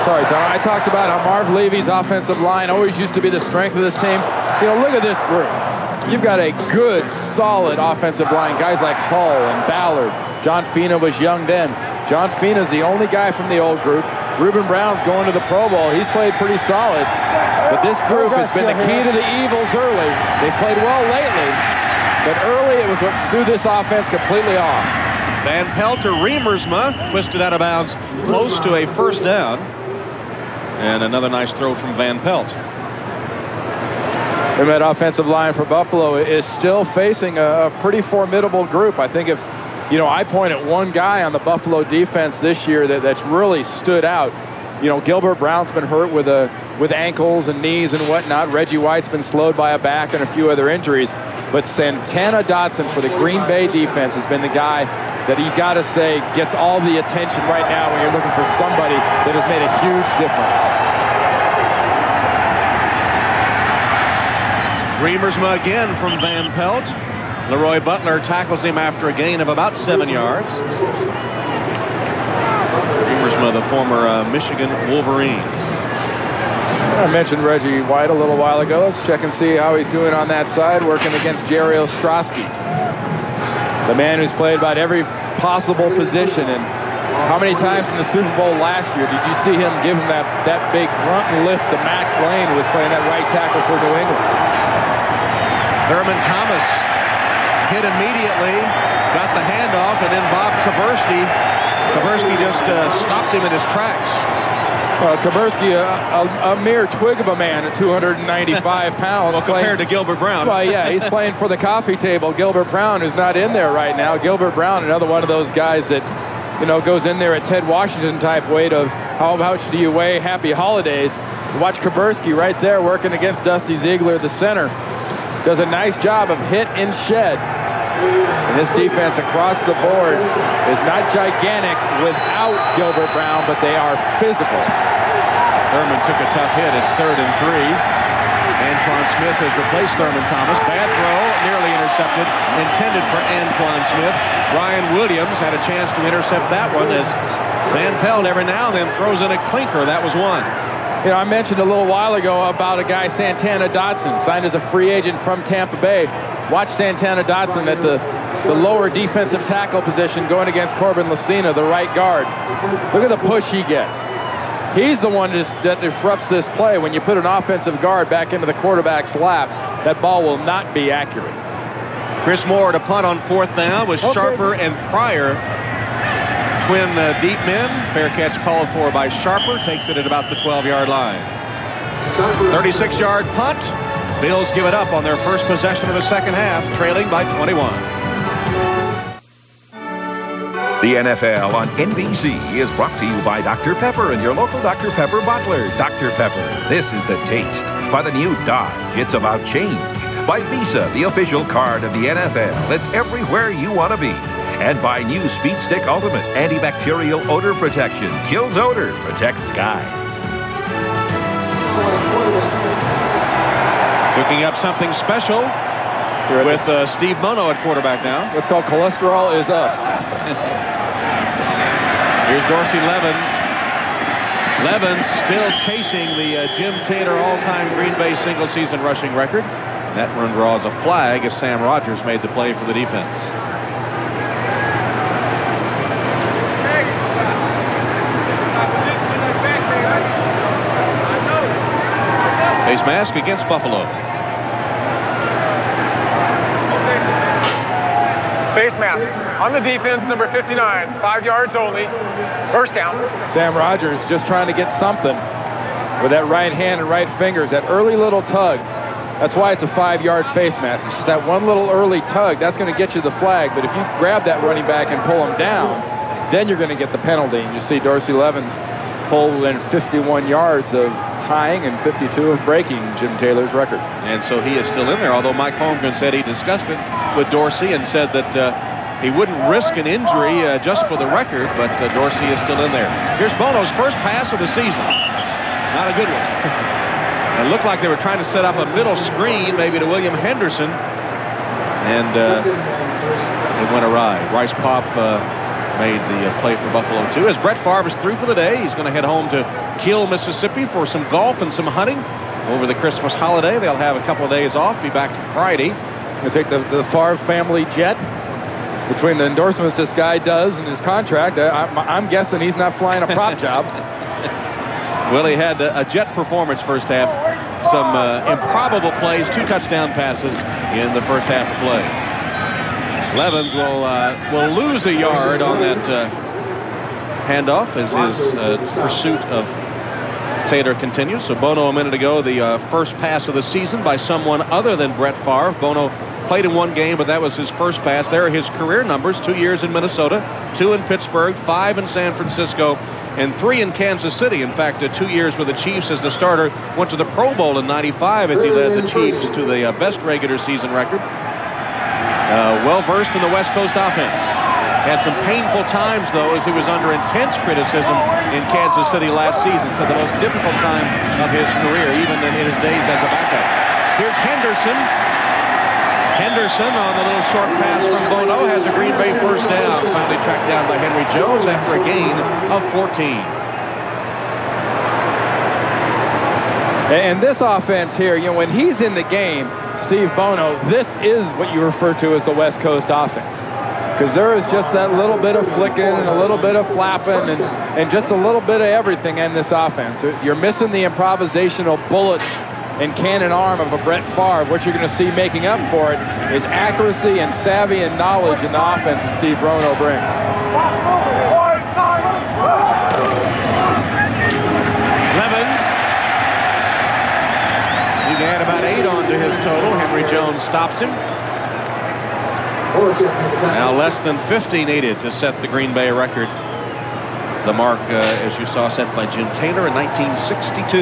Sorry, Tom. I talked about how Marv Levy's offensive line always used to be the strength of this team. You know, look at this group. You've got a good, solid offensive line. Guys like Hull and Ballard. John Fina was young then. John Fina's the only guy from the old group. Reuben Brown's going to the Pro Bowl. He's played pretty solid. But this group has been the key to the Eagles early. They played well lately. But early, it was what threw this offense completely off. Van Pelt to Riemersma, twisted out of bounds, close to a first down. And another nice throw from Van Pelt. And that offensive line for Buffalo is still facing a pretty formidable group. I think if, I point at one guy on the Buffalo defense this year that's really stood out. Gilbert Brown's been hurt with ankles and knees and whatnot. Reggie White's been slowed by a back and a few other injuries. But Santana Dotson for the Green Bay defense has been the guy that you got to say gets all the attention right now when you're looking for somebody that has made a huge difference. Riemersma again from Van Pelt. Leroy Butler tackles him after a gain of about 7 yards. Riemersma, the former Michigan Wolverine. I mentioned Reggie White a little while ago. Let's check and see how he's doing on that side, working against Jerry Ostrowski. The man who's played about every possible position. And how many times in the Super Bowl last year did you see him give him that big grunt and lift to Max Lane, who was playing that right tackle for New England? Thurman Thomas hit immediately, got the handoff, and then Bob Kaburski just stopped him in his tracks. Kaburski, a mere twig of a man at 295 pounds. Well, compared to Gilbert Brown. Well, yeah, he's playing for the coffee table. Gilbert Brown is not in there right now. Gilbert Brown, another one of those guys that, goes in there at Ted Washington type weight of how much do you weigh? Happy holidays. Watch Kaburski right there working against Dusty Ziegler, the center. Does a nice job of hit and shed. And this defense across the board is not gigantic without Gilbert Brown, but they are physical. Thurman took a tough hit. It's 3rd and 3. Antoine Smith has replaced Thurman Thomas. Bad throw, nearly intercepted, intended for Antoine Smith. Ryan Williams had a chance to intercept that one as Van Pelt every now and then throws in a clinker. That was one. I mentioned a little while ago about a guy, Santana Dotson, signed as a free agent from Tampa Bay. Watch Santana Dotson at the lower defensive tackle position going against Corbin Lucina, the right guard. Look at the push he gets. He's the one that disrupts this play. When you put an offensive guard back into the quarterback's lap, that ball will not be accurate. Chris Moore to punt on 4th down with Sharper and Pryor. Twin deep men. Fair catch called for by Sharper. Takes it at about the 12-yard line. 36-yard punt. Bills give it up on their first possession of the second half, trailing by 21. The NFL on NBC is brought to you by Dr. Pepper and your local Dr. Pepper bottler. Dr. Pepper, this is the taste. By the new Dodge, it's about change. By Visa, the official card of the NFL. It's everywhere you want to be. And by new Speed Stick Ultimate, antibacterial odor protection. Kills odor, protects guys. Cooking up something special with Steve Mono at quarterback now. What's called Cholesterol is Us. Here's Dorsey Levens. Levens still chasing the Jim Taylor all-time Green Bay single-season rushing record. That run draws a flag as Sam Rogers made the play for the defense. Face mask against Buffalo. Face mask on the defense, number 59. 5 yards only. First down. Sam Rogers just trying to get something with that right hand and right fingers. That early little tug. That's why it's a 5-yard face mask. It's just that one little early tug. That's going to get you the flag. But if you grab that running back and pull him down, then you're going to get the penalty. And you see Dorsey Levens pull within 51 yards of tying and 52 of breaking Jim Taylor's record. And so he is still in there, although Mike Holmgren said he discussed it with Dorsey and said that he wouldn't risk an injury just for the record, but Dorsey is still in there. Here's Bono's first pass of the season. Not a good one. It looked like they were trying to set up a middle screen, maybe to William Henderson, and it went awry. Rice Pop made the play for Buffalo, too. As Brett Favre is through for the day, he's going to head home to Kiel, Mississippi for some golf and some hunting over the Christmas holiday. They'll have a couple of days off, be back Friday. They'll take the Favre family jet. Between the endorsements this guy does and his contract, I'm guessing he's not flying a prop job. Well, he had a jet performance first half. Some improbable plays, 2 touchdown passes in the first half of play. Levens will lose a yard on that handoff as his pursuit of Taylor continues. So Bono a minute ago, the first pass of the season by someone other than Brett Favre. Bono played in one game, but that was his first pass. There are his career numbers: 2 years in Minnesota, 2 in Pittsburgh, 5 in San Francisco, and 3 in Kansas City. In fact, 2 years with the Chiefs as the starter. Went to the Pro Bowl in '95 as he led the Chiefs to the best regular season record. Well-versed in the West Coast offense. Had some painful times, though, as he was under intense criticism in Kansas City last season. So the most difficult time of his career, even in his days as a backup. Here's Henderson. Henderson on the little short pass from Bono has a Green Bay first down. Finally tracked down by Henry Jones after a gain of 14. And this offense here, you know, when he's in the game, Steve Bono, this is what you refer to as the West Coast offense. Because there is just that little bit of flicking and a little bit of flapping and just a little bit of everything in this offense. You're missing the improvisational bullet and cannon arm of a Brett Favre. What you're going to see making up for it is accuracy and savvy and knowledge in the offense that Steve Bono brings. Levens. He had about 8 on to his total. Henry Jones stops him. Now less than 50 needed to set the Green Bay record. The mark, as you saw, set by Jim Taylor in 1962.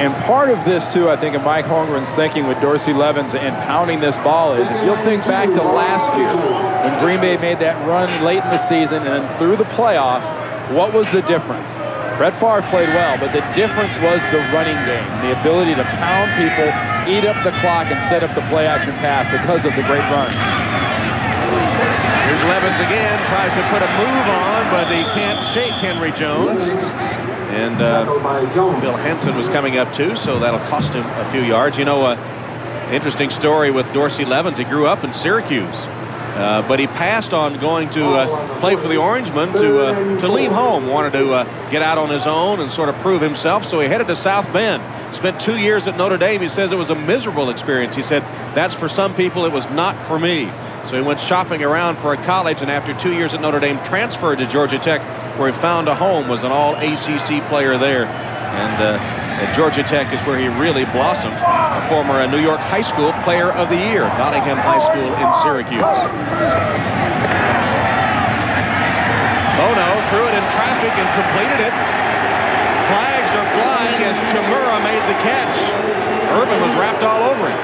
And part of this, too, I think, of Mike Holmgren's thinking with Dorsey Levens and pounding this ball is, if you'll think back to last year, when Green Bay made that run late in the season and through the playoffs, what was the difference? Brett Favre played well, but the difference was the running game, the ability to pound people, eat up the clock, and set up the play-action pass because of the great runs. Here's Levens again, tries to put a move on, but he can't shake Henry Jones. And Bill Henson was coming up too, so that'll cost him a few yards. You know, interesting story with Dorsey Levens. He grew up in Syracuse, but he passed on going to play for the Orangemen to leave home. Wanted to get out on his own and sort of prove himself, so he headed to South Bend. Spent 2 years at Notre Dame. He says it was a miserable experience. He said, that's for some people, it was not for me. So he went shopping around for a college, and after 2 years at Notre Dame, transferred to Georgia Tech, where he found a home, was an all-ACC player there. And at Georgia Tech is where he really blossomed. A former New York High School Player of the Year, Nottingham High School in Syracuse. Bono threw it in traffic and completed it. Flags are flying as Chimura made the catch. Irvin was wrapped all over him.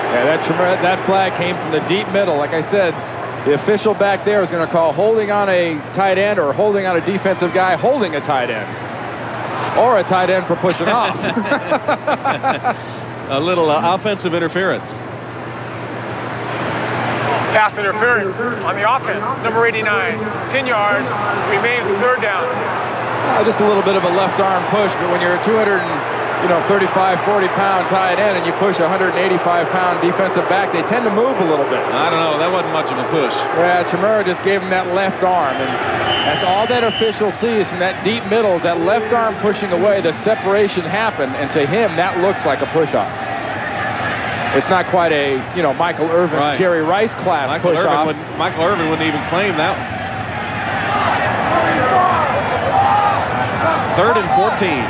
Yeah, that flag came from the deep middle. Like I said, the official back there is going to call holding on a tight end or holding on a defensive guy holding a tight end. Or a tight end for pushing off. A little offensive interference. Pass interference on the offense. Number 89, 10 yards, remains third down. Just a little bit of a left arm push, but when you're a 35, 40-pound tight end and you push a 185-pound defensive back, they tend to move a little bit. I don't know. That wasn't much of a push. Yeah, Chimura just gave him that left arm, and that's all that official sees from that deep middle, that left arm pushing away, the separation happened, and to him, that looks like a push-off. It's not quite a, Michael Irvin, right. Jerry Rice class push-off. Michael Irvin wouldn't even claim that one. 3rd and 14.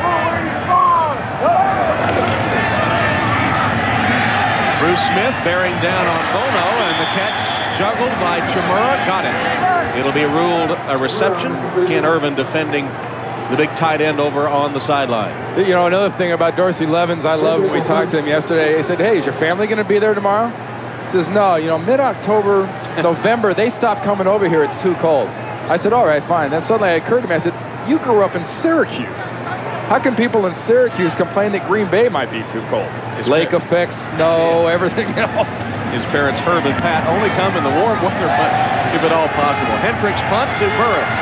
Bruce Smith bearing down on Bono, and the catch juggled by Chimura. Got it. It'll be ruled a reception. Ken Irvin defending the big tight end over on the sideline. Another thing about Dorsey Levens, I love when we talked to him yesterday. He said, hey, is your family going to be there tomorrow? He says, no, mid-October, November, they stopped coming over here. It's too cold. I said, all right, fine. Then suddenly it occurred to me, I said, you grew up in Syracuse. How can people in Syracuse complain that Green Bay might be too cold? Lake effects, snow, everything else. His parents, Herb and Pat, only come in the warm weather months, if at all possible. Hendricks punt to Burris.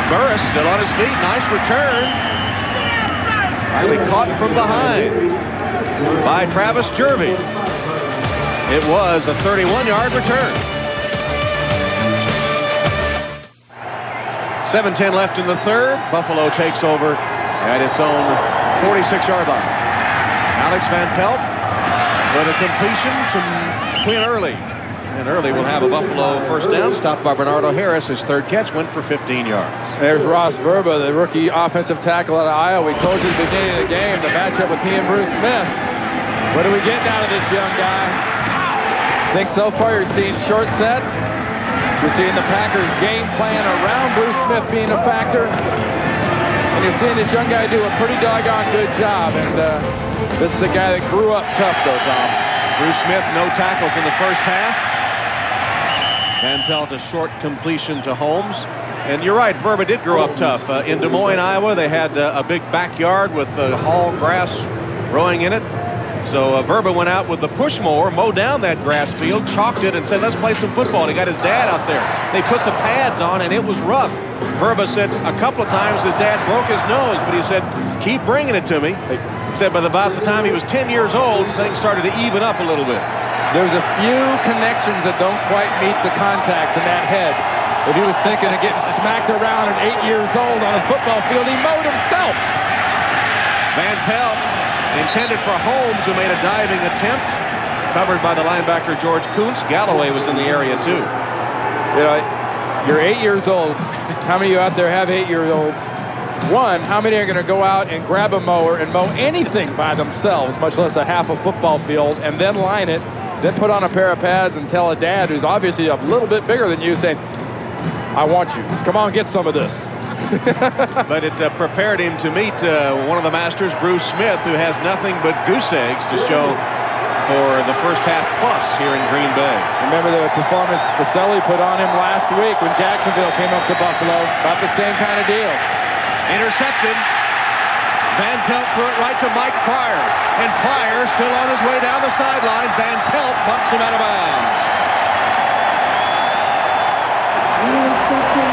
Burris still on his feet. Nice return. Finally caught from behind by Travis Jervey. It was a 31-yard return. 7:10 left in the third. Buffalo takes over at its own 46-yard line. Alex Van Pelt But a completion to Quinn Early. And Early will have a Buffalo first down, stopped by Bernardo Harris. His third catch went for 15 yards. There's Ross Verba, the rookie offensive tackle out of Iowa. We told you at the beginning of the game, the matchup with he and Bruce Smith. What are we getting out of this young guy? I think so far you're seeing short sets. You're seeing the Packers game plan around Bruce Smith being a factor. And you're seeing this young guy do a pretty doggone good job. And this is the guy that grew up tough, though, Tom. Bruce Smith, no tackles in the first half. Van Pelt, a short completion to Holmes. And you're right, Verba did grow up tough. In Des Moines, Iowa, they had a big backyard with hall grass growing in it. So Verba went out with the push mower, mowed down that grass field, chalked it, and said, let's play some football. And he got his dad out there. They put the pads on, and it was rough. Verba said a couple of times his dad broke his nose, but he said, keep bringing it to me. He said by about the time he was 10 years old, things started to even up a little bit. There's a few connections that don't quite meet the contacts in that head. If he was thinking of getting smacked around at 8 years old on a football field, he mowed himself. Van Pelt intended for Holmes, who made a diving attempt, covered by the linebacker George Kuntz. Galloway was in the area too. You know, you're 8 years old. How many of you out there have 8-year-olds? One, how many are going to go out and grab a mower and mow anything by themselves, much less a half a football field, and then line it, then put on a pair of pads and tell a dad who's obviously a little bit bigger than you, saying, I want you. Come on, get some of this. But it prepared him to meet one of the masters, Bruce Smith, who has nothing but goose eggs to show for the first half plus here in Green Bay. Remember the performance Baselli put on him last week when Jacksonville came up to Buffalo. About the same kind of deal. Intercepted. Van Pelt threw it right to Mike Pryor. And Pryor still on his way down the sideline. Van Pelt bumps him out of bounds.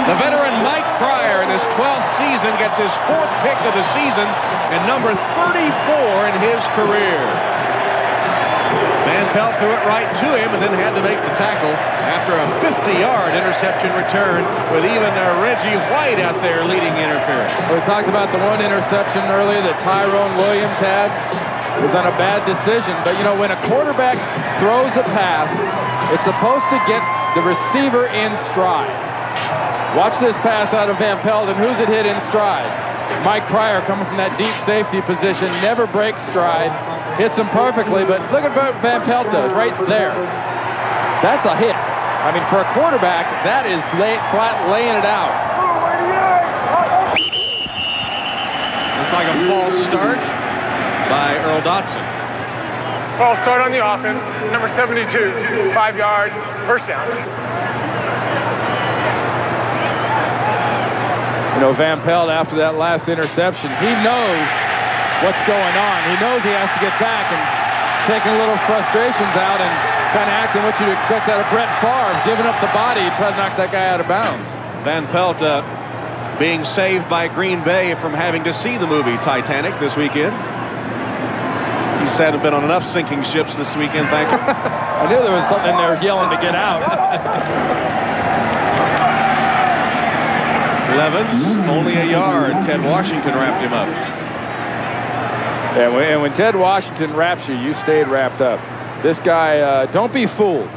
The veteran Mike Pryor in his 12th season gets his 4th pick of the season and number 34 in his career. Van Pelt threw it right to him and then had to make the tackle after a 50-yard interception return with even Reggie White out there leading interference. We talked about the one interception earlier that Tyrone Williams had. It was on a bad decision. But, you know, when a quarterback throws a pass, it's supposed to get the receiver in stride. Watch this pass out of Van Pelt, and who's it hit in stride? Mike Pryor coming from that deep safety position, never breaks stride, hits him perfectly, but look at what Van Pelt does right there. That's a hit. I mean, for a quarterback, that is flat laying it out. Looks like a false start by Earl Dotson. False start on the offense, number 72, 5 yards, first down. You know, Van Pelt, after that last interception, he knows what's going on. He knows he has to get back and taking a little frustrations out and kind of acting what you'd expect out of Brett Favre, giving up the body to try to knock that guy out of bounds. Van Pelt being saved by Green Bay from having to see the movie Titanic this weekend. He said he'd been on enough sinking ships this weekend, thank you. I knew there was something in there yelling to get out. Levens, only a yard. Ted Washington wrapped him up. Yeah, and when Ted Washington wraps you, you stayed wrapped up. This guy, don't be fooled.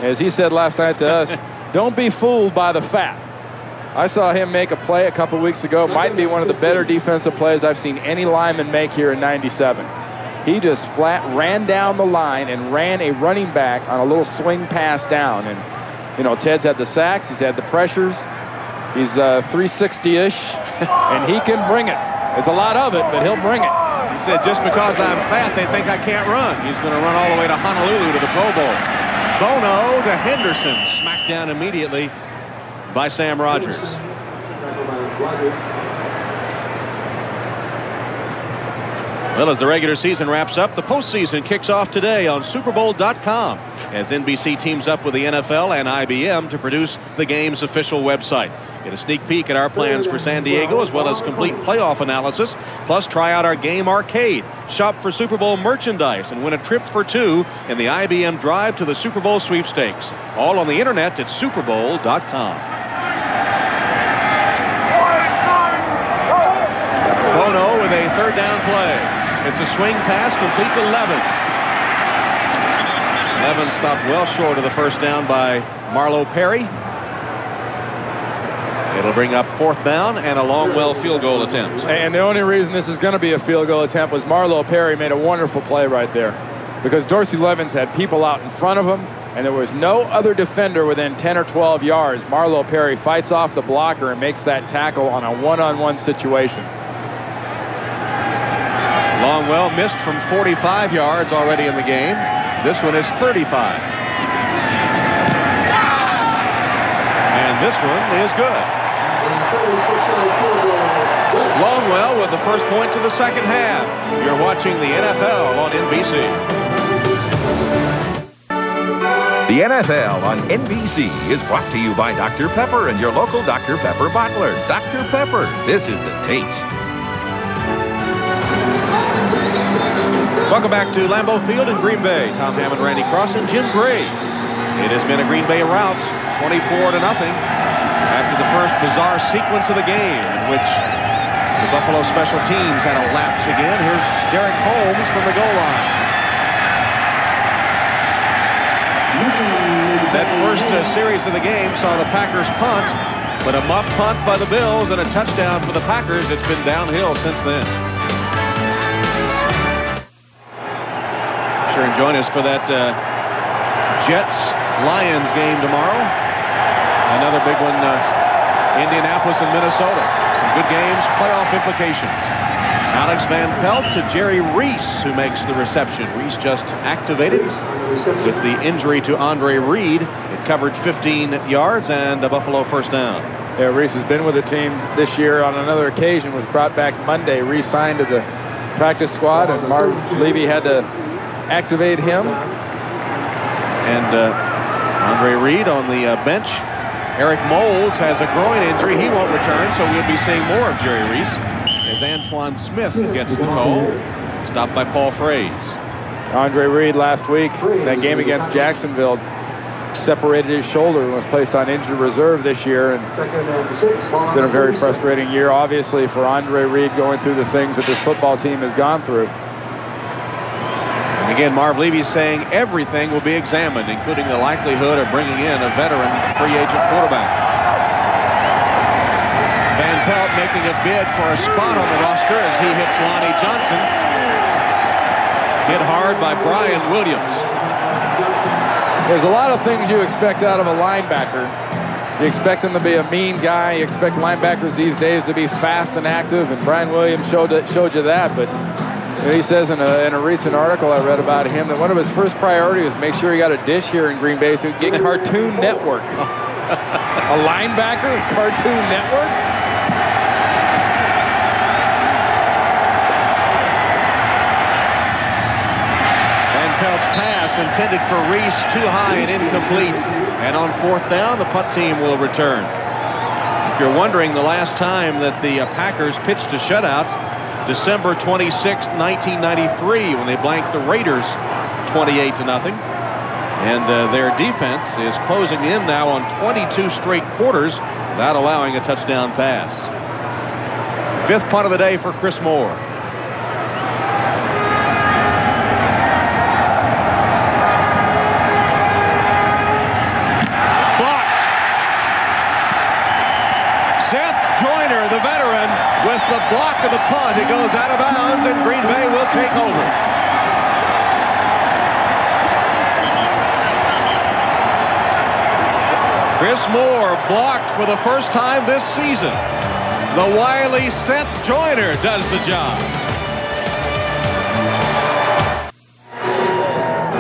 As he said last night to us, don't be fooled by the fat. I saw him make a play a couple weeks ago. Might be one of the better defensive plays I've seen any lineman make here in '97. He just flat ran down the line and ran a running back on a little swing pass down. And, you know, Ted's had the sacks. He's had the pressures. He's 360-ish, and he can bring it. It's a lot of it, but he'll bring it. He said, just because I'm fat, they think I can't run. He's going to run all the way to Honolulu to the Pro Bowl. Bono to Henderson, smacked down immediately by Sam Rogers. Well, as the regular season wraps up, the postseason kicks off today on SuperBowl.com as NBC teams up with the NFL and IBM to produce the game's official website. Get a sneak peek at our plans for San Diego, as well as complete playoff analysis. Plus, try out our game arcade. Shop for Super Bowl merchandise and win a trip for two in the IBM Drive to the Super Bowl sweepstakes. All on the internet at SuperBowl.com. Bono with a third down play. It's a swing pass complete to Levens. Levin stopped well short of the first down by Marlo Perry. It'll bring up 4th down and a Longwell field goal attempt. And the only reason this is going to be a field goal attempt was Marlo Perry made a wonderful play right there, because Dorsey Levens had people out in front of him, and there was no other defender within 10 or 12 yards. Marlo Perry fights off the blocker and makes that tackle on a one-on-one situation. Longwell missed from 45 yards already in the game. This one is 35. And this one is good. Longwell with the first points of the second half. You're watching the NFL on NBC. The NFL on NBC is brought to you by Dr. Pepper and your local Dr. Pepper bottler. Dr. Pepper, this is the taste. Welcome back to Lambeau Field in Green Bay. Tom Hammond, Randy Cross, and Jim Gray. It has been a Green Bay rout, 24-0, after the first bizarre sequence of the game in which the Buffalo special teams had a lapse again. Here's Derek Holmes from the goal line. That first series of the game saw the Packers punt, but a muff punt by the Bills and a touchdown for the Packers. It's been downhill since then. Sure, and join us for that Jets-Lions game tomorrow. Another big one, Indianapolis and Minnesota. Some good games, playoff implications. Alex Van Pelt to Jerry Reese, who makes the reception. Reese just activated with the injury to Andre Reed. It covered 15 yards and a Buffalo first down. Yeah, Reese has been with the team this year on another occasion, was brought back Monday, re-signed to the practice squad, and Marv Levy had to activate him. And Andre Reed on the bench. Eric Moles has a groin injury. He won't return, so we'll be seeing more of Jerry Reese as Antoine Smith gets the call. Stopped by Paul Fraze. Andre Reed last week, in that game against Jacksonville, separated his shoulder and was placed on injured reserve this year. And it's been a very frustrating year, obviously, for Andre Reed going through the things that this football team has gone through. And again, Marv Levy saying everything will be examined, including the likelihood of bringing in a veteran free agent quarterback. Van Pelt making a bid for a spot on the roster as he hits Lonnie Johnson. Hit hard by Brian Williams. There's a lot of things you expect out of a linebacker. You expect him to be a mean guy. You expect linebackers these days to be fast and active, and Brian Williams showed you that. But he says in a recent article I read about him that one of his first priorities was make sure he got a dish here in Green Bay so he could get Cartoon Network. A linebacker, Cartoon Network? Van Pelt's pass intended for Reese, too high and incomplete. And on 4th down, the punt team will return. If you're wondering, the last time that the Packers pitched a shutout, December 26, 1993, when they blanked the Raiders 28-0. And their defense is closing in now on 22 straight quarters without allowing a touchdown pass. 5th punt of the day for Chris Moore. Blocked. Seth Joyner, the veteran, with the block of the punt. It goes out of bounds, and Green Bay will take over. Chris Moore blocked for the first time this season. The wily Seth Joyner does the job.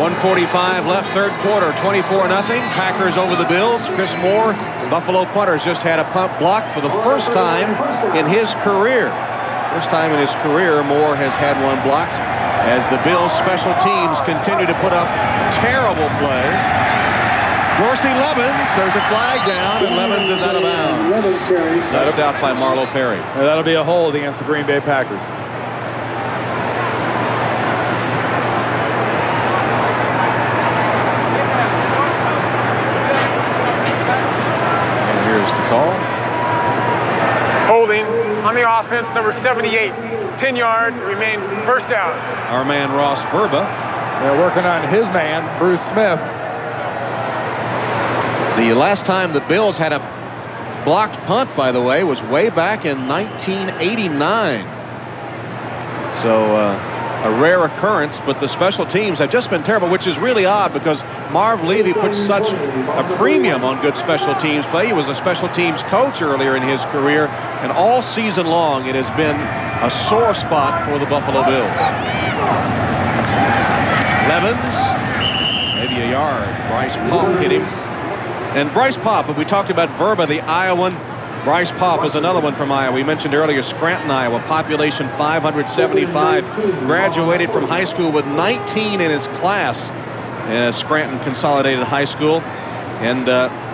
1:45 left, third quarter, 24-0. Packers over the Bills. Chris Moore, Buffalo punters, just had a punt block for the first time in his career. First time in his career Moore has had one blocked as the Bills special teams continue to put up terrible play. Dorsey Levens, there's a flag down, and Levens is out of bounds. Set out by Marlo Perry. And that'll be a hold against the Green Bay Packers. Call. Holding on the offense, number 78. 10 yards, remain first down. Our man Ross Burba They're working on his man, Bruce Smith. The last time the Bills had a blocked punt, by the way, was way back in 1989. So a rare occurrence, but the special teams have just been terrible, which is really odd because Marv Levy puts such a premium on good special teams play. He was a special teams coach earlier in his career, and all season long it has been a sore spot for the Buffalo Bills. Levens, maybe a yard. Bryce Popp hit him. And Bryce Popp, if we talked about Verba, the Iowan, Bryce Popp is another one from Iowa. We mentioned earlier Scranton, Iowa, population 575, graduated from high school with 19 in his class. Scranton Consolidated High School. And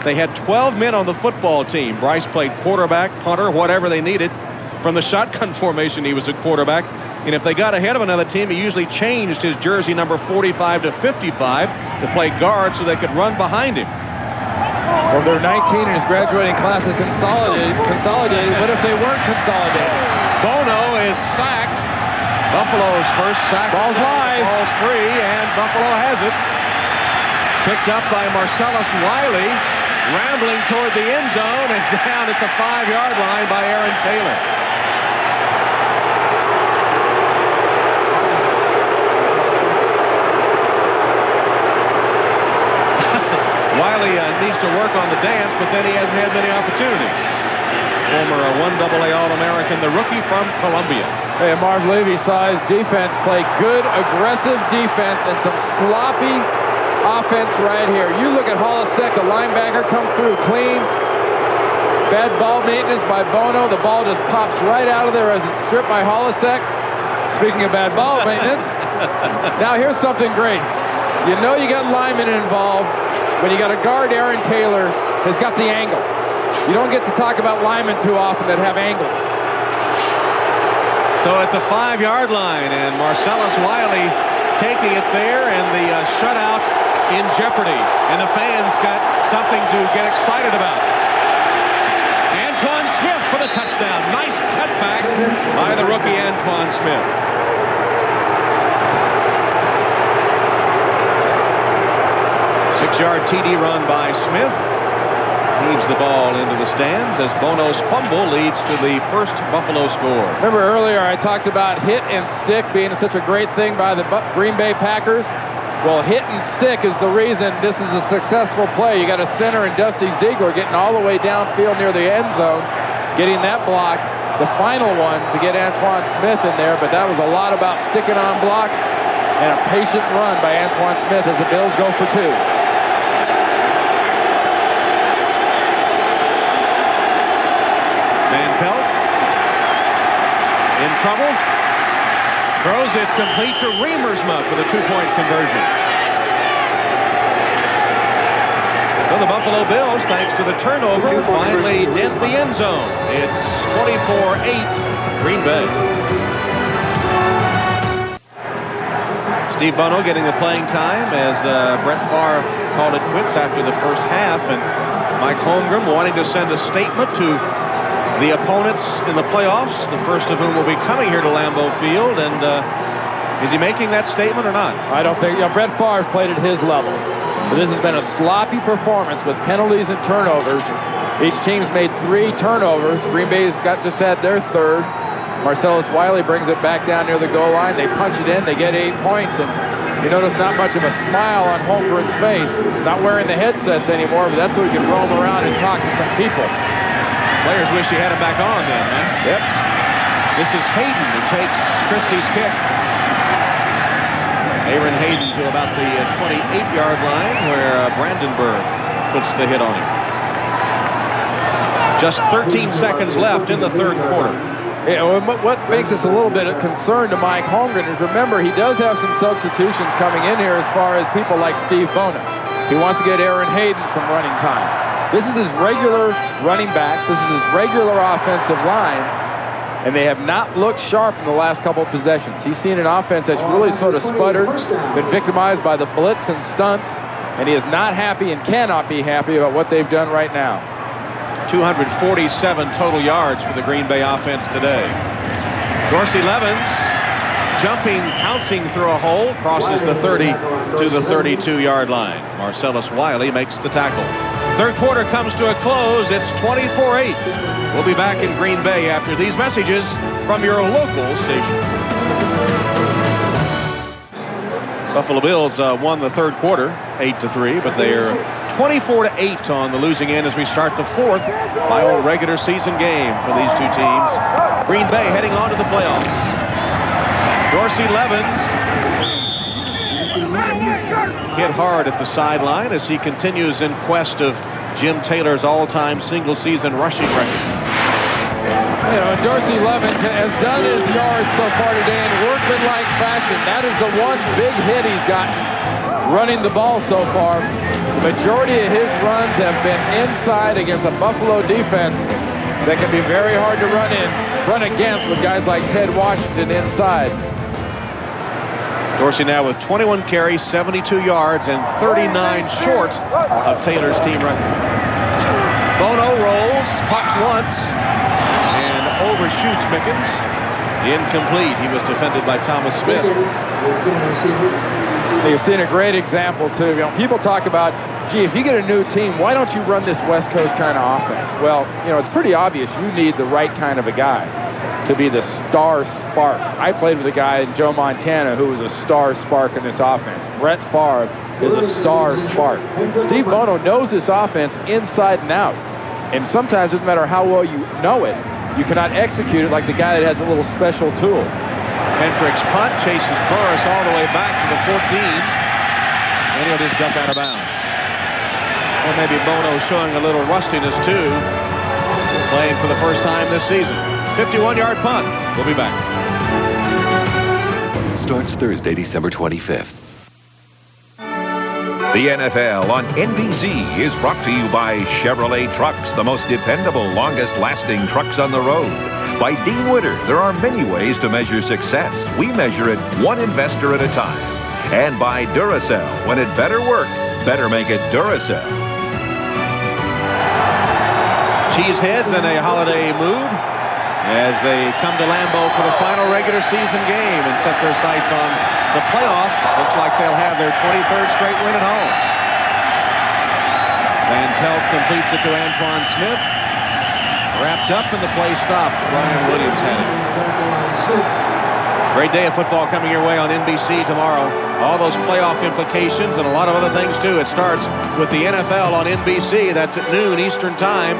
they had 12 men on the football team. Bryce played quarterback, punter, whatever they needed. From the shotgun formation, he was a quarterback. And if they got ahead of another team, he usually changed his jersey number 45 to 55 to play guard so they could run behind him. Well, they're 19 in his graduating class is consolidated. What if they weren't consolidated? Bono is sacked. Buffalo's first sack. Ball's live. Ball's free, and Buffalo has it. Picked up by Marcellus Wiley, rambling toward the end zone and down at the 5-yard line by Aaron Taylor. Wiley needs to work on the dance, but then he hasn't had many opportunities. Former 1AA All-American, the rookie from Columbia. Hey, Marv Levy-sized defense played good, aggressive defense and some sloppy offense right here. You look at Holisek, the linebacker, come through clean. Bad ball maintenance by Bono. The ball just pops right out of there as it's stripped by Holisek. Speaking of bad ball maintenance, now here's something great. You know you got linemen involved. When you got a guard, Aaron Taylor has got the angle. You don't get to talk about linemen too often that have angles. So at the 5-yard line, and Marcellus Wiley taking it there, and the shutout in jeopardy. And the fans got something to get excited about. Antoine Smith for the touchdown. Nice cutback by the rookie Antoine Smith. 6-yard TD run by Smith. Heaves the ball into the stands as Bono's fumble leads to the first Buffalo score. Remember earlier I talked about hit and stick being such a great thing by the Green Bay Packers? Well, hit and stick is the reason this is a successful play. You got a center and Dusty Ziegler getting all the way downfield near the end zone, getting that block. The final one to get Antoine Smith in there, but that was a lot about sticking on blocks and a patient run by Antoine Smith as the Bills go for 2. Van Pelt in trouble. Throws it complete to Remersma for the 2-point conversion. So the Buffalo Bills, thanks to the turnover, finally dent the end zone. It's 24-8 Green Bay. Steve Bono getting the playing time as Brett Favre called it quits after the first half, and Mike Holmgren wanting to send a statement to the opponents in the playoffs, the first of whom will be coming here to Lambeau Field. And is he making that statement or not? I don't think. Brett Favre played at his level. But this has been a sloppy performance with penalties and turnovers. Each team's made 3 turnovers. Green Bay's just had their 3rd. Marcellus Wiley brings it back down near the goal line. They punch it in. They get 8 points. And you notice not much of a smile on Holmgren's face. Not wearing the headsets anymore, but that's so he can roam around and talk to some people. Players wish he had him back on then, huh? Yep. This is Hayden who takes Christie's kick. Aaron Hayden to about the 28-yard line where Brandenburg puts the hit on him. Just 13 seconds left in the 3rd quarter. Yeah, what makes us a little bit of concern to Mike Holmgren is, remember, he does have some substitutions coming in here as far as people like Steve Bono. He wants to get Aaron Hayden some running time. This is his regular running backs. This is his regular offensive line. And they have not looked sharp in the last couple of possessions. He's seen an offense that's really sort of sputtered, been victimized by the blitz and stunts, and he is not happy and cannot be happy about what they've done right now. 247 total yards for the Green Bay offense today. Dorsey Levens jumping, pouncing through a hole, crosses the 30 to the 32-yard line. Marcellus Wiley makes the tackle. Third quarter comes to a close. It's 24-8. We'll be back in Green Bay after these messages from your local station. Buffalo Bills won the third quarter 8-3, but they are 24-8 on the losing end as we start the fourth final regular season game for these two teams. Green Bay heading on to the playoffs. Dorsey Levens hit hard at the sideline as he continues in quest of Jim Taylor's all-time single-season rushing record. You know, Dorsey Levens has done his yards so far today in workmanlike fashion. That is the one big hit he's gotten running the ball so far. The majority of his runs have been inside against a Buffalo defense that can be very hard to run against with guys like Ted Washington inside. Dorsey now with 21 carries, 72 yards, and 39 short of Taylor's team record. Bono rolls, pops once, and overshoots Mickens. Incomplete. He was defended by Thomas Smith. You've seen a great example, too. You know, people talk about, gee, if you get a new team, why don't you run this West Coast kind of offense? Well, you know, it's pretty obvious you need the right kind of a guy to be the star spark. I played with a guy in Joe Montana who was a star spark in this offense. Brett Favre is a star spark. Steve Bono knows this offense inside and out. And sometimes, it doesn't matter how well you know it, you cannot execute it like the guy that has a little special tool. Hendricks punt, chases Burris all the way back to the 14. And he'll just jump out of bounds. Or maybe Bono showing a little rustiness, too, playing for the first time this season. 51-yard punt. We'll be back. Starts Thursday, December 25th. The NFL on NBC is brought to you by Chevrolet Trucks, the most dependable, longest-lasting trucks on the road. By Dean Witter, there are many ways to measure success. We measure it one investor at a time. And by Duracell, when it better work, better make it Duracell. Cheeseheads in a holiday mood as they come to Lambeau for the final regular season game and set their sights on the playoffs. Looks like they'll have their 23rd straight win at home. Van Pelt completes it to Antoine Smith. Wrapped up and the play stopped. Brian Williams had it. Great day of football coming your way on NBC tomorrow. All those playoff implications and a lot of other things too. It starts with the NFL on NBC. That's at noon Eastern Time.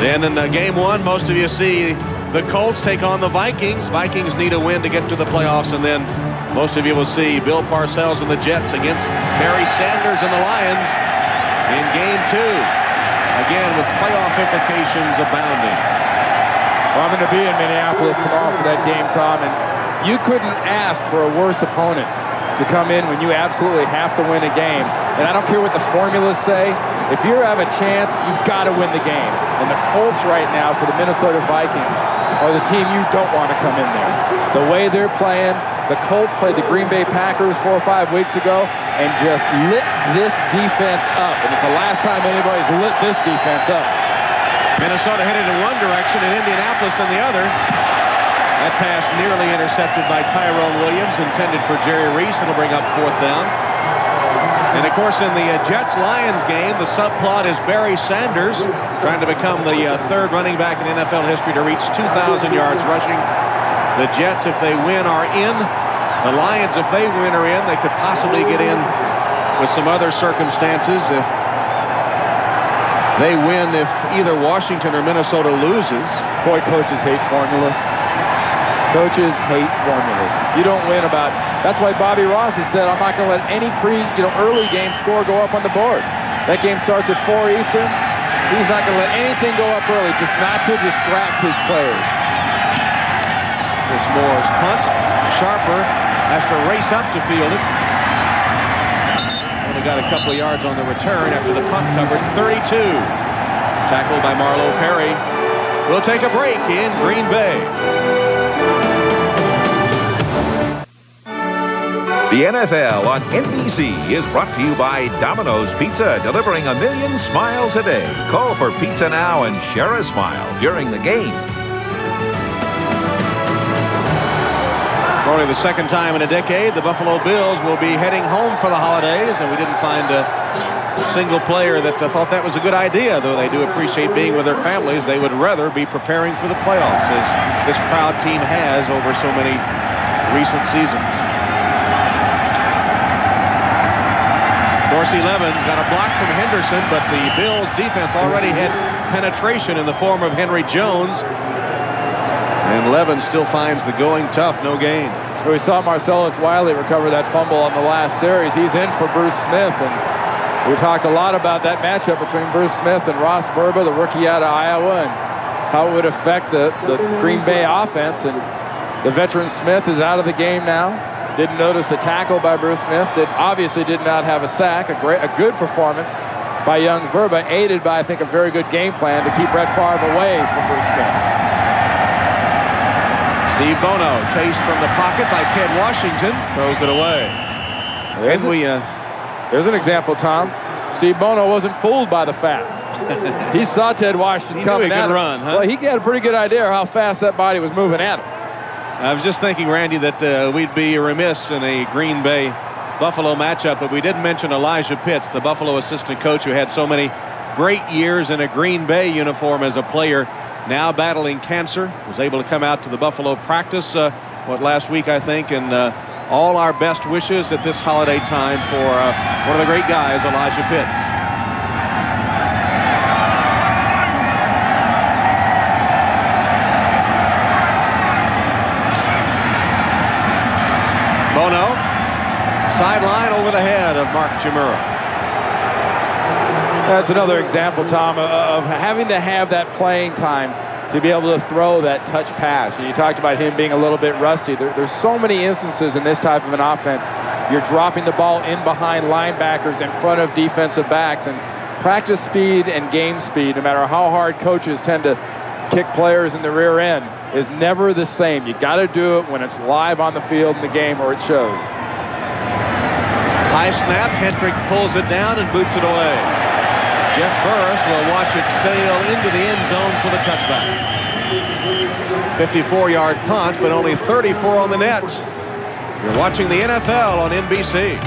Then in game one, most of you see the Colts take on the Vikings. Vikings need a win to get to the playoffs, and then most of you will see Bill Parcells and the Jets against Barry Sanders and the Lions in game two. Again, with playoff implications abounding. Well, I'm going to be in Minneapolis tomorrow for that game, Tom, and you couldn't ask for a worse opponent to come in when you absolutely have to win a game. And I don't care what the formulas say. If you have a chance, you've got to win the game. And the Colts right now for the Minnesota Vikings are the team you don't want to come in there. The way they're playing, the Colts played the Green Bay Packers 4 or 5 weeks ago and just lit this defense up. And it's the last time anybody's lit this defense up. Minnesota headed in one direction and Indianapolis in the other. That pass nearly intercepted by Tyrone Williams, intended for Jerry Reese. It'll bring up fourth down. And, of course, in the Jets-Lions game, the subplot is Barry Sanders trying to become the third running back in NFL history to reach 2,000 yards rushing. The Jets, if they win, are in. The Lions, if they win, are in. They could possibly get in with some other circumstances if they win, if either Washington or Minnesota loses. Boy, coaches hate formulas. Coaches hate formulas. You don't win about... That's why Bobby Ross has said, I'm not going to let any early game score go up on the board. That game starts at 4 Eastern. He's not going to let anything go up early, just not to distract his players. Here's Moore's punt. Sharper has to race up to field it. Only got a couple of yards on the return after the punt covered. 32. Tackled by Marlo Perry. We'll take a break in Green Bay. The The NFL on NBC is brought to you by Domino's Pizza, delivering 1 million smiles a day. Call for pizza now and share a smile during the game. For only the second time in a decade, the Buffalo Bills will be heading home for the holidays, and we didn't find a single player that thought that was a good idea, though they do appreciate being with their families. They would rather be preparing for the playoffs, as this proud team has over so many recent seasons. Dorsey Levens got a block from Henderson, but the Bills defense already had penetration in the form of Henry Jones. And Levens still finds the going tough, no gain. We saw Marcellus Wiley recover that fumble on the last series. He's in for Bruce Smith, and we talked a lot about that matchup between Bruce Smith and Ross Burba, the rookie out of Iowa, and how it would affect the Green Bay offense. And the veteran Smith is out of the game now. Didn't notice a tackle by Bruce Smith. Obviously did not have a sack. A good performance by young Burba, aided by, I think, a very good game plan to keep Brett Favre away from Bruce Smith. Steve Bono chased from the pocket by Ted Washington, throws it away. There's an example, Tom. Steve Bono wasn't fooled by the fat. He saw Ted Washington coming at him. Run, huh? Well, he had a pretty good idea of how fast that body was moving at him. I was just thinking, Randy, that we'd be remiss in a Green Bay Buffalo matchup, but we didn't mention Elijah Pitts, the Buffalo assistant coach who had so many great years in a Green Bay uniform as a player. Now battling cancer, was able to come out to the Buffalo practice last week, I think, and all our best wishes at this holiday time for one of the great guys, Elijah Pitts. Bono, sideline over the head of Mark Chmura. That's another example, Tom, of having to have that playing time to be able to throw that touch pass. And you talked about him being a little bit rusty. There's so many instances in this type of an offense. You're dropping the ball in behind linebackers in front of defensive backs. And practice speed and game speed, no matter how hard coaches tend to kick players in the rear end, is never the same. You got to do it when it's live on the field in the game, or it shows. High snap. Hentrick pulls it down and boots it away. Jeff Burris will watch it sail into the end zone for the touchback. 54-yard punt, but only 34 on the net. You're watching the NFL on NBC.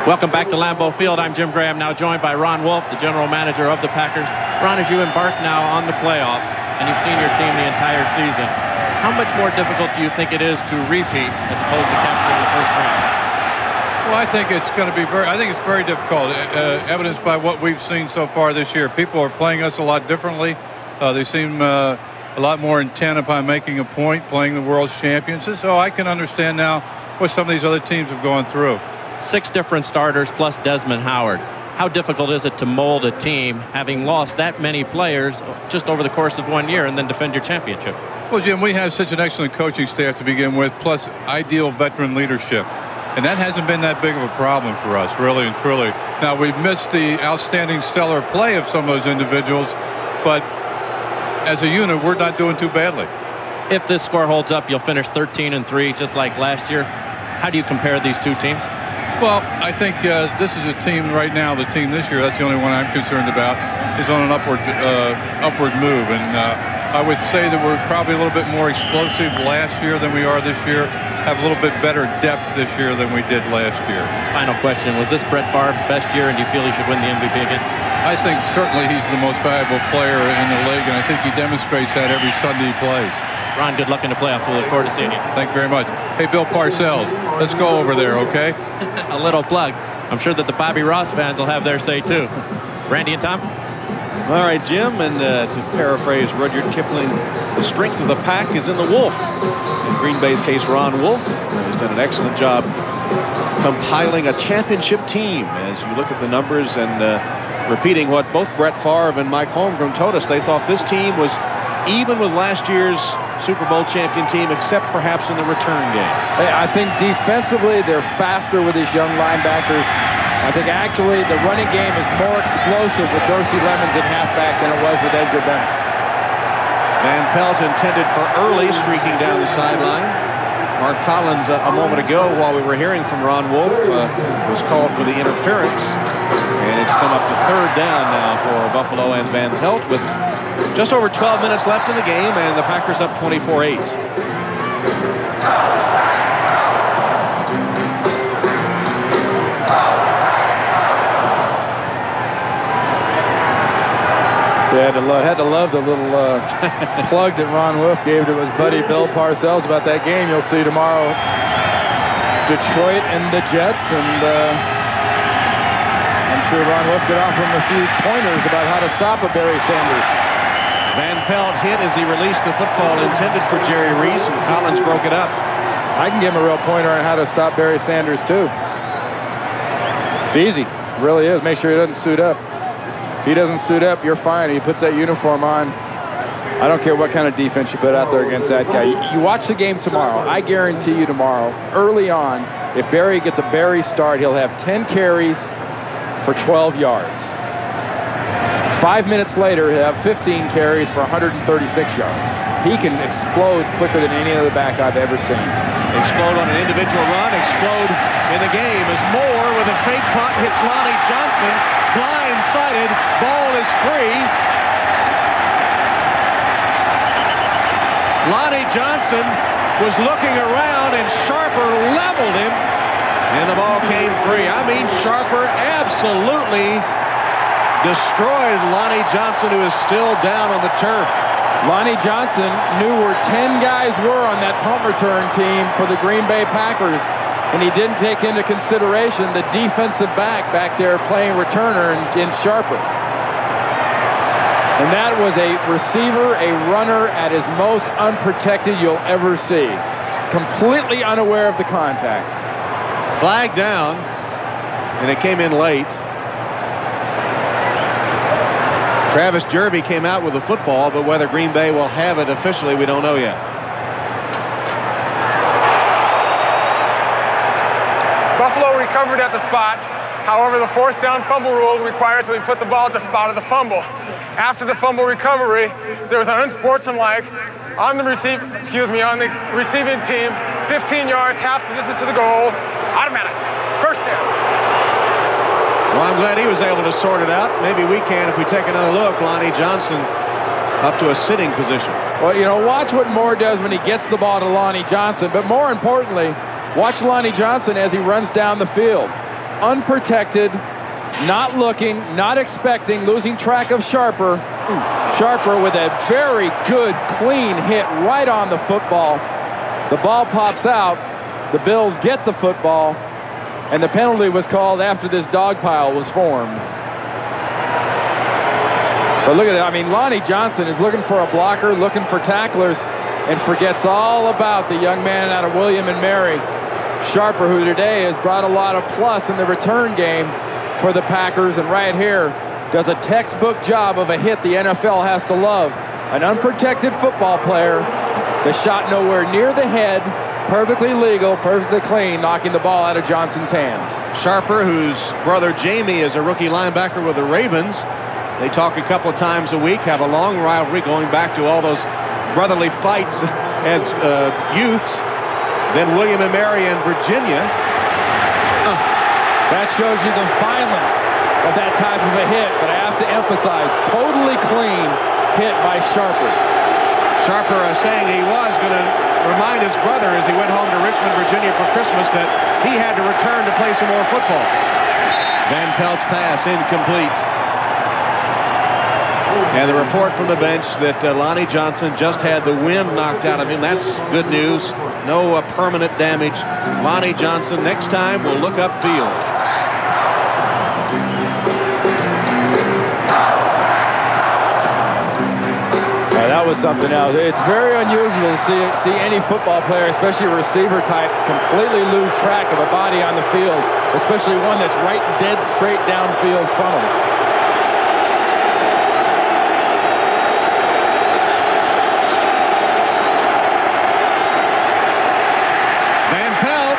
Welcome back to Lambeau Field. I'm Jim Graham, now joined by Ron Wolf, the general manager of the Packers. Ron, as you embark now on the playoffs, and you've seen your team the entire season, how much more difficult do you think it is to repeat as opposed to capturing the first round? Well, I think it's going to be it's very difficult, evidenced by what we've seen so far this year. People are playing us a lot differently. They seem a lot more intent upon making a point, playing the world's champions. So I can understand now what some of these other teams have gone through. 6 different starters plus Desmond Howard. How difficult is it to mold a team having lost that many players just over the course of 1 year and then defend your championship? Well, Jim, we have such an excellent coaching staff to begin with, plus ideal veteran leadership. And that hasn't been that big of a problem for us, really and truly. Now, we've missed the outstanding stellar play of some of those individuals, but as a unit, we're not doing too badly. If this score holds up, you'll finish 13-3, just like last year. How do you compare these two teams? Well, I think this is a team right now, the team this year, that's the only one I'm concerned about, is on an upward move. And I would say that we're probably a little bit more explosive last year than we are this year. Have a little bit better depth this year than we did last year. Final question. Was this Brett Favre's best year, and do you feel he should win the MVP again? I think certainly he's the most valuable player in the league, and I think he demonstrates that every Sunday he plays. Ron, good luck in the playoffs. We'll look forward to seeing you. Thank you very much. Hey, Bill Parcells, let's go over there, okay? A little plug. I'm sure that the Bobby Ross fans will have their say, too. Randy and Tom? All right, Jim, and to paraphrase Rudyard Kipling, the strength of the pack is in the wolf. In Green Bay's case, Ron Wolf has done an excellent job compiling a championship team. As you look at the numbers and repeating what both Brett Favre and Mike Holmgren told us, they thought this team was even with last year's Super Bowl champion team, except perhaps in the return game. I think defensively, they're faster with these young linebackers. I think actually the running game is more explosive with Dorsey Levens at halfback than it was with Edgar Bennett. Van Pelt intended for early, streaking down the sideline. Mark Collins, a moment ago, while we were hearing from Ron Wolf, was called for the interference. And it's come up to third down now for Buffalo and Van Pelt with just over 12 minutes left in the game, and the Packers up 24-8. Yeah, had to love the little plug that Ron Wolf gave to his buddy Bill Parcells about that game you'll see tomorrow. Detroit and the Jets, and I'm sure Ron Wolf could offer him a few pointers about how to stop a Barry Sanders. Van Pelt hit as he released the football intended for Jerry Reese, and Collins broke it up. I can give him a real pointer on how to stop Barry Sanders, too. It's easy. It really is. Make sure he doesn't suit up. If he doesn't suit up, you're fine. He puts that uniform on. I don't care what kind of defense you put out there against that guy. You watch the game tomorrow. I guarantee you tomorrow, early on, if Barry gets a Barry start, he'll have 10 carries for 12 yards. 5 minutes later, he'll have 15 carries for 136 yards. He can explode quicker than any other back I've ever seen. Explode on an individual run, explode in the game as Moore with a fake punt hits Lonnie Johnson. Blindsided, ball is free. Lonnie Johnson was looking around and Sharper leveled him, and the ball came free. I mean, Sharper absolutely destroyed Lonnie Johnson, who is still down on the turf. Lonnie Johnson knew where 10 guys were on that punt return team for the Green Bay Packers, and he didn't take into consideration the defensive back there playing returner in Sharper. And that was a receiver, a runner at his most unprotected you'll ever see. Completely unaware of the contact. Flag down, and it came in late. Travis Jerby came out with the football, but whether Green Bay will have it officially, we don't know yet. Buffalo recovered at the spot. However, the fourth down fumble rule requires that we put the ball at the spot of the fumble. After the fumble recovery, there was an unsportsmanlike on the receiving team, 15 yards, half the distance to the goal, automatic, first down. Well, I'm glad he was able to sort it out. Maybe we can if we take another look. Lonnie Johnson up to a sitting position. Well, you know, watch what Moore does when he gets the ball to Lonnie Johnson, but more importantly, watch Lonnie Johnson as he runs down the field. Unprotected, not looking, not expecting, losing track of Sharper. Sharper with a very good, clean hit right on the football. The ball pops out. The Bills get the football, and the penalty was called after this dog pile was formed. But look at that. I mean, Lonnie Johnson is looking for a blocker, looking for tacklers, and forgets all about the young man out of William and Mary, Sharper, who today has brought a lot of plus in the return game for the Packers, and right here does a textbook job of a hit the NFL has to love. An unprotected football player, the shot nowhere near the head, perfectly legal, perfectly clean, knocking the ball out of Johnson's hands. Sharper, whose brother Jamie is a rookie linebacker with the Ravens. They talk a couple of times a week, have a long rivalry going back to all those brotherly fights as youths. Then William and Mary in Virginia. That shows you the violence of that type of a hit, but I have to emphasize, totally clean hit by Sharper. Sharper saying he was going to remind his brother as he went home to Richmond, Virginia for Christmas that he had to return to play some more football. Van Pelt's pass incomplete. And the report from the bench that Lonnie Johnson just had the wind knocked out of him. That's good news. No permanent damage. Lonnie Johnson next time will look upfield. That was something else. It's very unusual to see any football player, especially a receiver type, completely lose track of a body on the field, especially one that's right dead straight downfield from him. Van Pelt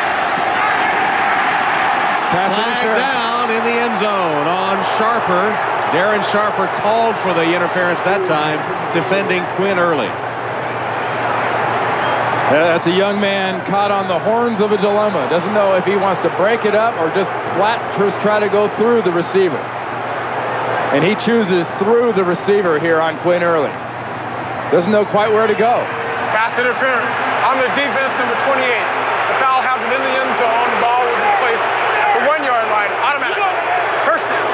flag down in the end zone on Sharper. Darren Sharper called for the interference that time, defending Quinn Early. That's a young man caught on the horns of a dilemma. Doesn't know if he wants to break it up or just flat try to go through the receiver. And he chooses through the receiver here on Quinn Early. Doesn't know quite where to go. Pass interference on the defense, number 28. The foul happened in the end zone. The ball was placed at the 1-yard line. Automatic. First down.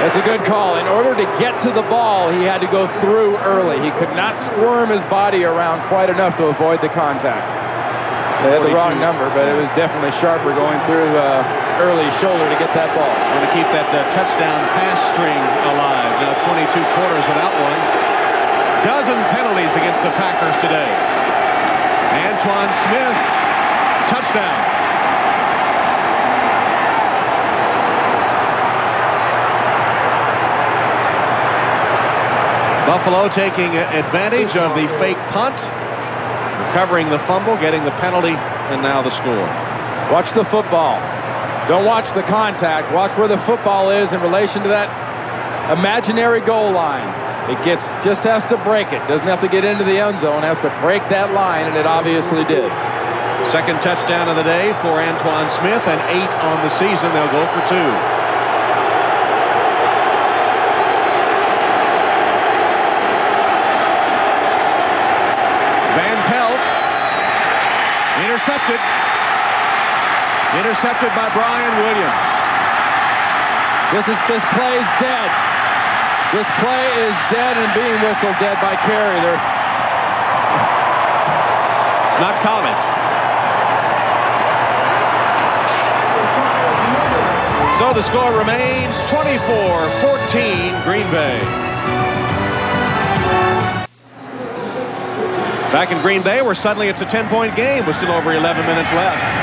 That's a good call. In order to get to the ball, he had to go through Early. He could not squirm his body around quite enough to avoid the contact. They had the wrong number, but it was definitely Sharper going through Early's shoulder to get that ball. Want to keep that touchdown pass string alive. Now 22 quarters without one. Dozen penalties against the Packers today. Antoine Smith, touchdown. Buffalo taking advantage of the fake punt, recovering the fumble, getting the penalty, and now the score. Watch the football. Don't watch the contact. Watch where the football is in relation to that imaginary goal line. It just has to break it. Doesn't have to get into the end zone. Has to break that line, and it obviously did. Second touchdown of the day for Antoine Smith, and 8 on the season. They'll go for 2. Intercepted by Brian Williams. This play is dead. This play is dead and being whistled dead by Carey. It's not college. So the score remains 24-14 Green Bay. Back in Green Bay, where suddenly it's a 10-point game with still over 11 minutes left.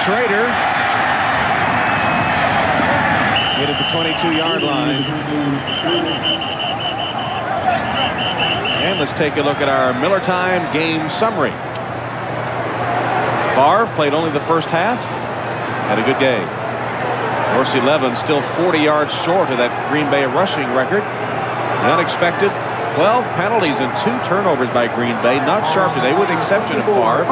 Schrader hit at the 22-yard line. And let's take a look at our Miller Time game summary. Favre played only the first half. Had a good game. Dorsey Levens still 40 yards short of that Green Bay rushing record. The unexpected 12 penalties and 2 turnovers by Green Bay, not sharp today, with the exception of Favre.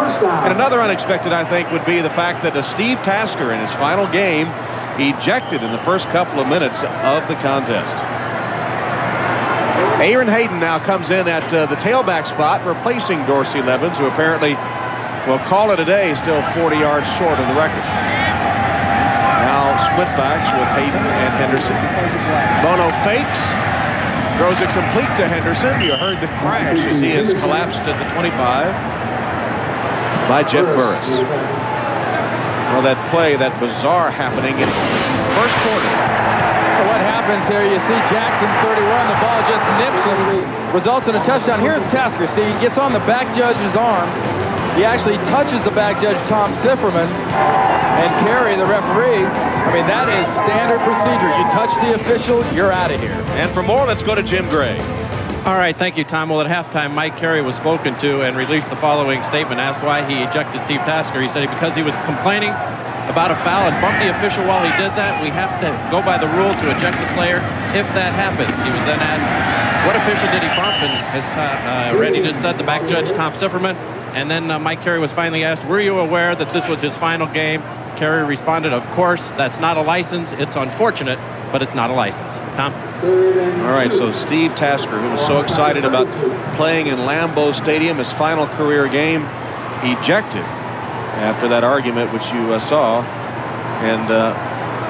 And another unexpected, I think, would be the fact that Steve Tasker, in his final game, ejected in the first couple of minutes of the contest. Aaron Hayden now comes in at the tailback spot, replacing Dorsey Levens, who apparently will call it a day, still 40 yards short of the record. Now split backs with Hayden and Henderson. Bono fakes. Throws it complete to Henderson. You heard the crash as he has collapsed at the 25 by Jet Burris. Well, that play, that bizarre happening in first quarter. So what happens here, you see Jackson 31, the ball just nips him, results in a touchdown. Here's Tasker. See, he gets on the back judge's arms. He actually touches the back judge, Tom Sifferman, and Carey, the referee. I mean, that is standard procedure. You touch the official, you're out of here. And for more, let's go to Jim Gray. All right, thank you, Tom. Well, at halftime, Mike Carey was spoken to and released the following statement. Asked why he ejected Steve Tasker. He said because he was complaining about a foul and bumped the official while he did that. We have to go by the rule to eject the player if that happens. He was then asked, what official did he bump? And as Randy just said, the back judge, Tom Sifferman. And then Mike Carey was finally asked, were you aware that this was his final game? Carey responded, of course, that's not a license. It's unfortunate, but it's not a license. Tom? All right, so Steve Tasker, who was so excited about playing in Lambeau Stadium, his final career game, ejected after that argument, which you saw. And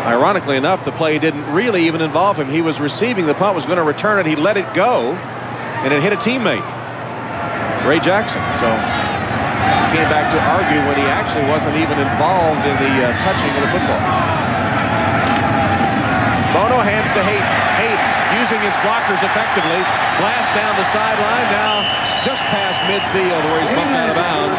ironically enough, the play didn't really even involve him. He was receiving the punt, was going to return it. He let it go, and it hit a teammate, Ray Jackson. So he came back to argue when he actually wasn't even involved in the touching of the football. Bono hands to Hayden. Hayden using his blockers effectively. Blast down the sideline. Now just past midfield where he's bumped out of bounds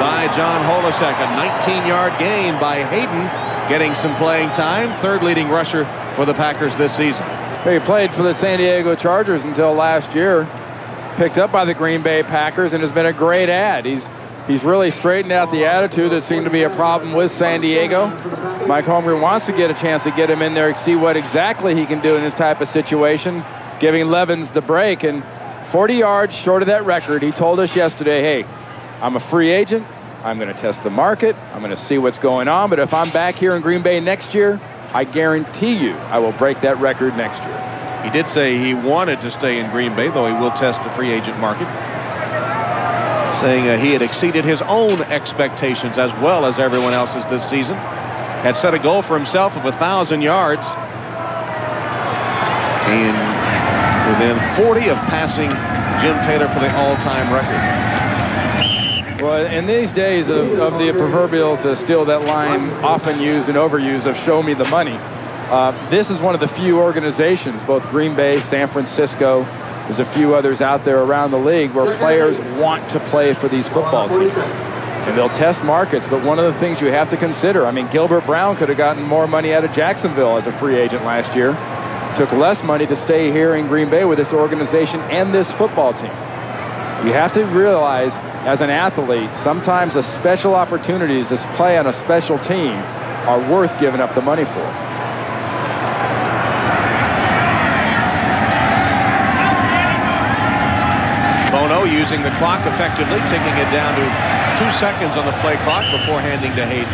by John Holasek. A 19-yard gain by Hayden, getting some playing time. Third leading rusher for the Packers this season. He played for the San Diego Chargers until last year. Picked up by the Green Bay Packers and has been a great add. He's really straightened out the attitude that seemed to be a problem with San Diego. Mike Holmgren wants to get a chance to get him in there, see what exactly he can do in this type of situation, giving Levens the break. And 40 yards short of that record, he told us yesterday, hey, I'm a free agent. I'm going to test the market. I'm going to see what's going on. But if I'm back here in Green Bay next year, I guarantee you I will break that record next year. He did say he wanted to stay in Green Bay, though he will test the free agent market, saying he had exceeded his own expectations as well as everyone else's this season. Had set a goal for himself of 1,000 yards. And within 40 of passing Jim Taylor for the all-time record. Well, in these days of the proverbial, to steal that line, often used and overused, of show me the money, this is one of the few organizations, both Green Bay, San Francisco, there's a few others out there around the league where players want to play for these football teams. And they'll test markets, but one of the things you have to consider, I mean, Gilbert Brown could have gotten more money out of Jacksonville as a free agent last year. Took less money to stay here in Green Bay with this organization and this football team. You have to realize, as an athlete, sometimes the special opportunities to play on a special team are worth giving up the money for. Bono using the clock effectively, taking it down to 2 seconds on the play clock before handing to Hayden.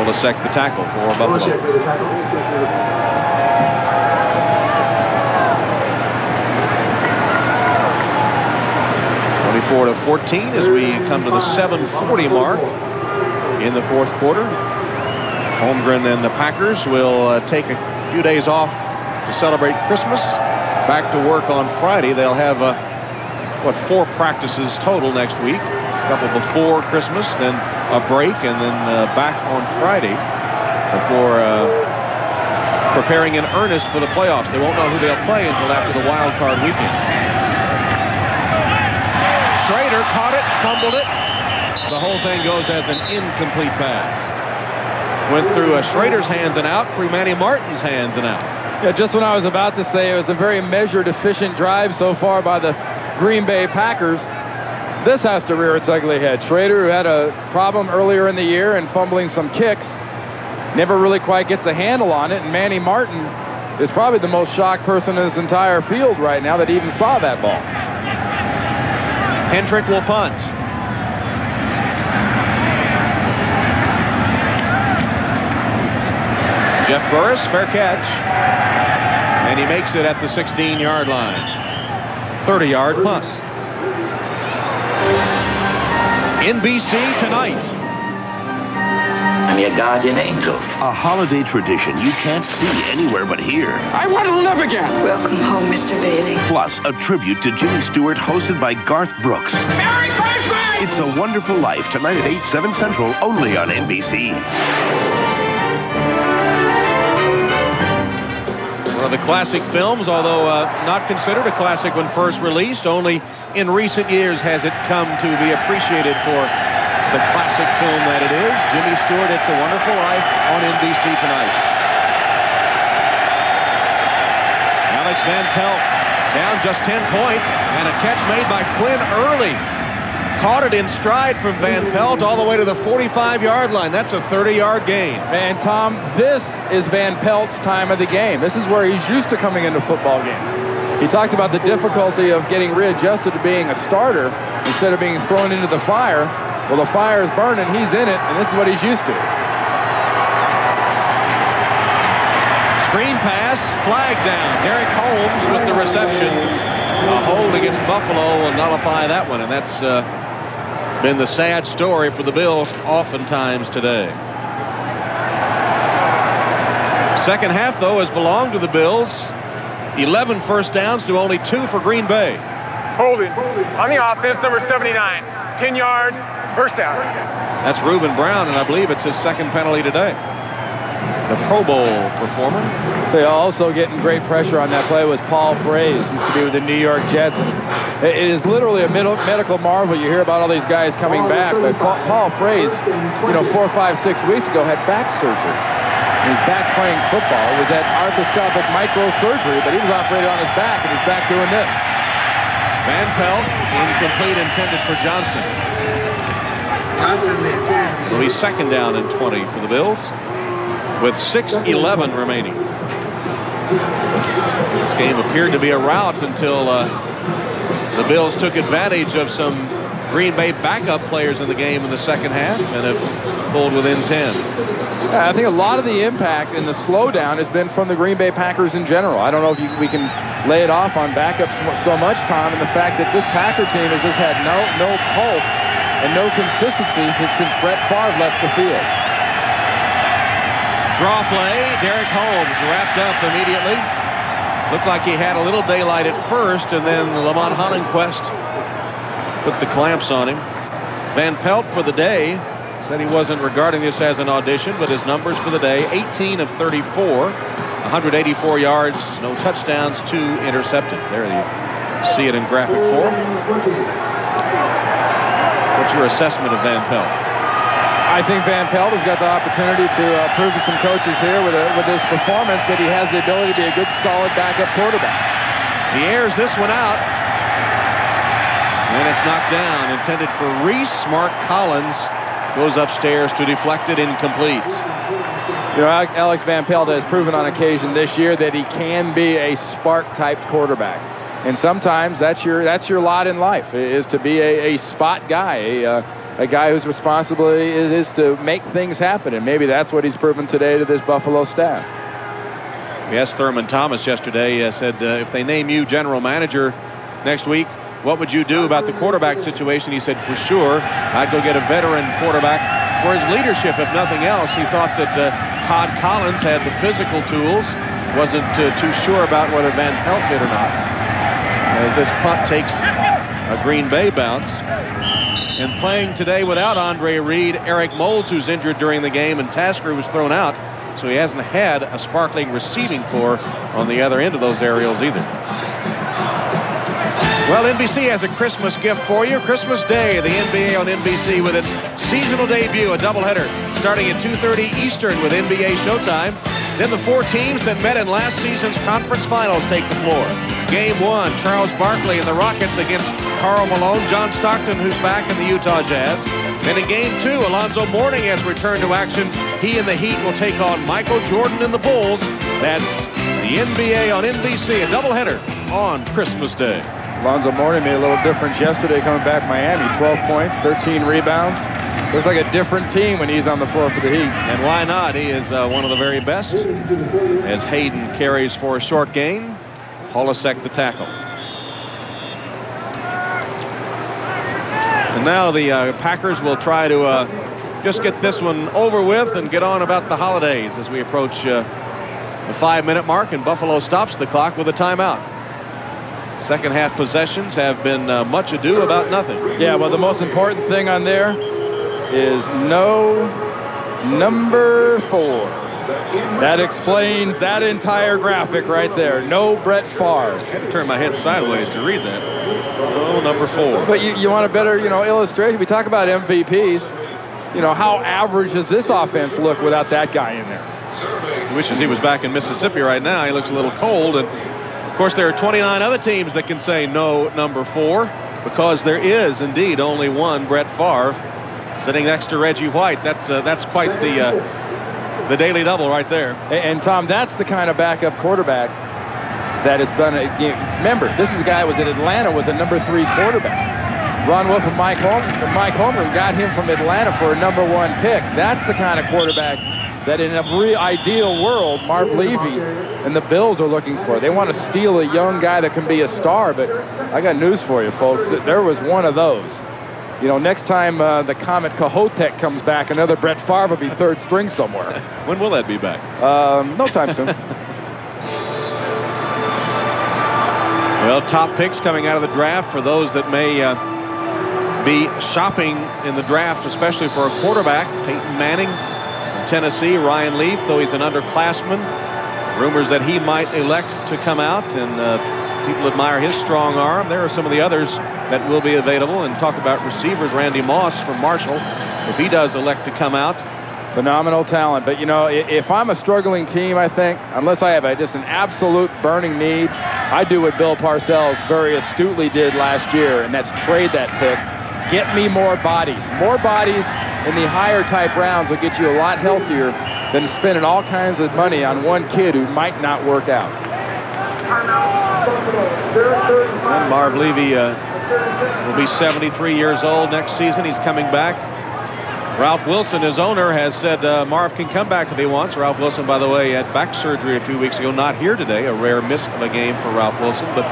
Olasek the tackle for Buffalo. 24-14 as we come to the 7:40 mark in the fourth quarter. Holmgren and the Packers will take a few days off to celebrate Christmas. Back to work on Friday. They'll have 4 practices total next week. A couple before Christmas, then a break, and then back on Friday before preparing in earnest for the playoffs. They won't know who they'll play until after the wild card weekend. Schrader caught it, fumbled it. The whole thing goes as an incomplete pass. Went through Schrader's hands and out, through Manny Martin's hands and out. Yeah, just when I was about to say it was a very measured, efficient drive so far by the Green Bay Packers. This has to rear its ugly head. Schrader, who had a problem earlier in the year and fumbling some kicks, never really quite gets a handle on it. And Manny Martin is probably the most shocked person in this entire field right now that even saw that ball. Hendrick will punt. Jeff Burris, fair catch. And he makes it at the 16-yard line. 30-yard punt. NBC tonight. I'm your guardian angel. A holiday tradition you can't see anywhere but here. I want to live again. Welcome home, Mr. Bailey. Plus, a tribute to Jimmy Stewart hosted by Garth Brooks. Merry Christmas! It's A Wonderful Life, tonight at 8, 7 Central, only on NBC. One of the classic films, although not considered a classic when first released, only in recent years has it come to be appreciated for the classic film that it is. Jimmy Stewart, It's a Wonderful Life on NBC tonight. Alex Van Pelt down just 10 points, and a catch made by Quinn Early. Caught it in stride from Van Pelt all the way to the 45-yard line. That's a 30-yard gain. And Tom, this is Van Pelt's time of the game. This is where he's used to coming into football games. He talked about the difficulty of getting readjusted to being a starter instead of being thrown into the fire. Well, the fire is burning, he's in it, and this is what he's used to. Screen pass, flag down. Derek Holmes with the reception. A hold against Buffalo will nullify that one, and that's been the sad story for the Bills oftentimes today. Second half, though, has belonged to the Bills. 11 first downs to only 2 for Green Bay. Holding on the offense, number 79. 10-yard first down. That's Reuben Brown, and I believe it's his second penalty today. The Pro Bowl performer. So also getting great pressure on that play was Paul Freys, used to be with the New York Jets. And it is literally a medical marvel. You hear about all these guys coming back, but Paul Freys, 4, 5, 6 weeks ago had back surgery. And he's back playing football. It was at arthroscopic microsurgery, but he was operated on his back, and he's back doing this. Van Pelt, incomplete, intended for Johnson. It'll be second down and 20 for the Bills with 6:11 remaining. This game appeared to be a rout until the Bills took advantage of some Green Bay backup players in the game in the second half and have pulled within 10. I think a lot of the impact and the slowdown has been from the Green Bay Packers in general. I don't know if we can lay it off on backups so much, Tom, and the fact that this Packer team has just had no pulse and no consistency since Brett Favre left the field. Draw play, Derek Holmes wrapped up immediately. Looked like he had a little daylight at first, and then Lamont Honigquist put the clamps on him. Van Pelt for the day said he wasn't regarding this as an audition, but his numbers for the day, 18 of 34, 184 yards, no touchdowns, 2 intercepted. There you see it in graphic form. What's your assessment of Van Pelt? I think Van Pelt has got the opportunity to prove to some coaches here with his performance that he has the ability to be a good, solid backup quarterback. He airs this one out. And it's knocked down, intended for Reese. Mark Collins goes upstairs to deflect it, incomplete. You know, Alex Van Pelt has proven on occasion this year that he can be a spark-type quarterback. And sometimes that's your lot in life, is to be a spot guy, a guy whose responsibility is to make things happen. And maybe that's what he's proven today to this Buffalo staff. Yes, Thurman Thomas yesterday said if they name you general manager next week, what would you do about the quarterback situation? He said, for sure, I'd go get a veteran quarterback for his leadership, if nothing else. He thought that Todd Collins had the physical tools. Wasn't too sure about whether Van Pelt did or not. As this punt takes a Green Bay bounce. And playing today without Andre Reed, Eric Moulds, who's injured during the game, and Tasker was thrown out. So he hasn't had a sparkling receiving corps on the other end of those aerials either. Well, NBC has a Christmas gift for you. Christmas Day, the NBA on NBC with its seasonal debut, a doubleheader starting at 2:30 Eastern with NBA Showtime. Then the 4 teams that met in last season's conference finals take the floor. Game 1, Charles Barkley and the Rockets against Karl Malone, John Stockton, who's back in the Utah Jazz. Then in Game 2, Alonzo Mourning has returned to action. He and the Heat will take on Michael Jordan and the Bulls. That's the NBA on NBC, a doubleheader on Christmas Day. Alonzo Mourning made a little difference yesterday coming back Miami. 12 points, 13 rebounds. Looks like a different team when he's on the floor for the Heat. And why not? He is one of the very best. As Hayden carries for a short gain, Holisek the tackle. And now the Packers will try to just get this one over with and get on about the holidays as we approach the 5-minute mark, and Buffalo stops the clock with a timeout. Second half possessions have been much ado about nothing. Yeah, well, the most important thing on there is no number 4. That explains that entire graphic right there. No Brett Favre. I had to turn my head sideways to read that. No number 4. But you want a better, illustration. We talk about MVPs. How average does this offense look without that guy in there? He wishes he was back in Mississippi right now. He looks a little cold. And of course, there are 29 other teams that can say no number 4, because there is indeed only one Brett Favre sitting next to Reggie White. That's quite the daily double right there. And Tom, that's the kind of backup quarterback that has done it. Remember, this is a guy who was in Atlanta, was a number 3 quarterback. Ron Wolf and Mike Holmgren got him from Atlanta for a number 1 pick. That's the kind of quarterback that in a real ideal world, Marv Levy and the Bills are looking for. They want to steal a young guy that can be a star, but I got news for you, folks. There was one of those. Next time the Comet Kohoutek comes back, another Brett Favre will be 3rd string somewhere. When will that be back? No time soon. Well, top picks coming out of the draft for those that may be shopping in the draft, especially for a quarterback. Peyton Manning, Tennessee, Ryan Leaf, though he's an underclassman. Rumors that he might elect to come out, and people admire his strong arm. There are some of the others that will be available, and talk about receivers. Randy Moss from Marshall, if he does elect to come out. Phenomenal talent. But, if I'm a struggling team, I think, unless I have just an absolute burning need, I do what Bill Parcells very astutely did last year, and that's trade that pick get me more bodies. More bodies in the higher type rounds will get you a lot healthier than spending all kinds of money on one kid who might not work out. And Marv Levy will be 73 years old next season. He's coming back. Ralph Wilson, his owner, has said Marv can come back if he wants. Ralph Wilson, by the way, had back surgery a few weeks ago, not here today, a rare miss of a game for Ralph Wilson. But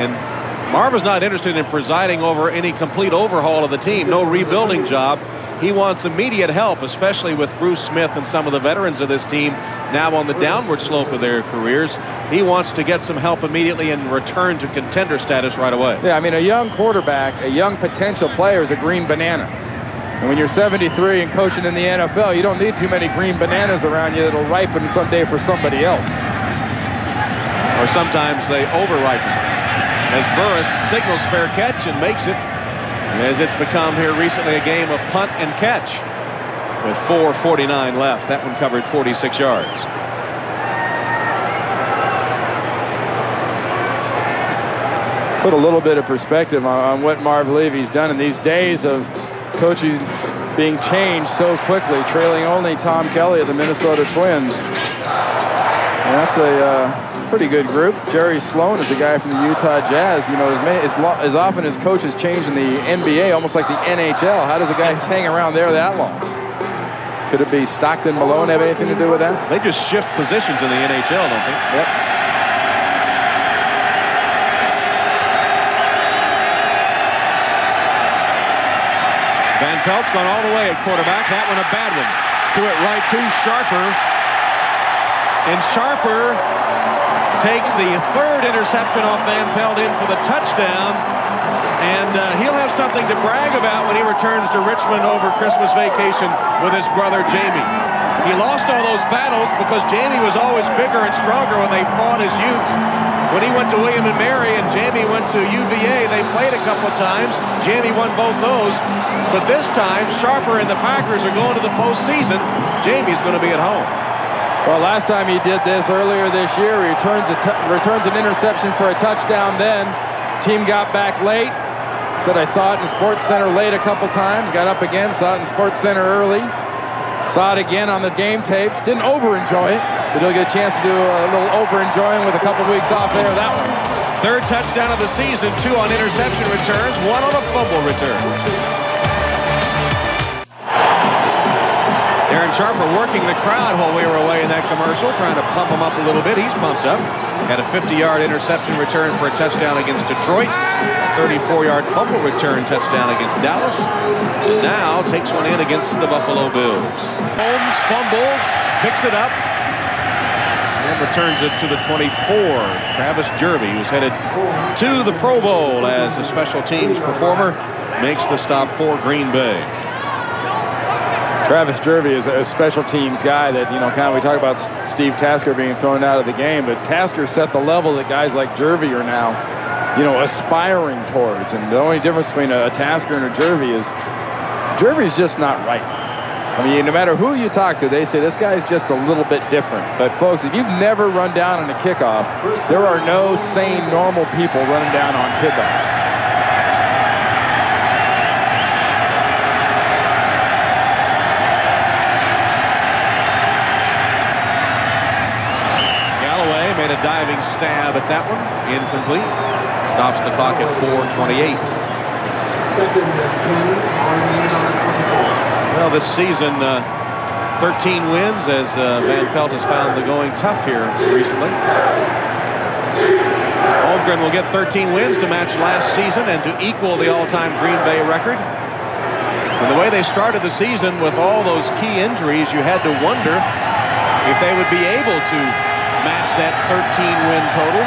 and Marv is not interested in presiding over any complete overhaul of the team, no rebuilding job. He wants immediate help, especially with Bruce Smith and some of the veterans of this team now on the downward slope of their careers. He wants to get some help immediately and return to contender status right away. Yeah, I mean, a young quarterback, a young potential player is a green banana. And when you're 73 and coaching in the NFL, you don't need too many green bananas around you that'll ripen someday for somebody else. Or sometimes they over-ripen. As Burris signals fair catch and makes it, as it's become here recently a game of punt and catch with 4:49 left. That one covered 46 yards. Put a little bit of perspective on what Marv Levy's done in these days of coaching being changed so quickly, trailing only Tom Kelly of the Minnesota Twins. And that's a pretty good group. Jerry Sloan is a guy from the Utah Jazz. You know, as often as coaches change in the NBA, almost like the NHL, how does a guy hang around there that long? Could it be Stockton Malone have anything to do with that? They just shift positions in the NHL, don't they? Yep. Van Pelt's gone all the way at quarterback. That one a bad one. To it right to Sharper. And Sharper takes the third interception off Van Pelt in for the touchdown. And he'll have something to brag about when he returns to Richmond over Christmas vacation with his brother Jamie. He lost all those battles because Jamie was always bigger and stronger when they fought as youths. When he went to William & Mary and Jamie went to UVA, they played a couple of times. Jamie won both those. But this time, Sharper and the Packers are going to the postseason. Jamie's going to be at home. Well, last time he did this earlier this year, he returns an interception for a touchdown then. Team got back late. Said I saw it in Sports Center late a couple times. Got up again, saw it in Sports Center early. Saw it again on the game tapes. Didn't over-enjoy it, but he'll get a chance to do a little over-enjoying with a couple weeks off there. That one. Third touchdown of the season, 2 on interception returns, 1 on a fumble return. Darren Sharper working the crowd while we were away in that commercial, trying to pump him up a little bit. He's pumped up. Had a 50-yard interception return for a touchdown against Detroit. 34-yard fumble return touchdown against Dallas. And now takes one in against the Buffalo Bills. Holmes fumbles, picks it up, and returns it to the 24. Travis Jervey, who's headed to the Pro Bowl as a special teams performer, makes the stop for Green Bay. Travis Jervey is a special teams guy that, you know, kind of we talk about Steve Tasker being thrown out of the game, but Tasker set the level that guys like Jervey are now, you know, aspiring towards. And the only difference between a Tasker and a Jervey is Jervey's just not right. I mean, no matter who you talk to, they say this guy's just a little bit different. But folks, if you've never run down on a kickoff, there are no sane, normal people running down on kickoffs. Made a diving stab at that one. Incomplete. Stops the clock at 4:28. Well, this season, 13 wins as Van Pelt has found the going tough here recently. Holmgren will get 13 wins to match last season and to equal the all-time Green Bay record. And the way they started the season with all those key injuries, you had to wonder if they would be able to match that 13-win total.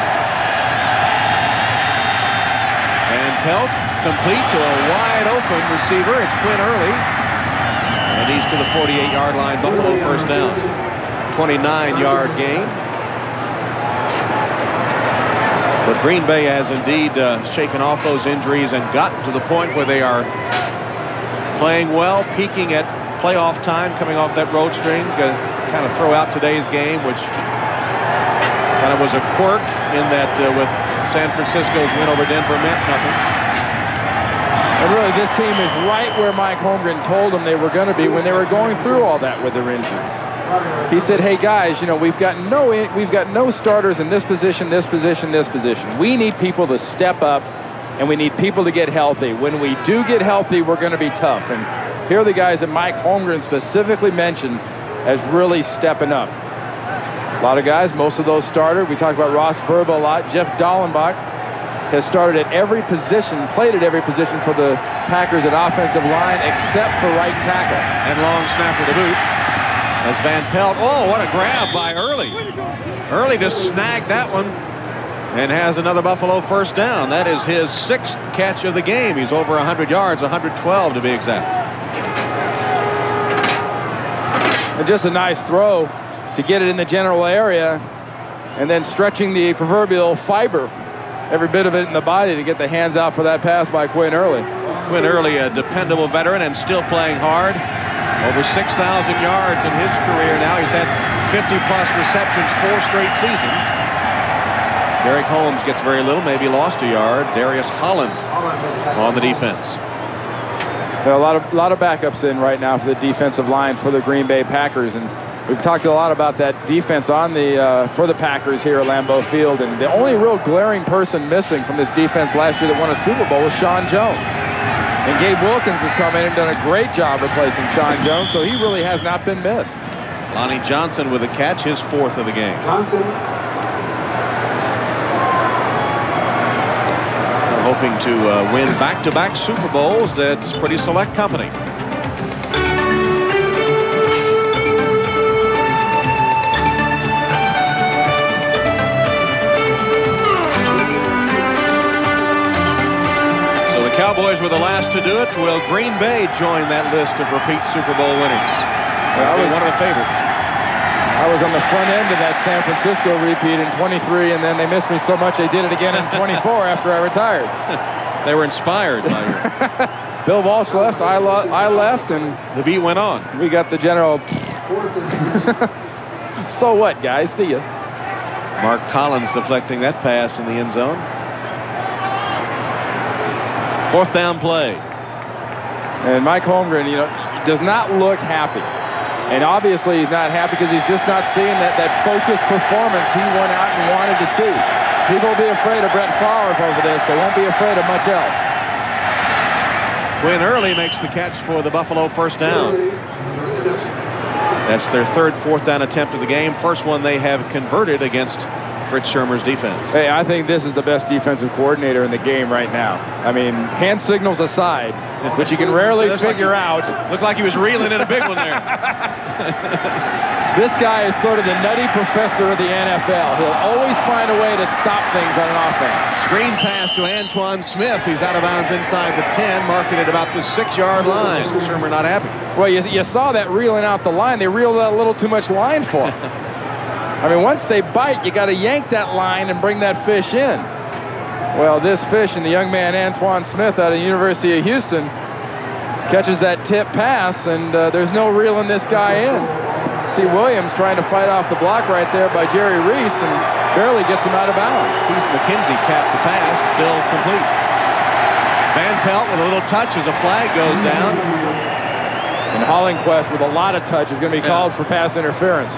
And Pelt complete to a wide-open receiver. It's Quinn Early. And he's to the 48-yard line. Buffalo first down. 29-yard gain. But Green Bay has indeed shaken off those injuries and gotten to the point where they are playing well, peaking at playoff time, coming off that road string. Kind of throw out today's game, which kind of was a quirk in that with San Francisco's win over Denver meant nothing. And really, this team is right where Mike Holmgren told them they were going to be when they were going through all that with their injuries. He said, hey, guys, you know, we've got no starters in this position, this position, this position. We need people to step up, and we need people to get healthy. When we do get healthy, we're going to be tough. And here are the guys that Mike Holmgren specifically mentioned as really stepping up. A lot of guys, most of those started. We talked about Ross Verba a lot. Jeff Dallenbach has started at every position, played at every position for the Packers at offensive line except for right tackle. And long snap for the boot. As Van Pelt, oh, what a grab by Early. Early just snagged that one and has another Buffalo first down. That is his 6th catch of the game. He's over 100 yards, 112 to be exact. And just a nice throw to get it in the general area and then stretching the proverbial fiber, every bit of it in the body to get the hands out for that pass by Quinn Early. Quinn Early, a dependable veteran and still playing hard. Over 6,000 yards in his career now. He's had 50-plus receptions 4 straight seasons. Derek Holmes gets very little, maybe lost a yard. Darius Holland on the defense. There are a lot of backups in right now for the defensive line for the Green Bay Packers, and we've talked a lot about that defense on the for the Packers here at Lambeau Field, and the only real glaring person missing from this defense last year that won a Super Bowl was Sean Jones. And Gabe Wilkins has come in and done a great job replacing Sean Jones, so he really has not been missed. Lonnie Johnson with a catch, his 4th of the game. Hoping to win back-to-back Super Bowls. That's pretty select company. Cowboys were the last to do it. Will Green Bay join that list of repeat Super Bowl winners? Well, I was one of the favorites. I was on the front end of that San Francisco repeat in 23, and then they missed me so much they did it again in 24 after I retired. They were inspired by you. Bill Walsh left, I left, and the beat went on. We got the general. So what, guys? See ya. Mark Collins deflecting that pass in the end zone. 4th down play. And Mike Holmgren, you know, does not look happy. And obviously he's not happy because he's just not seeing that focused performance he went out and wanted to see. People will be afraid of Brett Favre over this. They won't be afraid of much else. Quinn Early makes the catch for the Buffalo first down. That's their 3rd 4th down attempt of the game. First one they have converted against Fritz Shurmur's defense. Hey, I think this is the best defensive coordinator in the game right now. I mean, hand signals aside, which you can rarely figure out. Looked like he was reeling in a big one there. This guy is sort of the nutty professor of the NFL. He'll always find a way to stop things on an offense. Screen pass to Antoine Smith. He's out of bounds inside the 10, marking it about the 6-yard line. Shurmur not happy. Well, you saw that reeling out the line. They reeled out a little too much line for him. I mean, once they bite, you got to yank that line and bring that fish in. Well, this fish and the young man Antoine Smith out of the University of Houston catches that tip pass, and there's no reeling this guy in. See Williams trying to fight off the block right there by Jerry Reese and barely gets him out of bounds. Keith McKenzie tapped the pass, still complete. Van Pelt with a little touch as a flag goes down. And Hollingquest with a lot of touch is going to be called for pass interference.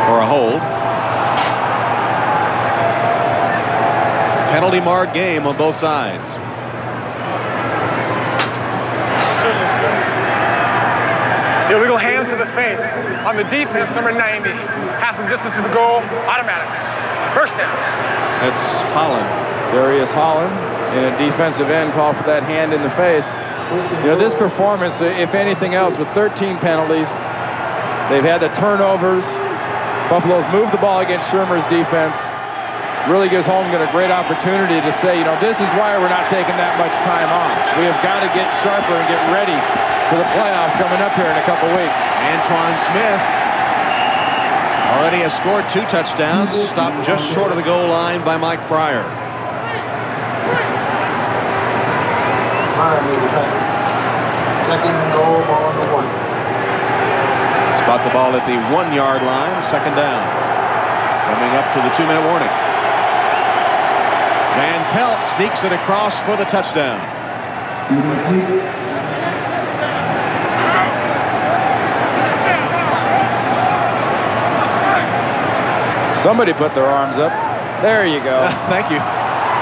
Or a hold. Penalty marked game on both sides. Illegal hands to the face. On the defense, number 90. Half the distance to the goal, automatic. First down. That's Holland. Darius Holland in a defensive end call for that hand in the face. You know, this performance, if anything else, with 13 penalties, they've had the turnovers. Buffalo's moved the ball against Shurmur's defense. Really gives Holmgren a great opportunity to say, you know, this is why we're not taking that much time off. We have got to get sharper and get ready for the playoffs coming up here in a couple weeks. Antoine Smith already has scored 2 touchdowns, stopped just short of the goal line by Mike Pryor. Spot the ball at the 1-yard line, 2nd down. Coming up to the 2-minute warning. Van Pelt sneaks it across for the touchdown. Somebody put their arms up. There you go. Thank you.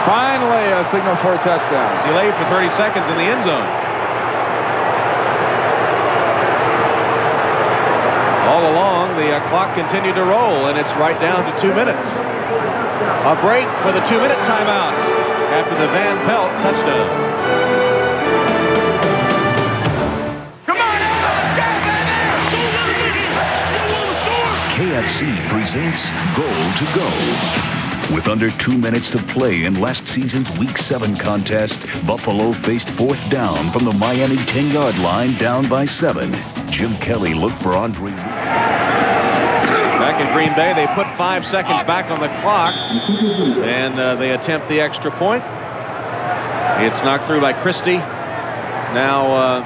Finally, a signal for a touchdown. Delayed for 30 seconds in the end zone. All along, the clock continued to roll, and it's right down to 2 minutes. A break for the 2-minute timeouts after the Van Pelt touchdown. KFC presents Goal to Go. With under 2 minutes to play in last season's Week 7 contest, Buffalo faced 4th down from the Miami 10-yard line, down by 7. Jim Kelly looked for Andre. Back in Green Bay, they put 5 seconds back on the clock, and they attempt the extra point. It's knocked through by Christie. Now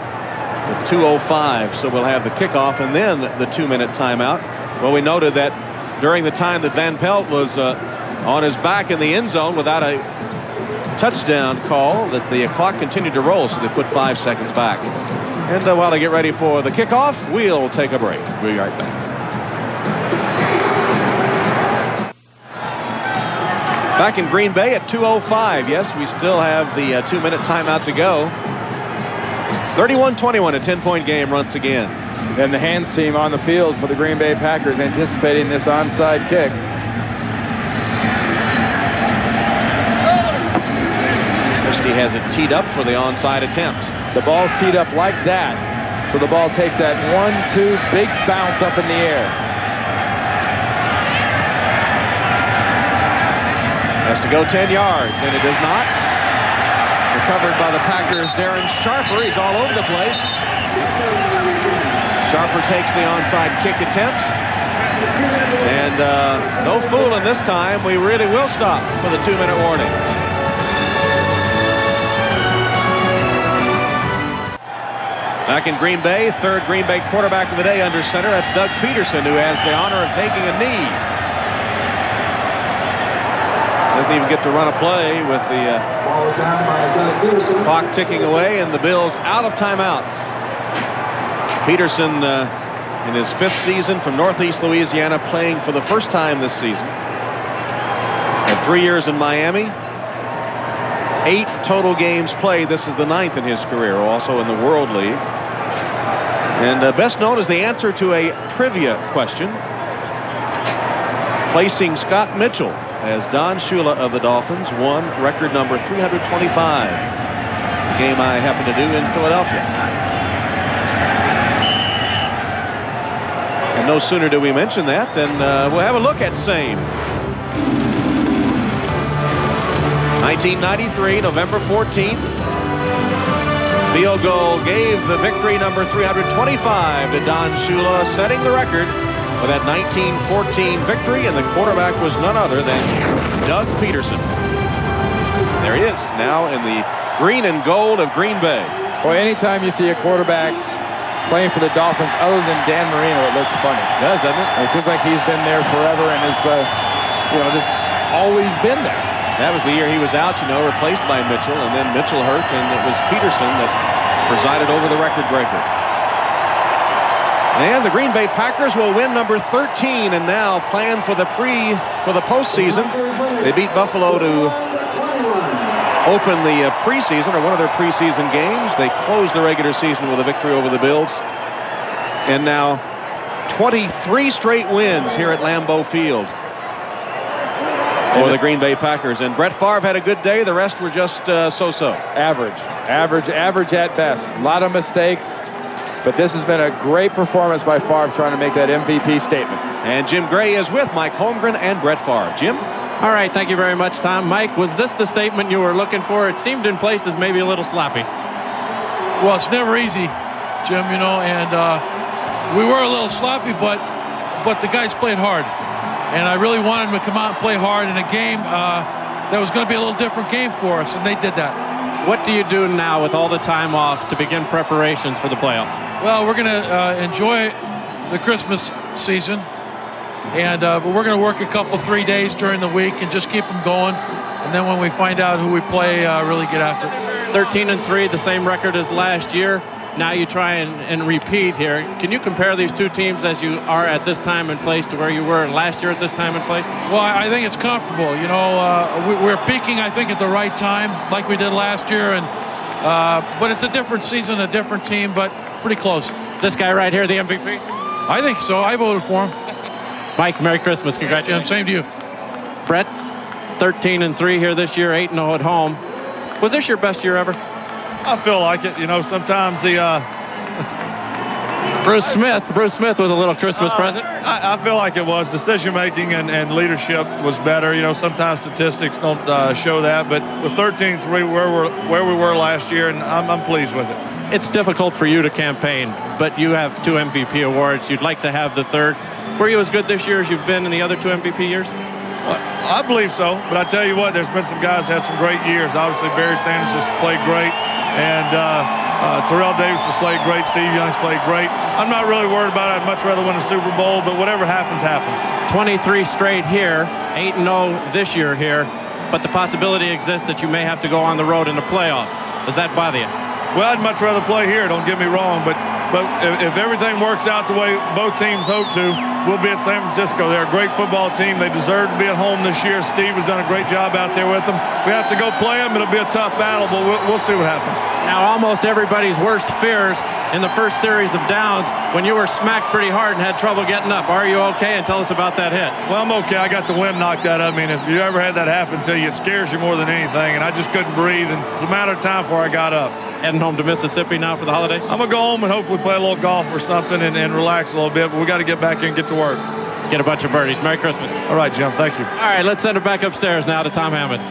2:05, so we'll have the kickoff and then the 2-minute timeout. Well, we noted that during the time that Van Pelt was on his back in the end zone without a touchdown call, that the clock continued to roll, so they put 5 seconds back. And while they get ready for the kickoff, we'll take a break. We'll be right back. Back in Green Bay at 2:05. Yes, we still have the 2-minute timeout to go. 31-21, a 10-point game once again. And the hands team on the field for the Green Bay Packers anticipating this onside kick. Christie has it teed up for the onside attempt. The ball's teed up like that. So the ball takes that 1-2 big bounce up in the air. Has to go 10 yards, and it does not. Recovered by the Packers. Darren Sharper. He's all over the place. Sharper takes the onside kick attempt. And no fooling this time. We really will stop for the 2-minute warning. Back in Green Bay, third Green Bay quarterback of the day under center. That's Doug Peterson, who has the honor of taking a knee. Doesn't even get to run a play with the clock ticking away and the Bills out of timeouts. Peterson in his 5th season from Northeast Louisiana, playing for the first time this season. Had 3 years in Miami. 8 total games played. This is the 9th in his career, also in the World League. And best known as the answer to a trivia question, placing Scott Mitchell as Don Shula of the Dolphins won record number 325. The game I happened to do in Philadelphia. And no sooner do we mention that than we'll have a look at same. 1993, November 14th. Field goal gave the victory number 325 to Don Shula, setting the record for that 1914 victory, and the quarterback was none other than Doug Peterson. There he is, now in the green and gold of Green Bay. Boy, anytime you see a quarterback playing for the Dolphins other than Dan Marino, it looks funny. It does, doesn't it? It seems like he's been there forever and has, just always been there. That was the year he was out, replaced by Mitchell, and then Mitchell hurt, and it was Peterson that presided over the record breaker. And the Green Bay Packers will win number 13 and now plan for the postseason. They beat Buffalo to open the preseason, or one of their preseason games. They closed the regular season with a victory over the Bills. And now 23 straight wins here at Lambeau Field for the Green Bay Packers. And Brett Favre had a good day. The rest were just so-so. Average at best. A lot of mistakes. But this has been a great performance by Favre trying to make that MVP statement. And Jim Gray is with Mike Holmgren and Brett Favre. Jim? All right, thank you very much, Tom. Mike, was this the statement you were looking for? It seemed in places maybe a little sloppy. Well, it's never easy, Jim, and we were a little sloppy, but the guys played hard. And I really wanted them to come out and play hard in a game that was going to be a little different game for us, and they did that. What do you do now with all the time off to begin preparations for the playoffs? Well, we're going to enjoy the Christmas season, and but we're going to work a couple, 3 days during the week and just keep them going. and then when we find out who we play, really get after it. 13-3, the same record as last year. Now you try and repeat here. Can you compare these two teams as you are at this time and place to where you were last year at this time and place? Well, I think it's comfortable. You know, we're peaking, I think, at the right time, like we did last year. And but it's a different season, a different team, but pretty close. This guy right here, the MVP? I think so. I voted for him. Mike, Merry Christmas. Congratulations. Same to you. Brett, 13-3 here this year, 8-0 at home. Was this your best year ever? I feel like it. You know, sometimes the Bruce Smith with a little Christmas present. I feel like it was. Decision making and leadership was better. You know, sometimes statistics don't show that, but with 13-3, where we were last year, and I'm pleased with it. It's difficult for you to campaign, but you have 2 MVP awards. You'd like to have the third. Were you as good this year as you've been in the other 2 MVP years? Well, I believe so, but I tell you what, there's been some guys who had some great years. Obviously, Barry Sanders has played great. And Terrell Davis has played great. Steve Young's played great. I'm not really worried about it. I'd much rather win a Super Bowl, but whatever happens, happens. 23 straight here, 8-0 this year here, but the possibility exists that you may have to go on the road in the playoffs. Does that bother you? Well, I'd much rather play here, don't get me wrong, but if everything works out the way both teams hope to, we'll be at San Francisco. They're a great football team. They deserve to be at home this year. Steve has done a great job out there with them. We have to go play them. It'll be a tough battle, but we'll see what happens. Now, almost everybody's worst fears in the first series of downs when you were smacked pretty hard and had trouble getting up. Are you okay? And tell us about that hit. Well, I'm okay. I got the wind knocked out of me, and if you ever had that happen to you, it scares you more than anything, and I just couldn't breathe, and it's a matter of time before I got up. Heading home to Mississippi now for the holidays? I'm going to go home and hopefully play a little golf or something and relax a little bit, but we got to get back in and get to work. Get a bunch of birdies. Merry Christmas. All right, Jim. Thank you. All right, let's send it back upstairs now to Tom Hammond.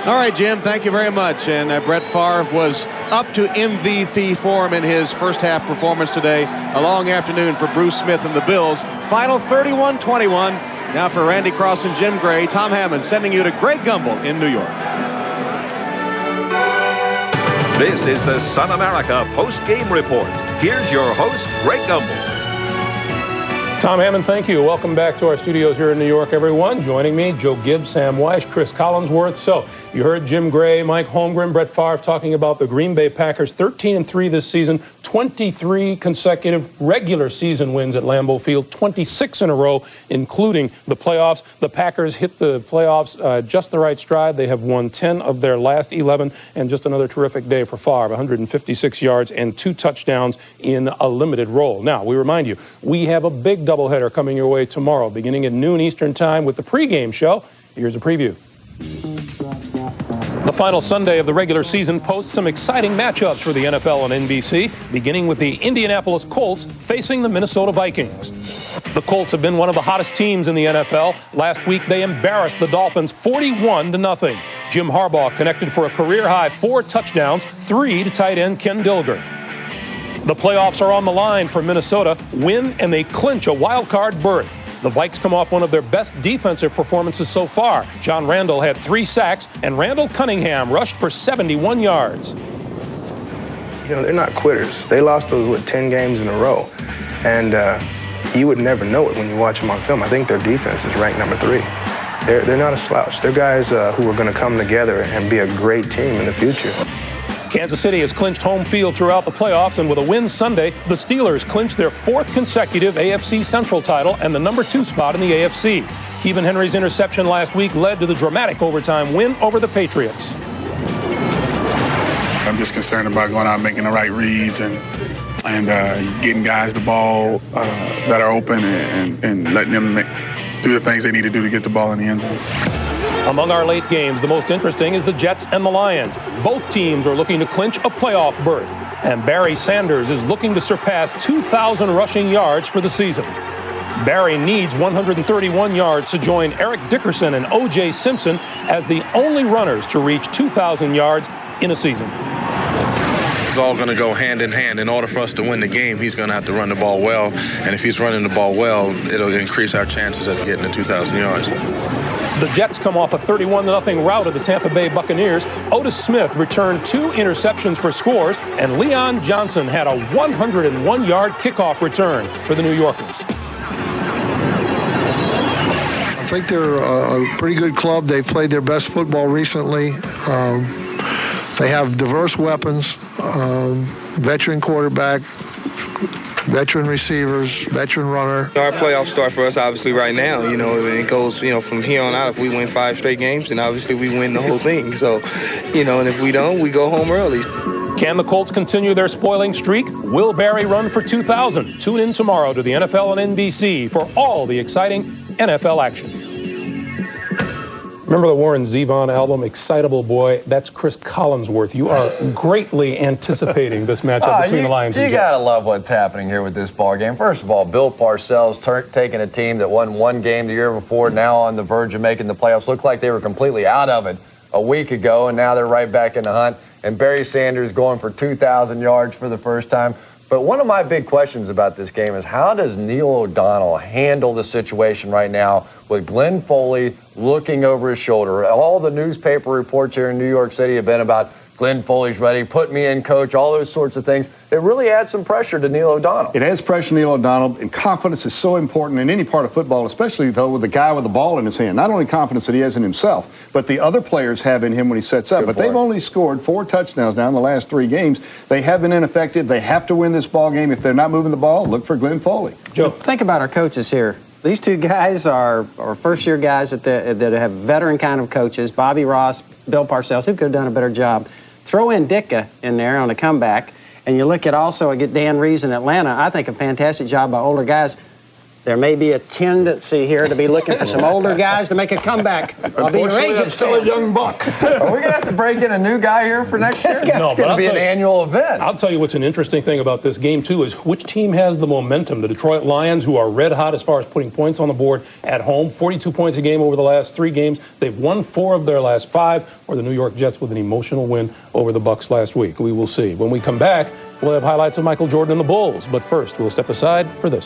All right, Jim, thank you very much. And Brett Favre was up to MVP form in his first half performance today. A long afternoon for Bruce Smith and the Bills. Final 31-21. Now for Randy Cross and Jim Gray, Tom Hammond sending you to Greg Gumbel in New York. This is the Sun America Post-Game Report. Here's your host, Greg Gumbel. Tom Hammond, thank you. Welcome back to our studios here in New York, everyone. Joining me, Joe Gibbs, Sam Weish, Chris Collinsworth. So, you heard Jim Gray, Mike Holmgren, Brett Favre talking about the Green Bay Packers, 13-3 this season, 23 consecutive regular season wins at Lambeau Field, 26 in a row, including the playoffs. The Packers hit the playoffs just the right stride. They have won 10 of their last 11, and just another terrific day for Favre, 156 yards and 2 touchdowns in a limited role. Now, we remind you, we have a big doubleheader coming your way tomorrow, beginning at noon Eastern Time with the pregame show. Here's a preview. The final Sunday of the regular season posts some exciting matchups for the NFL on NBC, beginning with the Indianapolis Colts facing the Minnesota Vikings. The Colts have been one of the hottest teams in the NFL. Last week, they embarrassed the Dolphins 41-0. Jim Harbaugh connected for a career-high 4 touchdowns, 3 to tight end Ken Dilger. The playoffs are on the line for Minnesota. Win and they clinch a wild-card berth. The Vikes come off one of their best defensive performances so far. John Randall had 3 sacks, and Randall Cunningham rushed for 71 yards. You know, they're not quitters. They lost those, 10 games in a row. And you would never know it when you watch them on film. I think their defense is ranked number 3. They're not a slouch. They're guys who are going to come together and be a great team in the future. Kansas City has clinched home field throughout the playoffs, and with a win Sunday, the Steelers clinched their 4th consecutive AFC Central title and the number 2 spot in the AFC. Kevin Henry's interception last week led to the dramatic overtime win over the Patriots. I'm just concerned about going out and making the right reads and getting guys the ball that are open and letting them do the things they need to do to get the ball in the end zone. Among our late games, the most interesting is the Jets and the Lions. Both teams are looking to clinch a playoff berth, and Barry Sanders is looking to surpass 2,000 rushing yards for the season. Barry needs 131 yards to join Eric Dickerson and O.J. Simpson as the only runners to reach 2,000 yards in a season. It's all going to go hand in hand. In order for us to win the game, he's going to have to run the ball well, and if he's running the ball well, it'll increase our chances of getting to 2,000 yards. The Jets come off a 31-0 rout of the Tampa Bay Buccaneers. Otis Smith returned 2 interceptions for scores, and Leon Johnson had a 101-yard kickoff return for the New Yorkers. I'm think they're a pretty good club. They've played their best football recently. They have diverse weapons, veteran quarterback, veteran receivers, veteran runner. Our playoffs start for us, obviously, right now. You know, it goes, from here on out. If we win 5 straight games, then obviously we win the whole thing. So, and if we don't, we go home early. Can the Colts continue their spoiling streak? Will Barry run for 2,000? Tune in tomorrow to the NFL on NBC for all the exciting NFL action. Remember the Warren Zevon album, Excitable Boy? That's Chris Collinsworth. You are greatly anticipating this matchup between the Lions and Jets. You got to love what's happening here with this ball game. First of all, Bill Parcells taking a team that won 1 game the year before, now on the verge of making the playoffs. Looked like they were completely out of it a week ago, and now they're right back in the hunt. And Barry Sanders going for 2,000 yards for the first time. But one of my big questions about this game is, how does Neil O'Donnell handle the situation right now with Glenn Foley looking over his shoulder? All the newspaper reports here in New York City have been about Glenn Foley's ready, put me in, coach, all those sorts of things. It really adds some pressure to Neil O'Donnell. It adds pressure to Neil O'Donnell, and confidence is so important in any part of football, especially, though, with the guy with the ball in his hand. Not only confidence that he has in himself, but the other players have in him when he sets up. But they've only scored 4 touchdowns now in the last 3 games. They have been ineffective. They have to win this ball game. If they're not moving the ball, look for Glenn Foley. Joe, think about our coaches here. These 2 guys are first-year guys that have veteran kind of coaches, Bobby Ross, Bill Parcells, who could have done a better job. Throw in Ditka in there on the comeback, and you look at Dan Reeves in Atlanta. I think a fantastic job by older guys. There may be a tendency here to be looking for some older guys to make a comeback. Unfortunately, I'm still a young buck. Are we going to have to break in a new guy here for next year? No, it's going to be an annual event. I'll tell you what's an interesting thing about this game, too, is which team has the momentum. The Detroit Lions, who are red hot as far as putting points on the board at home, 42 points a game over the last 3 games. They've won 4 of their last 5, or the New York Jets with an emotional win over the Bucs last week. We will see. When we come back, we'll have highlights of Michael Jordan and the Bulls. But first, we'll step aside for this.